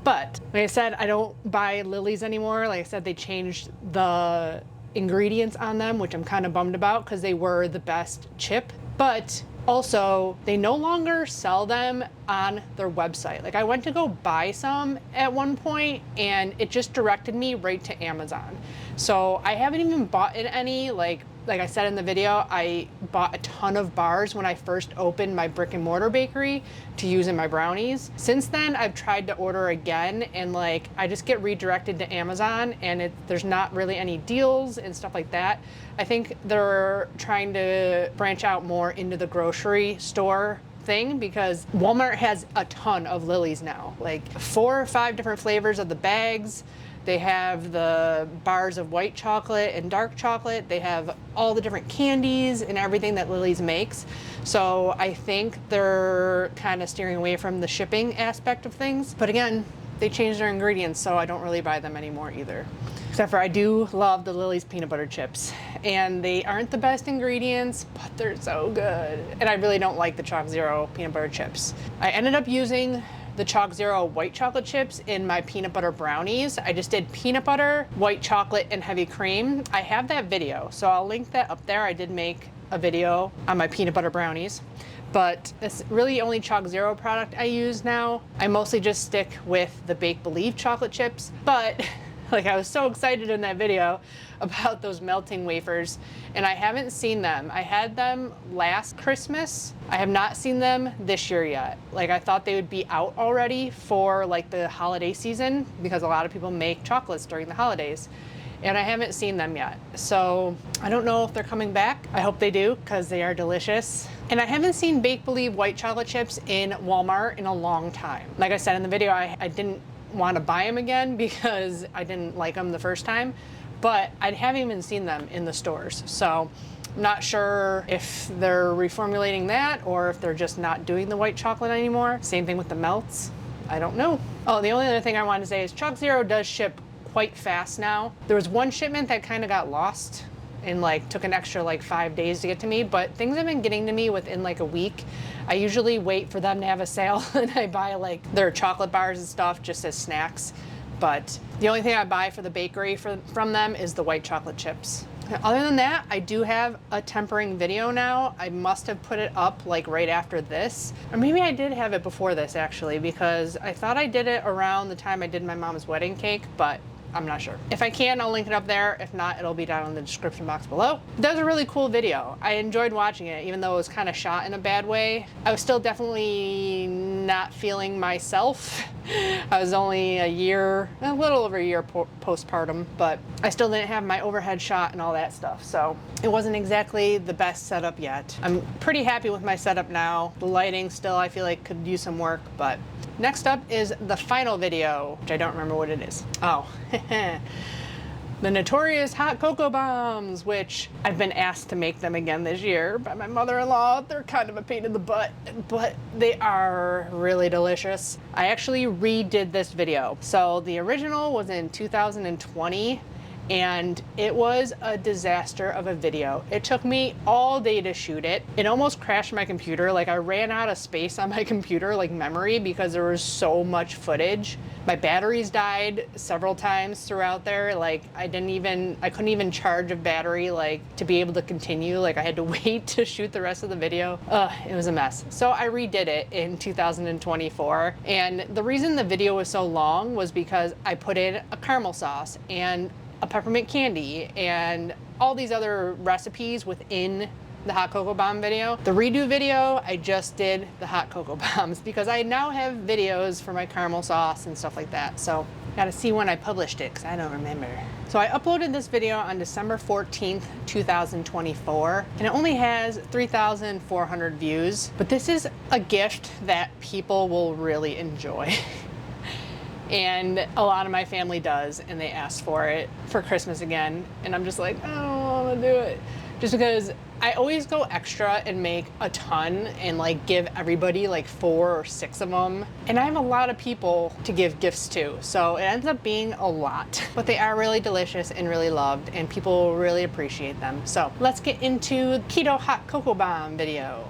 But like I said, I don't buy Lily's anymore. Like I said, they changed the ingredients on them, which I'm kind of bummed about because they were the best chip. But also, they no longer sell them on their website. Like I went to go buy some at one point and it just directed me right to Amazon. So I haven't even bought any, like I said in the video, I bought a ton of bars when I first opened my brick and mortar bakery to use in my brownies. Since then, I've tried to order again and like I just get redirected to Amazon and there's not really any deals and stuff like that. I think they're trying to branch out more into the grocery store thing because Walmart has a ton of Lily's now, like 4 or 5 different flavors of the bags. They have the bars of white chocolate and dark chocolate. They have all the different candies and everything that Lily's makes. So I think they're kind of steering away from the shipping aspect of things. But again, they changed their ingredients, so I don't really buy them anymore either. Except for I do love the Lily's peanut butter chips. And they aren't the best ingredients, but they're so good. And I really don't like the Chalk Zero peanut butter chips. I ended up using the Chalk Zero white chocolate chips in my peanut butter brownies. I just did peanut butter, white chocolate, and heavy cream. I have that video, so I'll link that up there. I did make a video on my peanut butter brownies, but it's really the only Chalk Zero product I use now. I mostly just stick with the Bake Believe chocolate chips, but like I was so excited in that video about those melting wafers and I haven't seen them. I had them last Christmas. I have not seen them this year yet. Like I thought they would be out already for like the holiday season because a lot of people make chocolates during the holidays and I haven't seen them yet. So I don't know if they're coming back. I hope they do because they are delicious. And I haven't seen Bake Believe white chocolate chips in Walmart in a long time. Like I said in the video, I didn't want to buy them again because I didn't like them the first time, but I haven't even seen them in the stores. So I'm not sure if they're reformulating that or if they're just not doing the white chocolate anymore. Same thing with the melts. I don't know. Oh, the only other thing I wanted to say is Chalk Zero does ship quite fast now. There was one shipment that kind of got lost and like took an extra like 5 days to get to me, but things have been getting to me within like a week. I usually wait for them to have a sale and I buy like their chocolate bars and stuff just as snacks. But the only thing I buy for the bakery from them is the white chocolate chips. Other than that, I do have a tempering video now. I must have put it up like right after this. Or maybe I did have it before this actually, because I thought I did it around the time I did my mom's wedding cake, but I'm not sure. If I can, I'll link it up there. If not, it'll be down in the description box below. That was a really cool video. I enjoyed watching it, even though it was kind of shot in a bad way. I was still definitely not feeling myself. I was only a little over a year postpartum, but I still didn't have my overhead shot and all that stuff. So it wasn't exactly the best setup yet. I'm pretty happy with my setup now. The lighting still, I feel like could use some work, but next up is the final video, which I don't remember what it is. Oh, the notorious hot cocoa bombs, which I've been asked to make them again this year by my mother-in-law. They're kind of a pain in the butt, but they are really delicious. I actually redid this video. So the original was in 2020. And it was a disaster of a video. It took me all day to shoot it. It almost crashed my computer. Like I ran out of space on my computer, like memory, because there was so much footage. My batteries died several times throughout there. Like I couldn't even charge a battery like to be able to continue. Like I had to wait to shoot the rest of the video. It was a mess. So I redid it in 2024. And the reason the video was so long was because I put in a caramel sauce and a peppermint candy and all these other recipes within the hot cocoa bomb video. The redo video, I just did the hot cocoa bombs because I now have videos for my caramel sauce and stuff like that. So Gotta see when I published it because I don't remember. So I uploaded this video on December 14th, 2024, and it only has 3,400 views, but this is a gift that people will really enjoy. And a lot of my family does, and they asked for it for Christmas again, and I'm just like, I don't want to do it. Just because I always go extra and make a ton and like give everybody like 4 or 6 of them. And I have a lot of people to give gifts to, so it ends up being a lot. But they are really delicious and really loved, and people really appreciate them. So let's get into Keto Hot Cocoa Bomb video.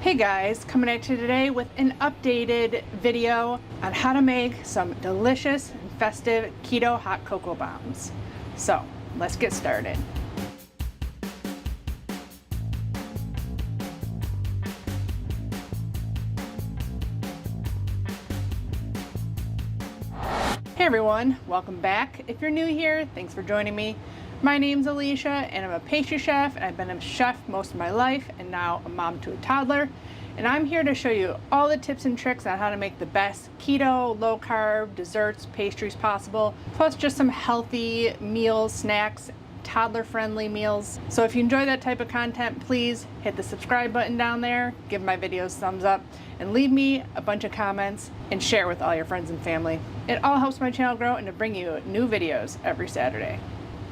Hey guys, coming at you today with an updated video on how to make some delicious and festive keto hot cocoa bombs. So let's get started. Hey everyone, welcome back. If you're new here, thanks for joining me. My name's Alycia and I'm a pastry chef, and I've been a chef most of my life and now a mom to a toddler. And I'm here to show you all the tips and tricks on how to make the best keto, low carb, desserts, pastries possible, plus just some healthy meals, snacks, toddler friendly meals. So if you enjoy that type of content, please hit the subscribe button down there, give my videos a thumbs up, and leave me a bunch of comments and share with all your friends and family. It all helps my channel grow and to bring you new videos every Saturday.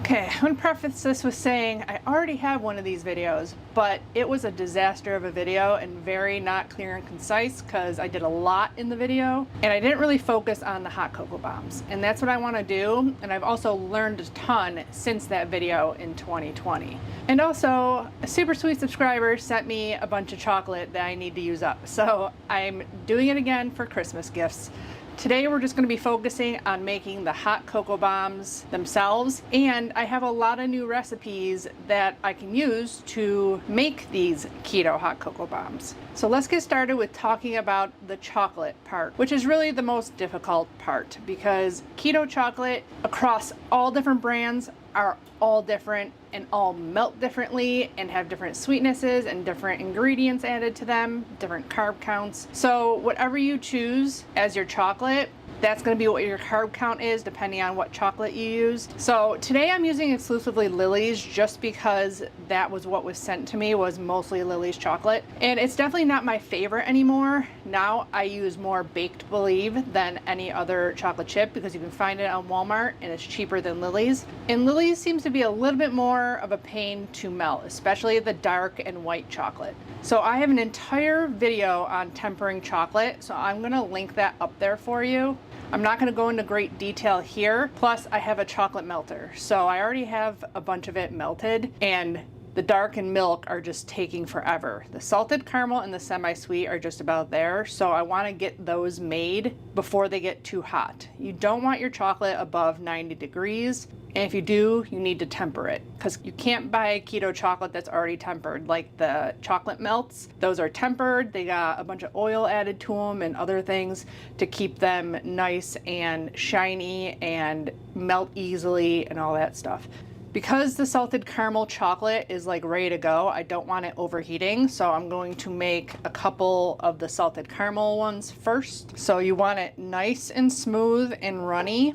Okay, I'm gonna preface this with saying I already have one of these videos, but it was a disaster of a video and very not clear and concise because I did a lot in the video and I didn't really focus on the hot cocoa bombs. And that's what I wanna do. And I've also learned a ton since that video in 2020. And also, a super sweet subscriber sent me a bunch of chocolate that I need to use up. So I'm doing it again for Christmas gifts. Today we're just going to be focusing on making the hot cocoa bombs themselves, and I have a lot of new recipes that I can use to make these keto hot cocoa bombs. So let's get started with talking about the chocolate part, which is really the most difficult part because keto chocolate across all different brands are all different and all melt differently and have different sweetnesses and different ingredients added to them, different carb counts. So whatever you choose as your chocolate, that's going to be what your carb count is depending on what chocolate you use. So today I'm using exclusively Lily's just because that was what was sent to me, was mostly Lily's chocolate. And it's definitely not my favorite anymore. Now I use more Baked Believe than any other chocolate chip because you can find it on Walmart and it's cheaper than Lily's. And Lily's seems to be a little bit more of a pain to melt, especially the dark and white chocolate. So I have an entire video on tempering chocolate, so I'm gonna link that up there for you. I'm not going to go into great detail here. Plus I have a chocolate melter. So I already have a bunch of it melted, and the dark and milk are just taking forever. The salted caramel and the semi-sweet are just about there. So I want to get those made before they get too hot. You don't want your chocolate above 90 degrees. And if you do, you need to temper it because you can't buy keto chocolate that's already tempered. Like the chocolate melts, those are tempered. They got a bunch of oil added to them and other things to keep them nice and shiny and melt easily and all that stuff. Because the salted caramel chocolate is like ready to go, I don't want it overheating. So I'm going to make a couple of the salted caramel ones first. So you want it nice and smooth and runny.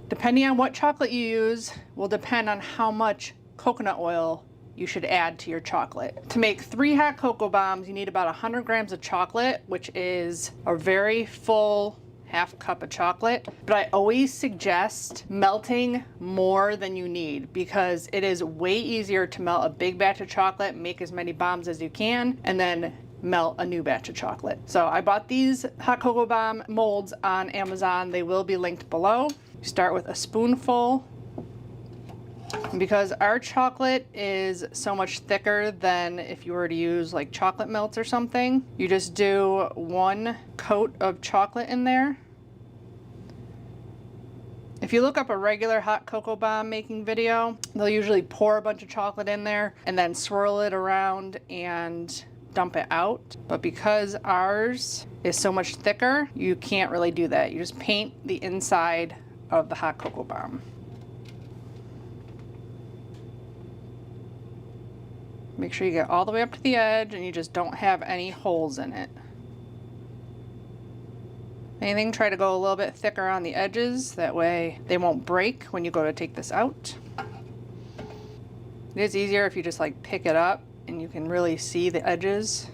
Depending on what chocolate you use will depend on how much coconut oil you should add to your chocolate. To make 3 hot cocoa bombs, you need about 100 grams of chocolate, which is a very full half cup of chocolate. But I always suggest melting more than you need because it is way easier to melt a big batch of chocolate, make as many bombs as you can, and then melt a new batch of chocolate. So I bought these hot cocoa bomb molds on Amazon. They will be linked below. You start with a spoonful. And because our chocolate is so much thicker than if you were to use like chocolate melts or something, you just do 1 coat of chocolate in there. If you look up a regular hot cocoa bomb making video, they'll usually pour a bunch of chocolate in there and then swirl it around and dump it out. But because ours is so much thicker, you can't really do that. You just paint the inside of the hot cocoa bomb. Make sure you get all the way up to the edge and you just don't have any holes in it. Anything, try to go a little bit thicker on the edges. That way they won't break when you go to take this out. It is easier if you just like pick it up and you can really see the edges.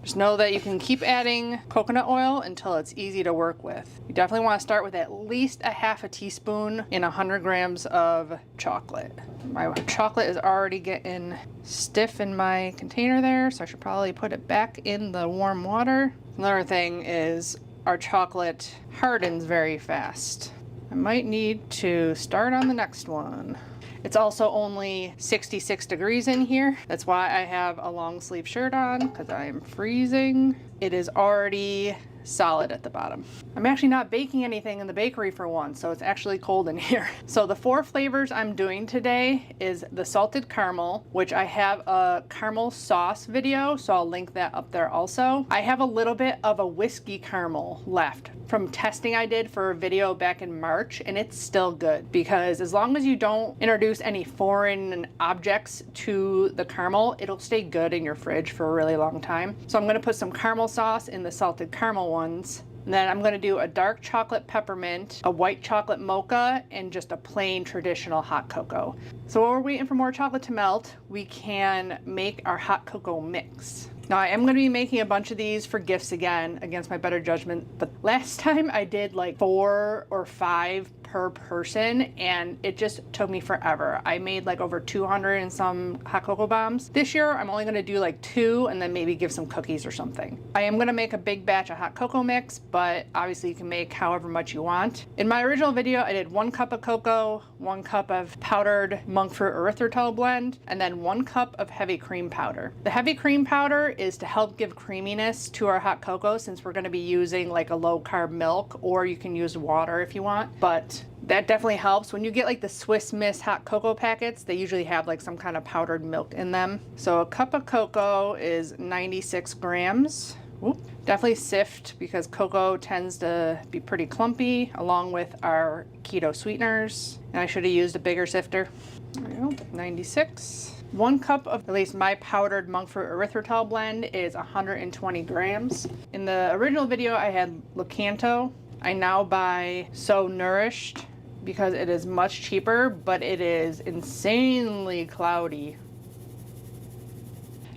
Just know that you can keep adding coconut oil until it's easy to work with. You definitely want to start with at least a half a teaspoon in 100 grams of chocolate. My chocolate is already getting stiff in my container there, so I should probably put it back in the warm water. Another thing is our chocolate hardens very fast. I might need to start on the next one. It's also only 66 degrees in here. That's why I have a long sleeve shirt on, because I am freezing. It is already solid at the bottom. I'm actually not baking anything in the bakery for once, so it's actually cold in here. So the 4 flavors I'm doing today is the salted caramel, which I have a caramel sauce video, so I'll link that up there also. I have a little bit of a whiskey caramel left from testing I did for a video back in March, and it's still good because as long as you don't introduce any foreign objects to the caramel, it'll stay good in your fridge for a really long time. So I'm gonna put some caramel sauce in the salted caramel ones. And then I'm gonna do a dark chocolate peppermint, a white chocolate mocha, and just a plain traditional hot cocoa. So while we're waiting for more chocolate to melt, we can make our hot cocoa mix. Now I am going to be making a bunch of these for gifts again, against my better judgment, but last time I did like 4 or 5 per person and it just took me forever. I made like over 200 and some hot cocoa bombs. This year I'm only going to do like 2 and then maybe give some cookies or something. I am going to make a big batch of hot cocoa mix, but obviously you can make however much you want. In my original video I did 1 cup of cocoa, 1 cup of powdered monk fruit erythritol blend, and then 1 cup of heavy cream powder. The heavy cream powder is to help give creaminess to our hot cocoa, since we're going to be using like a low carb milk, or you can use water if you want, but that definitely helps. When you get like the Swiss Miss hot cocoa packets, they usually have like some kind of powdered milk in them. So a cup of cocoa is 96 grams. Oop. Definitely sift because cocoa tends to be pretty clumpy along with our keto sweeteners. And I should have used a bigger sifter. There we go, 96. 1 cup of at least my powdered monk fruit erythritol blend is 120 grams. In the original video I had Lakanto. I now buy So Nourished because it is much cheaper, but it is insanely cloudy.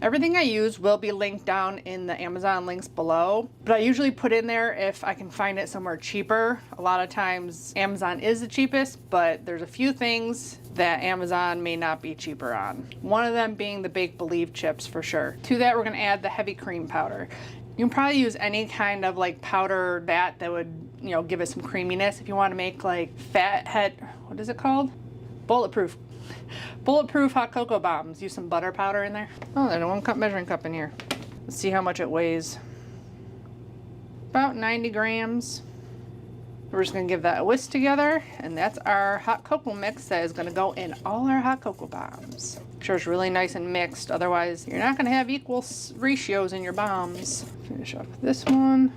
Everything I use will be linked down in the Amazon links below, but I usually put in there if I can find it somewhere cheaper. A lot of times Amazon is the cheapest, but there's a few things that Amazon may not be cheaper on. One of them being the Bake Believe chips for sure. To that we're gonna add the heavy cream powder. You can probably use any kind of like powder vat that would, you know, give it some creaminess. If you want to make like fathead, what is it called? Bulletproof. Bulletproof hot cocoa bombs. Use some butter powder in there. Oh, there's a 1 cup measuring cup in here. Let's see how much it weighs. About 90 grams. We're just gonna give that a whisk together, and that's our hot cocoa mix that is gonna go in all our hot cocoa bombs. Make sure it's really nice and mixed, otherwise you're not gonna have equal ratios in your bombs. Finish up with this one.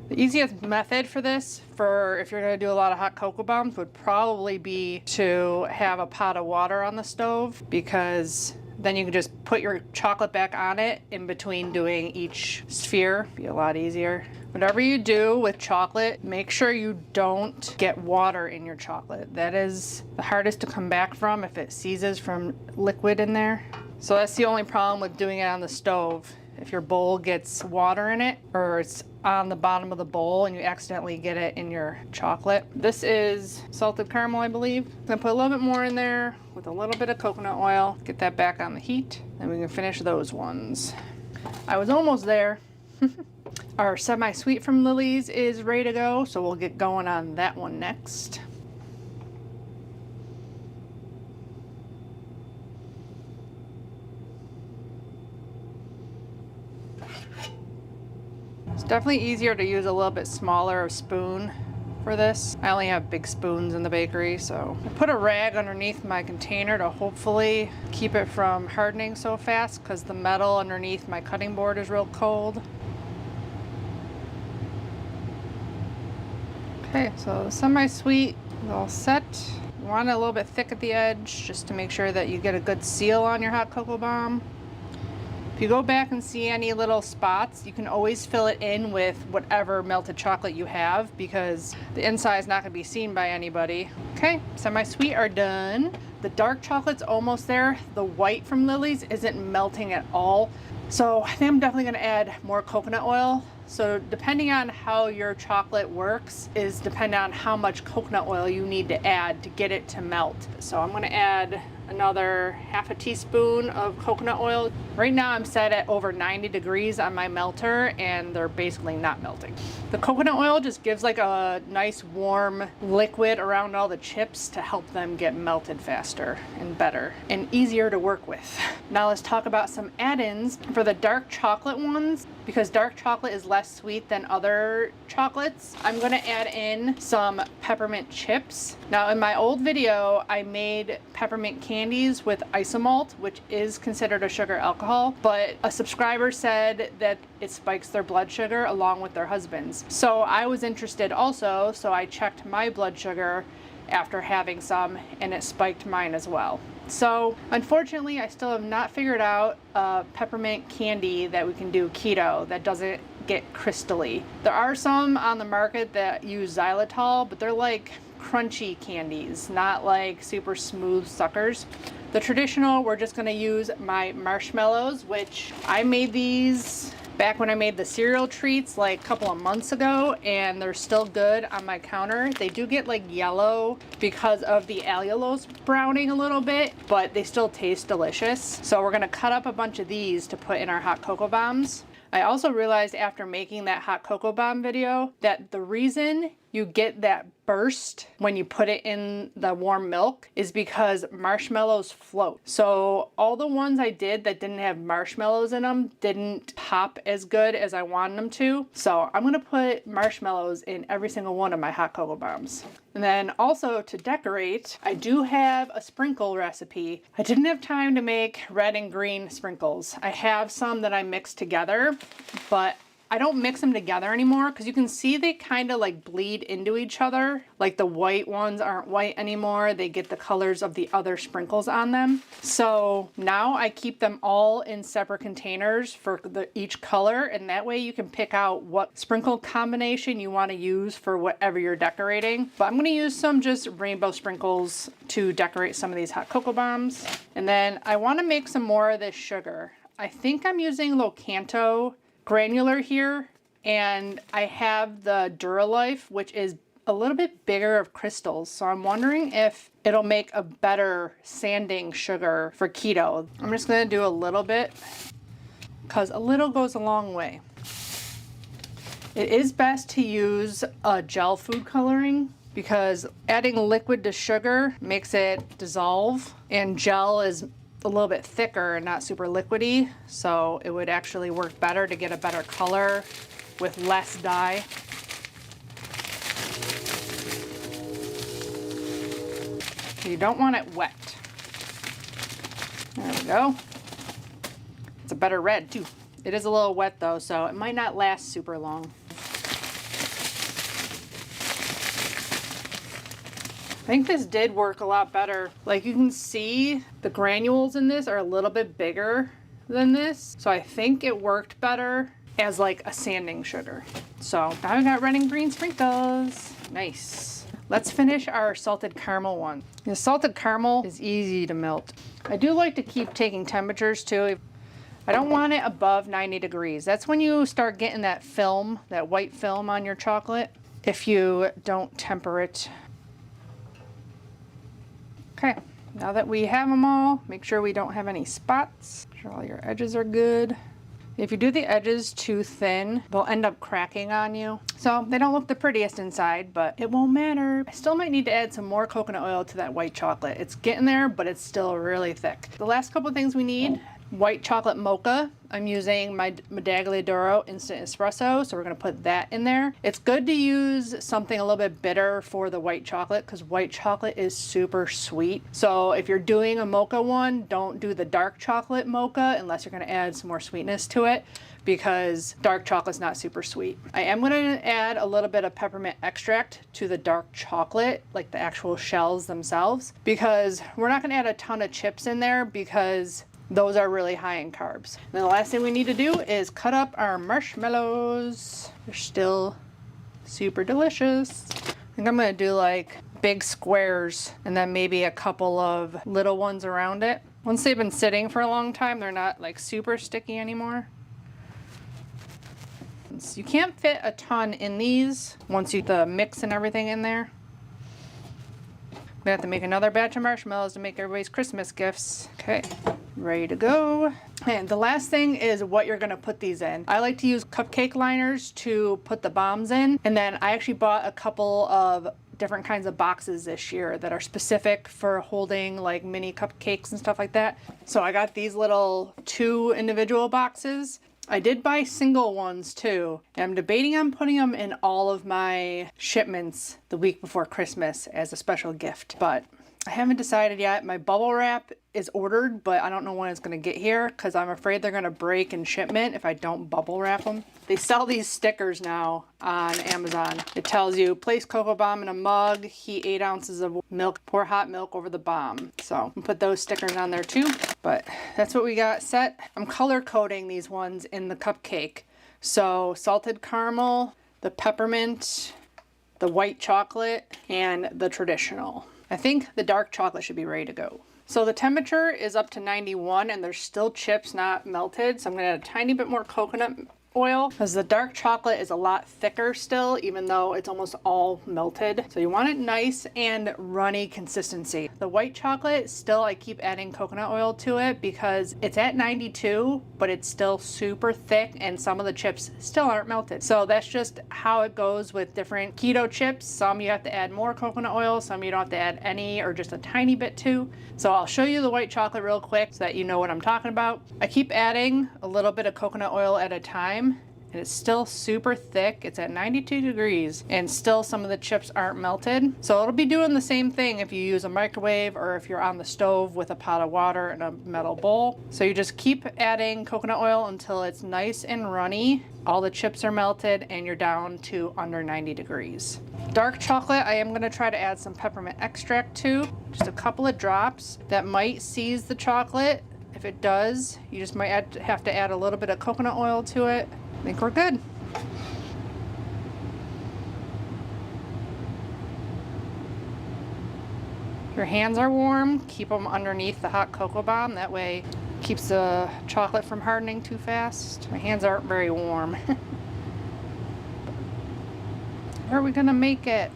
The easiest method for this, for if you're gonna do a lot of hot cocoa bombs, would probably be to have a pot of water on the stove, because then you can just put your chocolate back on it in between doing each sphere. Be a lot easier. Whatever you do with chocolate, make sure you don't get water in your chocolate. That is the hardest to come back from if it seizes from liquid in there. So that's the only problem with doing it on the stove. If your bowl gets water in it, or it's on the bottom of the bowl and you accidentally get it in your chocolate. This is salted caramel, I believe. I'm gonna put a little bit more in there with a little bit of coconut oil. Get that back on the heat, and we can finish those ones. I was almost there. Our semi-sweet from Lily's is ready to go, so we'll get going on that one next. It's definitely easier to use a little bit smaller spoon for this. I only have big spoons in the bakery, so I put a rag underneath my container to hopefully keep it from hardening so fast, because the metal underneath my cutting board is real cold. Okay, so the semi-sweet is all set. You want it a little bit thick at the edge just to make sure that you get a good seal on your hot cocoa bomb. If you go back and see any little spots, you can always fill it in with whatever melted chocolate you have because the inside is not going to be seen by anybody. Okay, semi-sweet are done. The dark chocolate's almost there. The white from Lily's isn't melting at all. So I think I'm definitely going to add more coconut oil. So depending on how your chocolate works is dependent on how much coconut oil you need to add to get it to melt. So I'm going to add another half a teaspoon of coconut oil. Right now I'm set at over 90 degrees on my melter and they're basically not melting. The coconut oil just gives like a nice warm liquid around all the chips to help them get melted faster and better and easier to work with. Now let's talk about some add-ins for the dark chocolate ones. Because dark chocolate is less sweet than other chocolates, I'm going to add in some peppermint chips. Now in my old video, I made peppermint candies with isomalt, which is considered a sugar alcohol, but a subscriber said that it spikes their blood sugar along with their husband's. So I was interested also, so I checked my blood sugar after having some and it spiked mine as well. So unfortunately, I still have not figured out a peppermint candy that we can do keto that doesn't get crystally. There are some on the market that use xylitol, but they're like crunchy candies, not like super smooth suckers. The traditional, we're just gonna use my marshmallows, which I made these back when I made the cereal treats like a couple of months ago, and they're still good on my counter. They do get like yellow because of the allulose browning a little bit, but they still taste delicious. So we're gonna cut up a bunch of these to put in our hot cocoa bombs. I also realized after making that hot cocoa bomb video that the reason you get that burst when you put it in the warm milk is because marshmallows float. So all the ones I did that didn't have marshmallows in them didn't pop as good as I wanted them to. So I'm gonna put marshmallows in every single one of my hot cocoa bombs. And then also to decorate, I do have a sprinkle recipe. I didn't have time to make red and green sprinkles. I have some that I mixed together, but I don't mix them together anymore because you can see they kind of like bleed into each other. Like the white ones aren't white anymore. They get the colors of the other sprinkles on them. So now I keep them all in separate containers for each color, and that way you can pick out what sprinkle combination you want to use for whatever you're decorating. But I'm going to use some just rainbow sprinkles to decorate some of these hot cocoa bombs. And then I want to make some more of this sugar. I think I'm using Locanto granular here, and I have the Duralife, which is a little bit bigger of crystals, so I'm wondering if it'll make a better sanding sugar for keto. I'm just gonna do a little bit because a little goes a long way. It is best to use a gel food coloring because adding liquid to sugar makes it dissolve, and gel is a little bit thicker and not super liquidy, so it would actually work better to get a better color with less dye. You don't want it wet. There we go. It's a better red too. It is a little wet though, so it might not last super long. I think this did work a lot better. Like you can see the granules in this are a little bit bigger than this. So I think it worked better as like a sanding sugar. So now we got red and green sprinkles. Nice. Let's finish our salted caramel one. The salted caramel is easy to melt. I do like to keep taking temperatures too. I don't want it above 90 degrees. That's when you start getting that film, that white film on your chocolate, if you don't temper it. Okay, now that we have them all, make sure we don't have any spots. Make sure all your edges are good. If you do the edges too thin, they'll end up cracking on you. So they don't look the prettiest inside, but it won't matter. I still might need to add some more coconut oil to that white chocolate. It's getting there, but it's still really thick. The last couple of things we need, white chocolate mocha. I'm using my Medaglia d'Oro instant espresso, so we're gonna put that in there. It's good to use something a little bit bitter for the white chocolate because white chocolate is super sweet. So if you're doing a mocha one, don't do the dark chocolate mocha unless you're gonna add some more sweetness to it, because dark chocolate's not super sweet. I am gonna add a little bit of peppermint extract to the dark chocolate, like the actual shells themselves, because we're not gonna add a ton of chips in there because those are really high in carbs. And then the last thing we need to do is cut up our marshmallows. They're still super delicious. I think I'm gonna do like big squares and then maybe a couple of little ones around it. Once they've been sitting for a long time, they're not like super sticky anymore. So you can't fit a ton in these once you the mix and everything in there. We have to make another batch of marshmallows to make everybody's Christmas gifts. Okay, ready to go. And the last thing is what you're gonna put these in. I like to use cupcake liners to put the bombs in. And then I actually bought a couple of different kinds of boxes this year that are specific for holding like mini cupcakes and stuff like that. So I got these little 2 individual boxes. I did buy single ones too, and I'm debating on putting them in all of my shipments the week before Christmas as a special gift, but I haven't decided yet. My bubble wrap is ordered, but I don't know when it's going to get here because I'm afraid they're going to break in shipment if I don't bubble wrap them. They sell these stickers now on Amazon. It tells you place cocoa bomb in a mug, heat 8 ounces of milk, pour hot milk over the bomb. So I'll put those stickers on there too. But that's what we got set. I'm color coding these ones in the cupcake. So salted caramel, the peppermint, the white chocolate, and the traditional. I think the dark chocolate should be ready to go. So the temperature is up to 91 and there's still chips not melted. So I'm gonna add a tiny bit more coconut oil because the dark chocolate is a lot thicker still, even though it's almost all melted. So you want it nice and runny consistency. The white chocolate, still I keep adding coconut oil to it because it's at 92, but it's still super thick and some of the chips still aren't melted. So that's just how it goes with different keto chips. Some you have to add more coconut oil, some you don't have to add any or just a tiny bit too. So I'll show you the white chocolate real quick so that you know what I'm talking about. I keep adding a little bit of coconut oil at a time. And it's still super thick. It's at 92 degrees and still some of the chips aren't melted. So it'll be doing the same thing if you use a microwave or if you're on the stove with a pot of water and a metal bowl. So you just keep adding coconut oil until it's nice and runny. All the chips are melted and you're down to under 90 degrees. Dark chocolate, I am gonna try to add some peppermint extract to, just a couple of drops. That might seize the chocolate. If it does, you just might have to add a little bit of coconut oil to it. I think we're good. If your hands are warm, keep them underneath the hot cocoa bomb. That way it keeps the chocolate from hardening too fast. My hands aren't very warm. How are we gonna make it?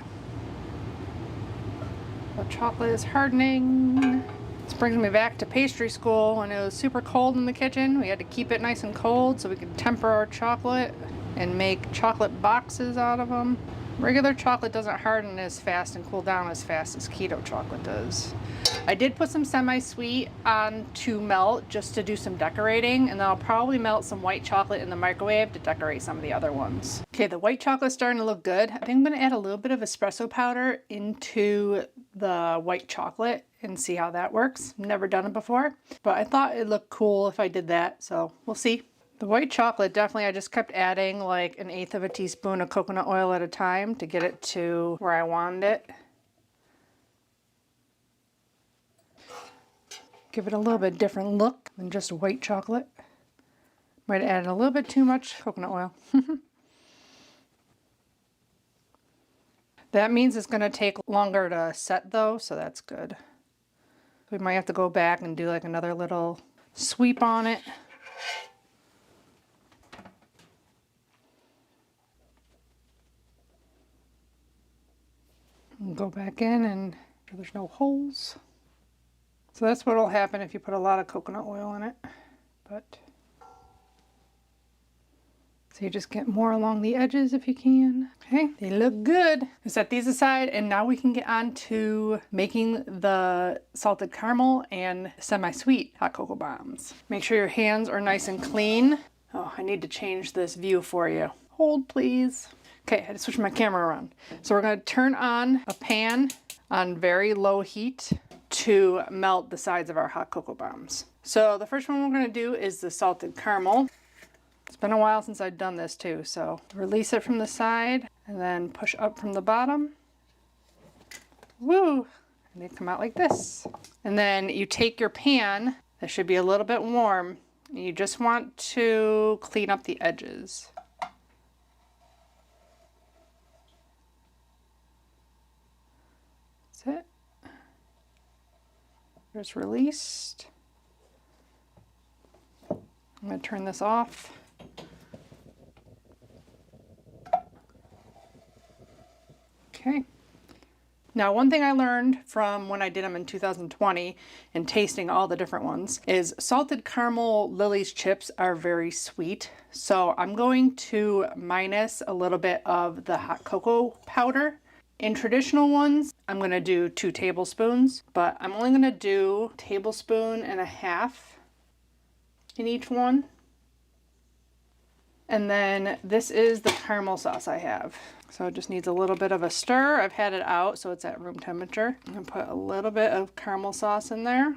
The chocolate is hardening. This brings me back to pastry school when it was super cold in the kitchen. We had to keep it nice and cold so we could temper our chocolate and make chocolate boxes out of them. Regular chocolate doesn't harden as fast and cool down as fast as keto chocolate does. I did put some semi-sweet on to melt just to do some decorating, and then I'll probably melt some white chocolate in the microwave to decorate some of the other ones. Okay, the white chocolate's starting to look good. I think I'm gonna add a little bit of espresso powder into the white chocolate and see how that works. Never done it before, but I thought it looked cool if I did that, so we'll see. The white chocolate, definitely I just kept adding like 1/8 of a teaspoon of coconut oil at a time to get it to where I wanted it. Give it a little bit different look than just white chocolate. Might have added a little bit too much coconut oil. That means it's gonna take longer to set though, so that's good. We might have to go back and do like another little sweep on it. And go back in and make sure there's no holes. So that's what will happen if you put a lot of coconut oil in it. But so you just get more along the edges if you can. Okay, they look good. I set these aside and now we can get on to making the salted caramel and semi-sweet hot cocoa bombs. Make sure your hands are nice and clean. Oh, I need to change this view for you. Hold please. Okay, I had to switch my camera around. So we're gonna turn on a pan on very low heat to melt the sides of our hot cocoa bombs. So the first one we're gonna do is the salted caramel. It's been a while since I've done this too, so release it from the side and then push up from the bottom. Woo! And they come out like this. And then you take your pan This should be a little bit warm. You just want to clean up the edges. That's it. Just released. I'm going to turn this off. Okay. Now, one thing I learned from when I did them in 2020 and tasting all the different ones is salted caramel Lily's chips are very sweet. So I'm going to minus a little bit of the hot cocoa powder. In traditional ones, I'm going to do 2 tablespoons, but I'm only going to do 1.5 tablespoons in each one. And then this is the caramel sauce I have. So it just needs a little bit of a stir. I've had it out, so it's at room temperature. I'm gonna put a little bit of caramel sauce in there.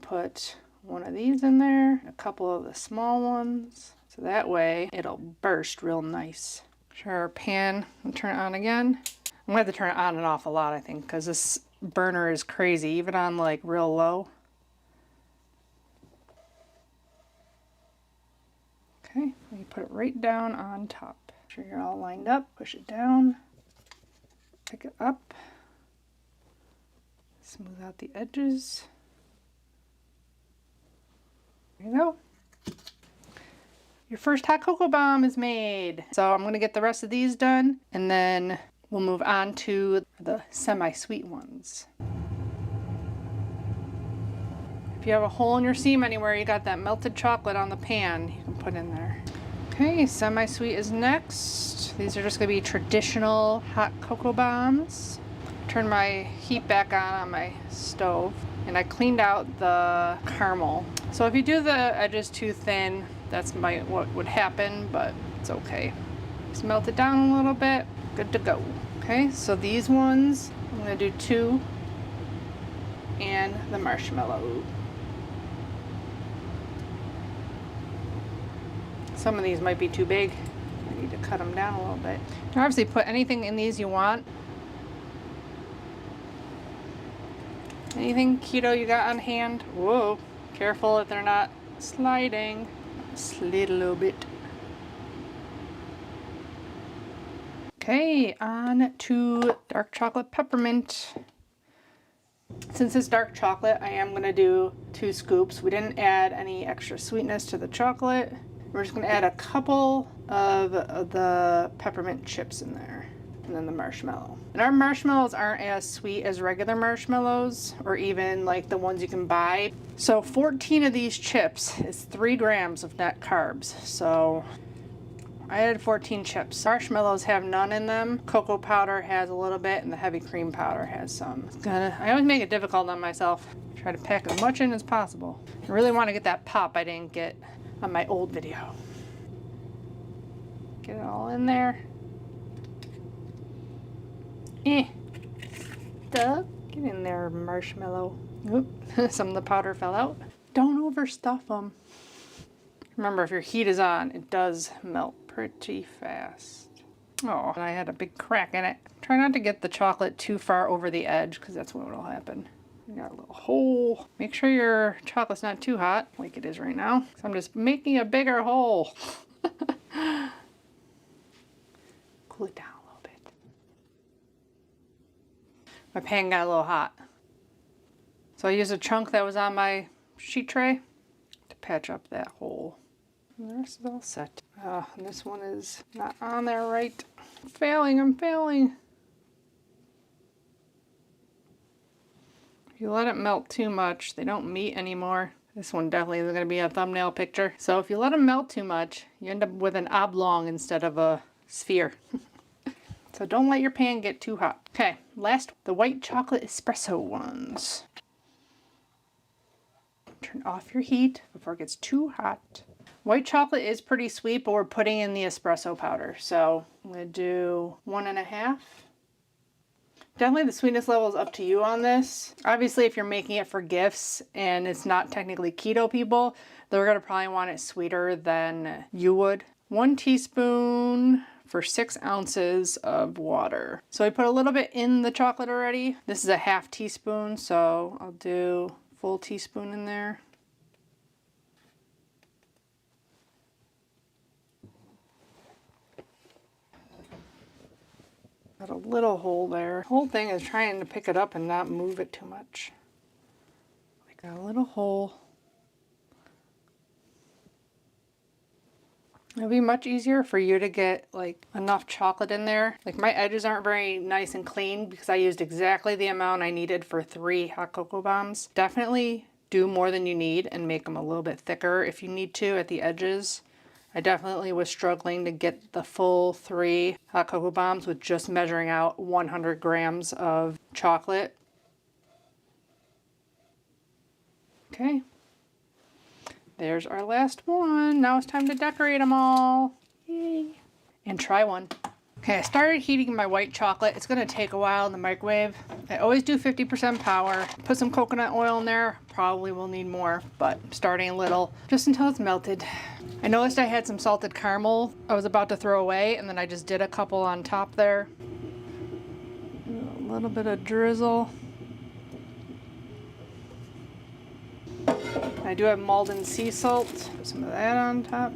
Put one of these in there, a couple of the small ones. So that way it'll burst real nice. Sure, our pan, and turn it on again. I'm gonna have to turn it on and off a lot, I think, because this burner is crazy, even on like real low. Okay, you put it right down on top. Make sure you're all lined up, push it down, pick it up, smooth out the edges. There you go. Your first hot cocoa bomb is made. So I'm gonna get the rest of these done and then we'll move on to the semi-sweet ones. If you have a hole in your seam anywhere, you got that melted chocolate on the pan, you can put in there. Okay, semi-sweet is next. These are just gonna be traditional hot cocoa bombs. Turn my heat back on my stove and I cleaned out the caramel. So if you do the edges too thin, that's what would happen, but it's okay. Just melt it down a little bit, good to go. Okay, so these ones, I'm gonna do 2 and the marshmallow. Some of these might be too big. I need to cut them down a little bit. You can obviously put anything in these you want. Anything keto you got on hand? Whoa, careful if they're not sliding. Slid a little bit. Okay, on to dark chocolate peppermint. Since it's dark chocolate, I am gonna do 2 scoops. We didn't add any extra sweetness to the chocolate. We're just gonna add a couple of the peppermint chips in there and then the marshmallow. And our marshmallows aren't as sweet as regular marshmallows or even like the ones you can buy. So 14 of these chips is 3 grams of net carbs. So I added 14 chips. Marshmallows have none in them. Cocoa powder has a little bit and the heavy cream powder has some. I always make it difficult on myself. Try to pack as much in as possible. I really want to get that pop I didn't get on my old video. Get it all in there. Stuck. Get in there, marshmallow. Oop, some of the powder fell out. Don't overstuff them. Remember, if your heat is on, it does melt pretty fast. Oh, and I had a big crack in it. Try not to get the chocolate too far over the edge because that's what will happen. You got a little hole. Make sure your chocolate's not too hot, like it is right now. So I'm just making a bigger hole. Cool it down a little bit. My pan got a little hot. So I used a chunk that was on my sheet tray to patch up that hole. And the rest is all set. And this one is not on there right. I'm failing. If you let it melt too much, they don't meet anymore. This one definitely is going to be a thumbnail picture. So if you let them melt too much, you end up with an oblong instead of a sphere. So don't let your pan get too hot. Okay, last, the white chocolate espresso ones. Turn off your heat before it gets too hot. White chocolate is pretty sweet, but we're putting in the espresso powder. So I'm going to do 1.5. Definitely the sweetness level is up to you on this. Obviously, if you're making it for gifts and it's not technically keto people, they're gonna probably want it sweeter than you would. 1 teaspoon for 6 ounces of water. So I put a little bit in the chocolate already. This is a 1/2 teaspoon, so I'll do full teaspoon in there. Got a little hole there. The whole thing is trying to pick it up and not move it too much. We got a little hole. It'll be much easier for you to get like enough chocolate in there. Like my edges aren't very nice and clean because I used exactly the amount I needed for 3 hot cocoa bombs. Definitely do more than you need and make them a little bit thicker if you need to at the edges. I definitely was struggling to get the full 3 hot cocoa bombs with just measuring out 100 grams of chocolate. Okay. There's our last one. Now it's time to decorate them all. Yay. And try one. Okay, I started heating my white chocolate. It's gonna take a while in the microwave. I always do 50% power. Put some coconut oil in there. Probably will need more, but I'm starting little just until it's melted. I noticed I had some salted caramel I was about to throw away, and then I just did a couple on top there. A little bit of drizzle. I do have Malden sea salt. Put some of that on top.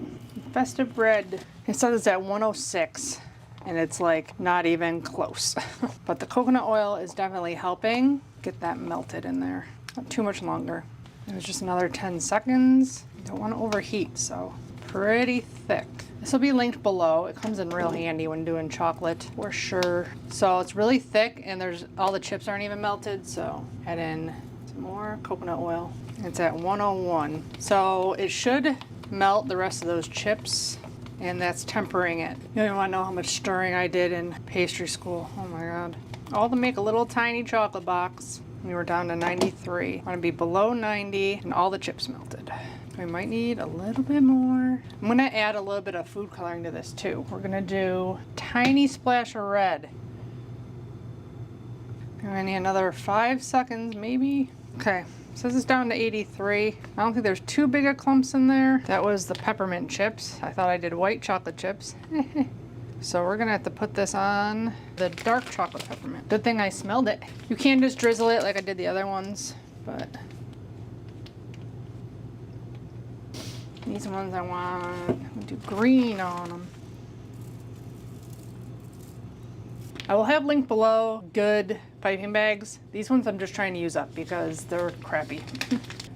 Festive red. It says it's at 106, and it's like not even close. But the coconut oil is definitely helping get that melted in there. Not too much longer. It was just another 10 seconds. Don't want to overheat, so pretty thick. This will be linked below. It comes in real handy when doing chocolate for sure. So it's really thick, and there's all the chips aren't even melted, so add in some more coconut oil. It's at 101. So it should melt the rest of those chips, and that's tempering it. You don't even want to know how much stirring I did in pastry school. Oh my God. All to make a little tiny chocolate box. We were down to 93. I want to be below 90 and all the chips melted. We might need a little bit more. I'm going to add a little bit of food coloring to this too. We're going to do a tiny splash of red. I'm going to need another 5 seconds maybe. Okay. Says it's down to 83. I don't think there's too big of clumps in there. That was the peppermint chips. I thought I did white chocolate chips. So we're gonna have to put this on the dark chocolate peppermint. Good thing I smelled it. You can just drizzle it like I did the other ones, but these ones I want to do green on them. I will have linked below good piping bags. These ones I'm just trying to use up because they're crappy.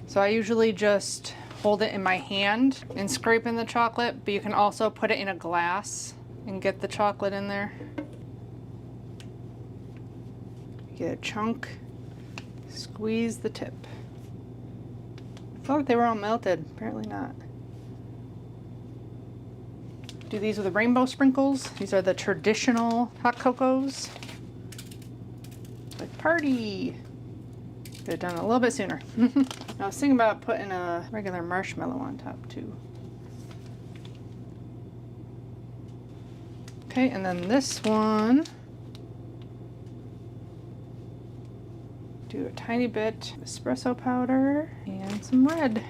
So I usually just hold it in my hand and scrape in the chocolate, but you can also put it in a glass and get the chocolate in there. Get a chunk, squeeze the tip. I thought they were all melted, apparently not. Do these with the rainbow sprinkles. These are the traditional hot cocos. Like party. Could have done it a little bit sooner. I was thinking about putting a regular marshmallow on top too. Okay, and then this one. Do a tiny bit of espresso powder and some red.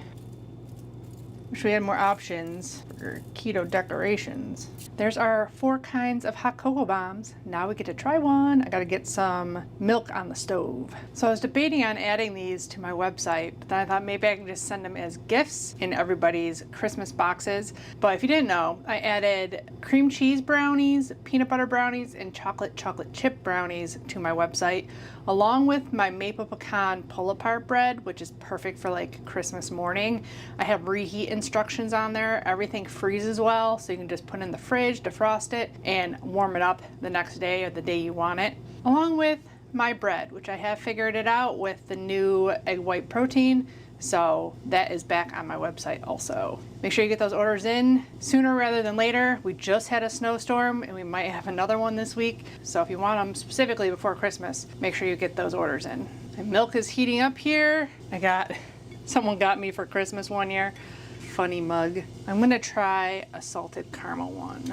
Wish we had more options for keto decorations. There's our 4 kinds of hot cocoa bombs. Now we get to try one. I gotta get some milk on the stove. So I was debating on adding these to my website, but then I thought maybe I can just send them as gifts in everybody's Christmas boxes. But if you didn't know, I added cream cheese brownies, peanut butter brownies, and chocolate chip brownies to my website, along with my maple pecan pull-apart bread, which is perfect for like Christmas morning. I have reheat instructions on there. Everything freezes well, so you can just put it in the fridge, defrost it, and warm it up the next day or the day you want it. Along with my bread, which I have figured it out with the new egg white protein. So that is back on my website also. Make sure you get those orders in sooner rather than later. We just had a snowstorm and we might have another one this week. So if you want them specifically before Christmas, make sure you get those orders in. My milk is heating up here. Someone got me for Christmas one year. Funny mug. I'm gonna try a salted caramel one.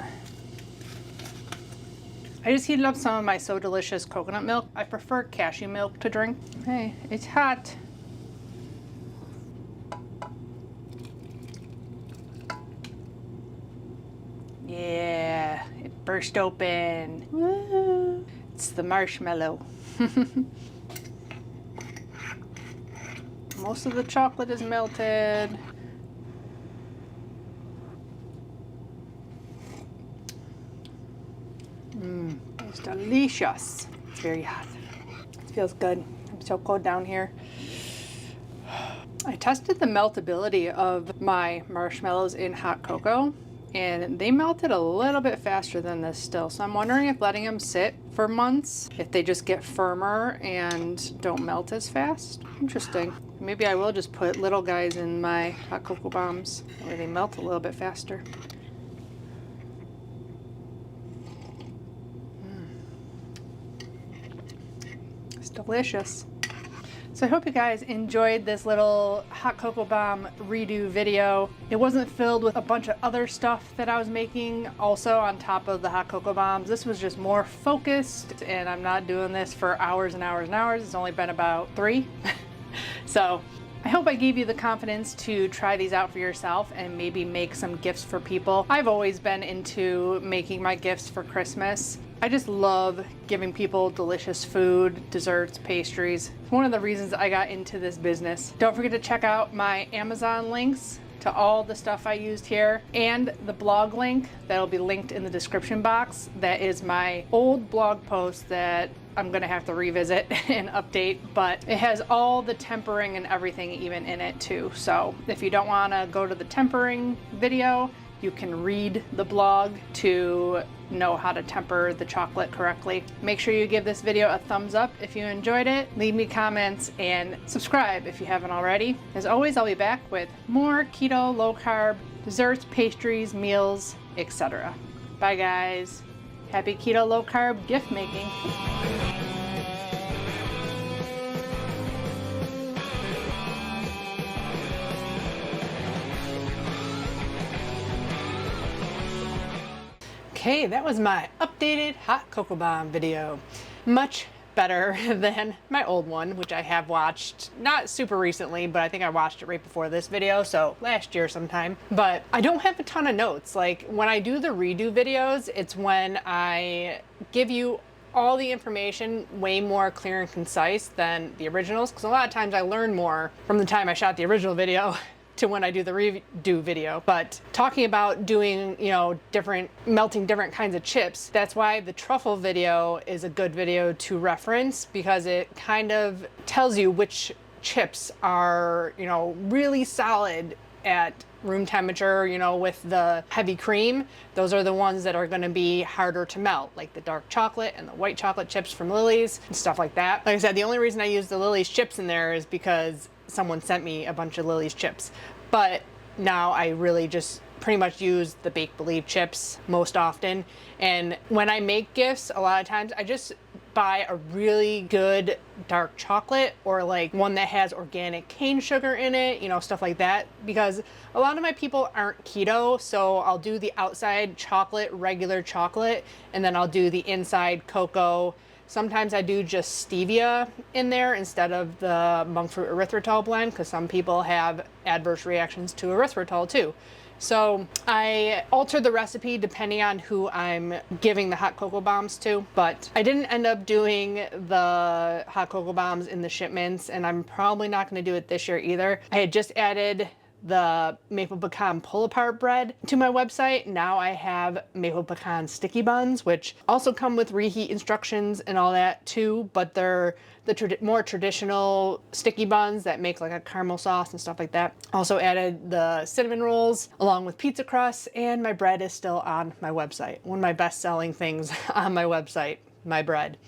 I just heated up some of my So Delicious coconut milk. I prefer cashew milk to drink. Hey, it's hot. Yeah, it burst open. Woo! It's the marshmallow. I'm most of the chocolate is melted. It's delicious. It's very hot. It feels good. I'm so cold down here. I tested the meltability of my marshmallows in hot cocoa, and they melted a little bit faster than this still. So I'm wondering if letting them sit for months, if they just get firmer and don't melt as fast. Interesting. Maybe I will just put little guys in my hot cocoa bombs where they melt a little bit faster. It's delicious. So I hope you guys enjoyed this little hot cocoa bomb redo video. It wasn't filled with a bunch of other stuff that I was making also on top of the hot cocoa bombs. This was just more focused, and I'm not doing this for hours and hours and hours. It's only been about 3. So I hope I gave you the confidence to try these out for yourself and maybe make some gifts for people. I've always been into making my gifts for Christmas. I just love giving people delicious food, desserts, pastries. It's one of the reasons I got into this business. Don't forget to check out my Amazon links to all the stuff I used here and the blog link that'll be linked in the description box. That is my old blog post that I'm gonna have to revisit and update, but it has all the tempering and everything even in it too. So if you don't wanna go to the tempering video, you can read the blog to know how to temper the chocolate correctly. Make sure you give this video a thumbs up if you enjoyed it, leave me comments, and subscribe if you haven't already. As always, I'll be back with more keto, low carb, desserts, pastries, meals, etc. Bye guys. Happy keto, low carb gift making. Okay, that was my updated hot cocoa bomb video. Much better than my old one, which I have watched not super recently, but I think I watched it right before this video, so last year sometime. But I don't have a ton of notes. Like when I do the redo videos, it's when I give you all the information way more clear and concise than the originals, because a lot of times I learn more from the time I shot the original video to when I do the redo video. But talking about doing, melting different kinds of chips, that's why the truffle video is a good video to reference, because it kind of tells you which chips are, really solid at room temperature, with the heavy cream. Those are the ones that are going to be harder to melt, like the dark chocolate and the white chocolate chips from Lily's and stuff like that. Like I said, the only reason I use the Lily's chips in there is because someone sent me a bunch of Lily's chips. But now I really just pretty much use the Bake Believe chips most often. And when I make gifts, a lot of times I just buy a really good dark chocolate, or like one that has organic cane sugar in it, stuff like that, because a lot of my people aren't keto. So I'll do the outside chocolate, regular chocolate, and then I'll do the inside cocoa. Sometimes I do just stevia in there instead of the monk fruit erythritol blend, because some people have adverse reactions to erythritol too. So I alter the recipe depending on who I'm giving the hot cocoa bombs to, but I didn't end up doing the hot cocoa bombs in the shipments, and I'm probably not going to do it this year either. I had just added the maple pecan pull-apart bread to my website. Now I have maple pecan sticky buns, which also come with reheat instructions and all that too, but they're the more traditional sticky buns that make like a caramel sauce and stuff like that. Also added the cinnamon rolls along with pizza crust, and my bread is still on my website. One of my best-selling things on my website, my bread.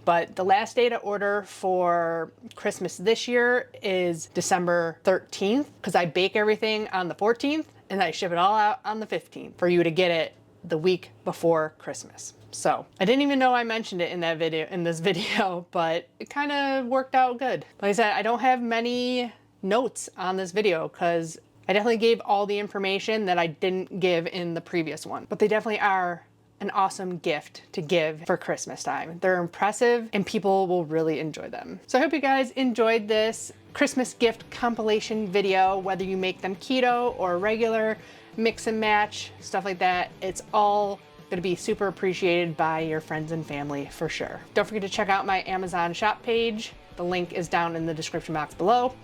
But the last day to order for Christmas this year is December 13th, because I bake everything on the 14th and I ship it all out on the 15th for you to get it the week before Christmas. So I didn't even know I mentioned it in this video, but it kind of worked out good. Like I said, I don't have many notes on this video because I definitely gave all the information that I didn't give in the previous one, but they definitely are an awesome gift to give for Christmas time. They're impressive and people will really enjoy them. So I hope you guys enjoyed this Christmas gift compilation video, whether you make them keto or regular, mix and match, stuff like that. It's all gonna be super appreciated by your friends and family for sure. Don't forget to check out my Amazon shop page. The link is down in the description box below.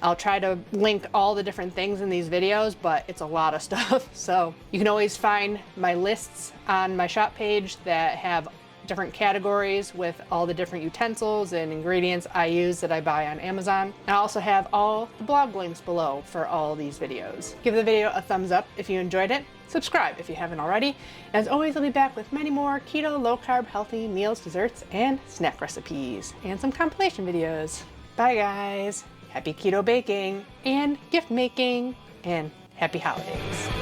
I'll try to link all the different things in these videos, but it's a lot of stuff. So you can always find my lists on my shop page that have different categories with all the different utensils and ingredients I use that I buy on Amazon. I also have all the blog links below for all these videos. Give the video a thumbs up if you enjoyed it. Subscribe if you haven't already. As always, I'll be back with many more keto, low carb, healthy meals, desserts, and snack recipes, and some compilation videos. Bye guys. Happy keto baking and gift making and happy holidays.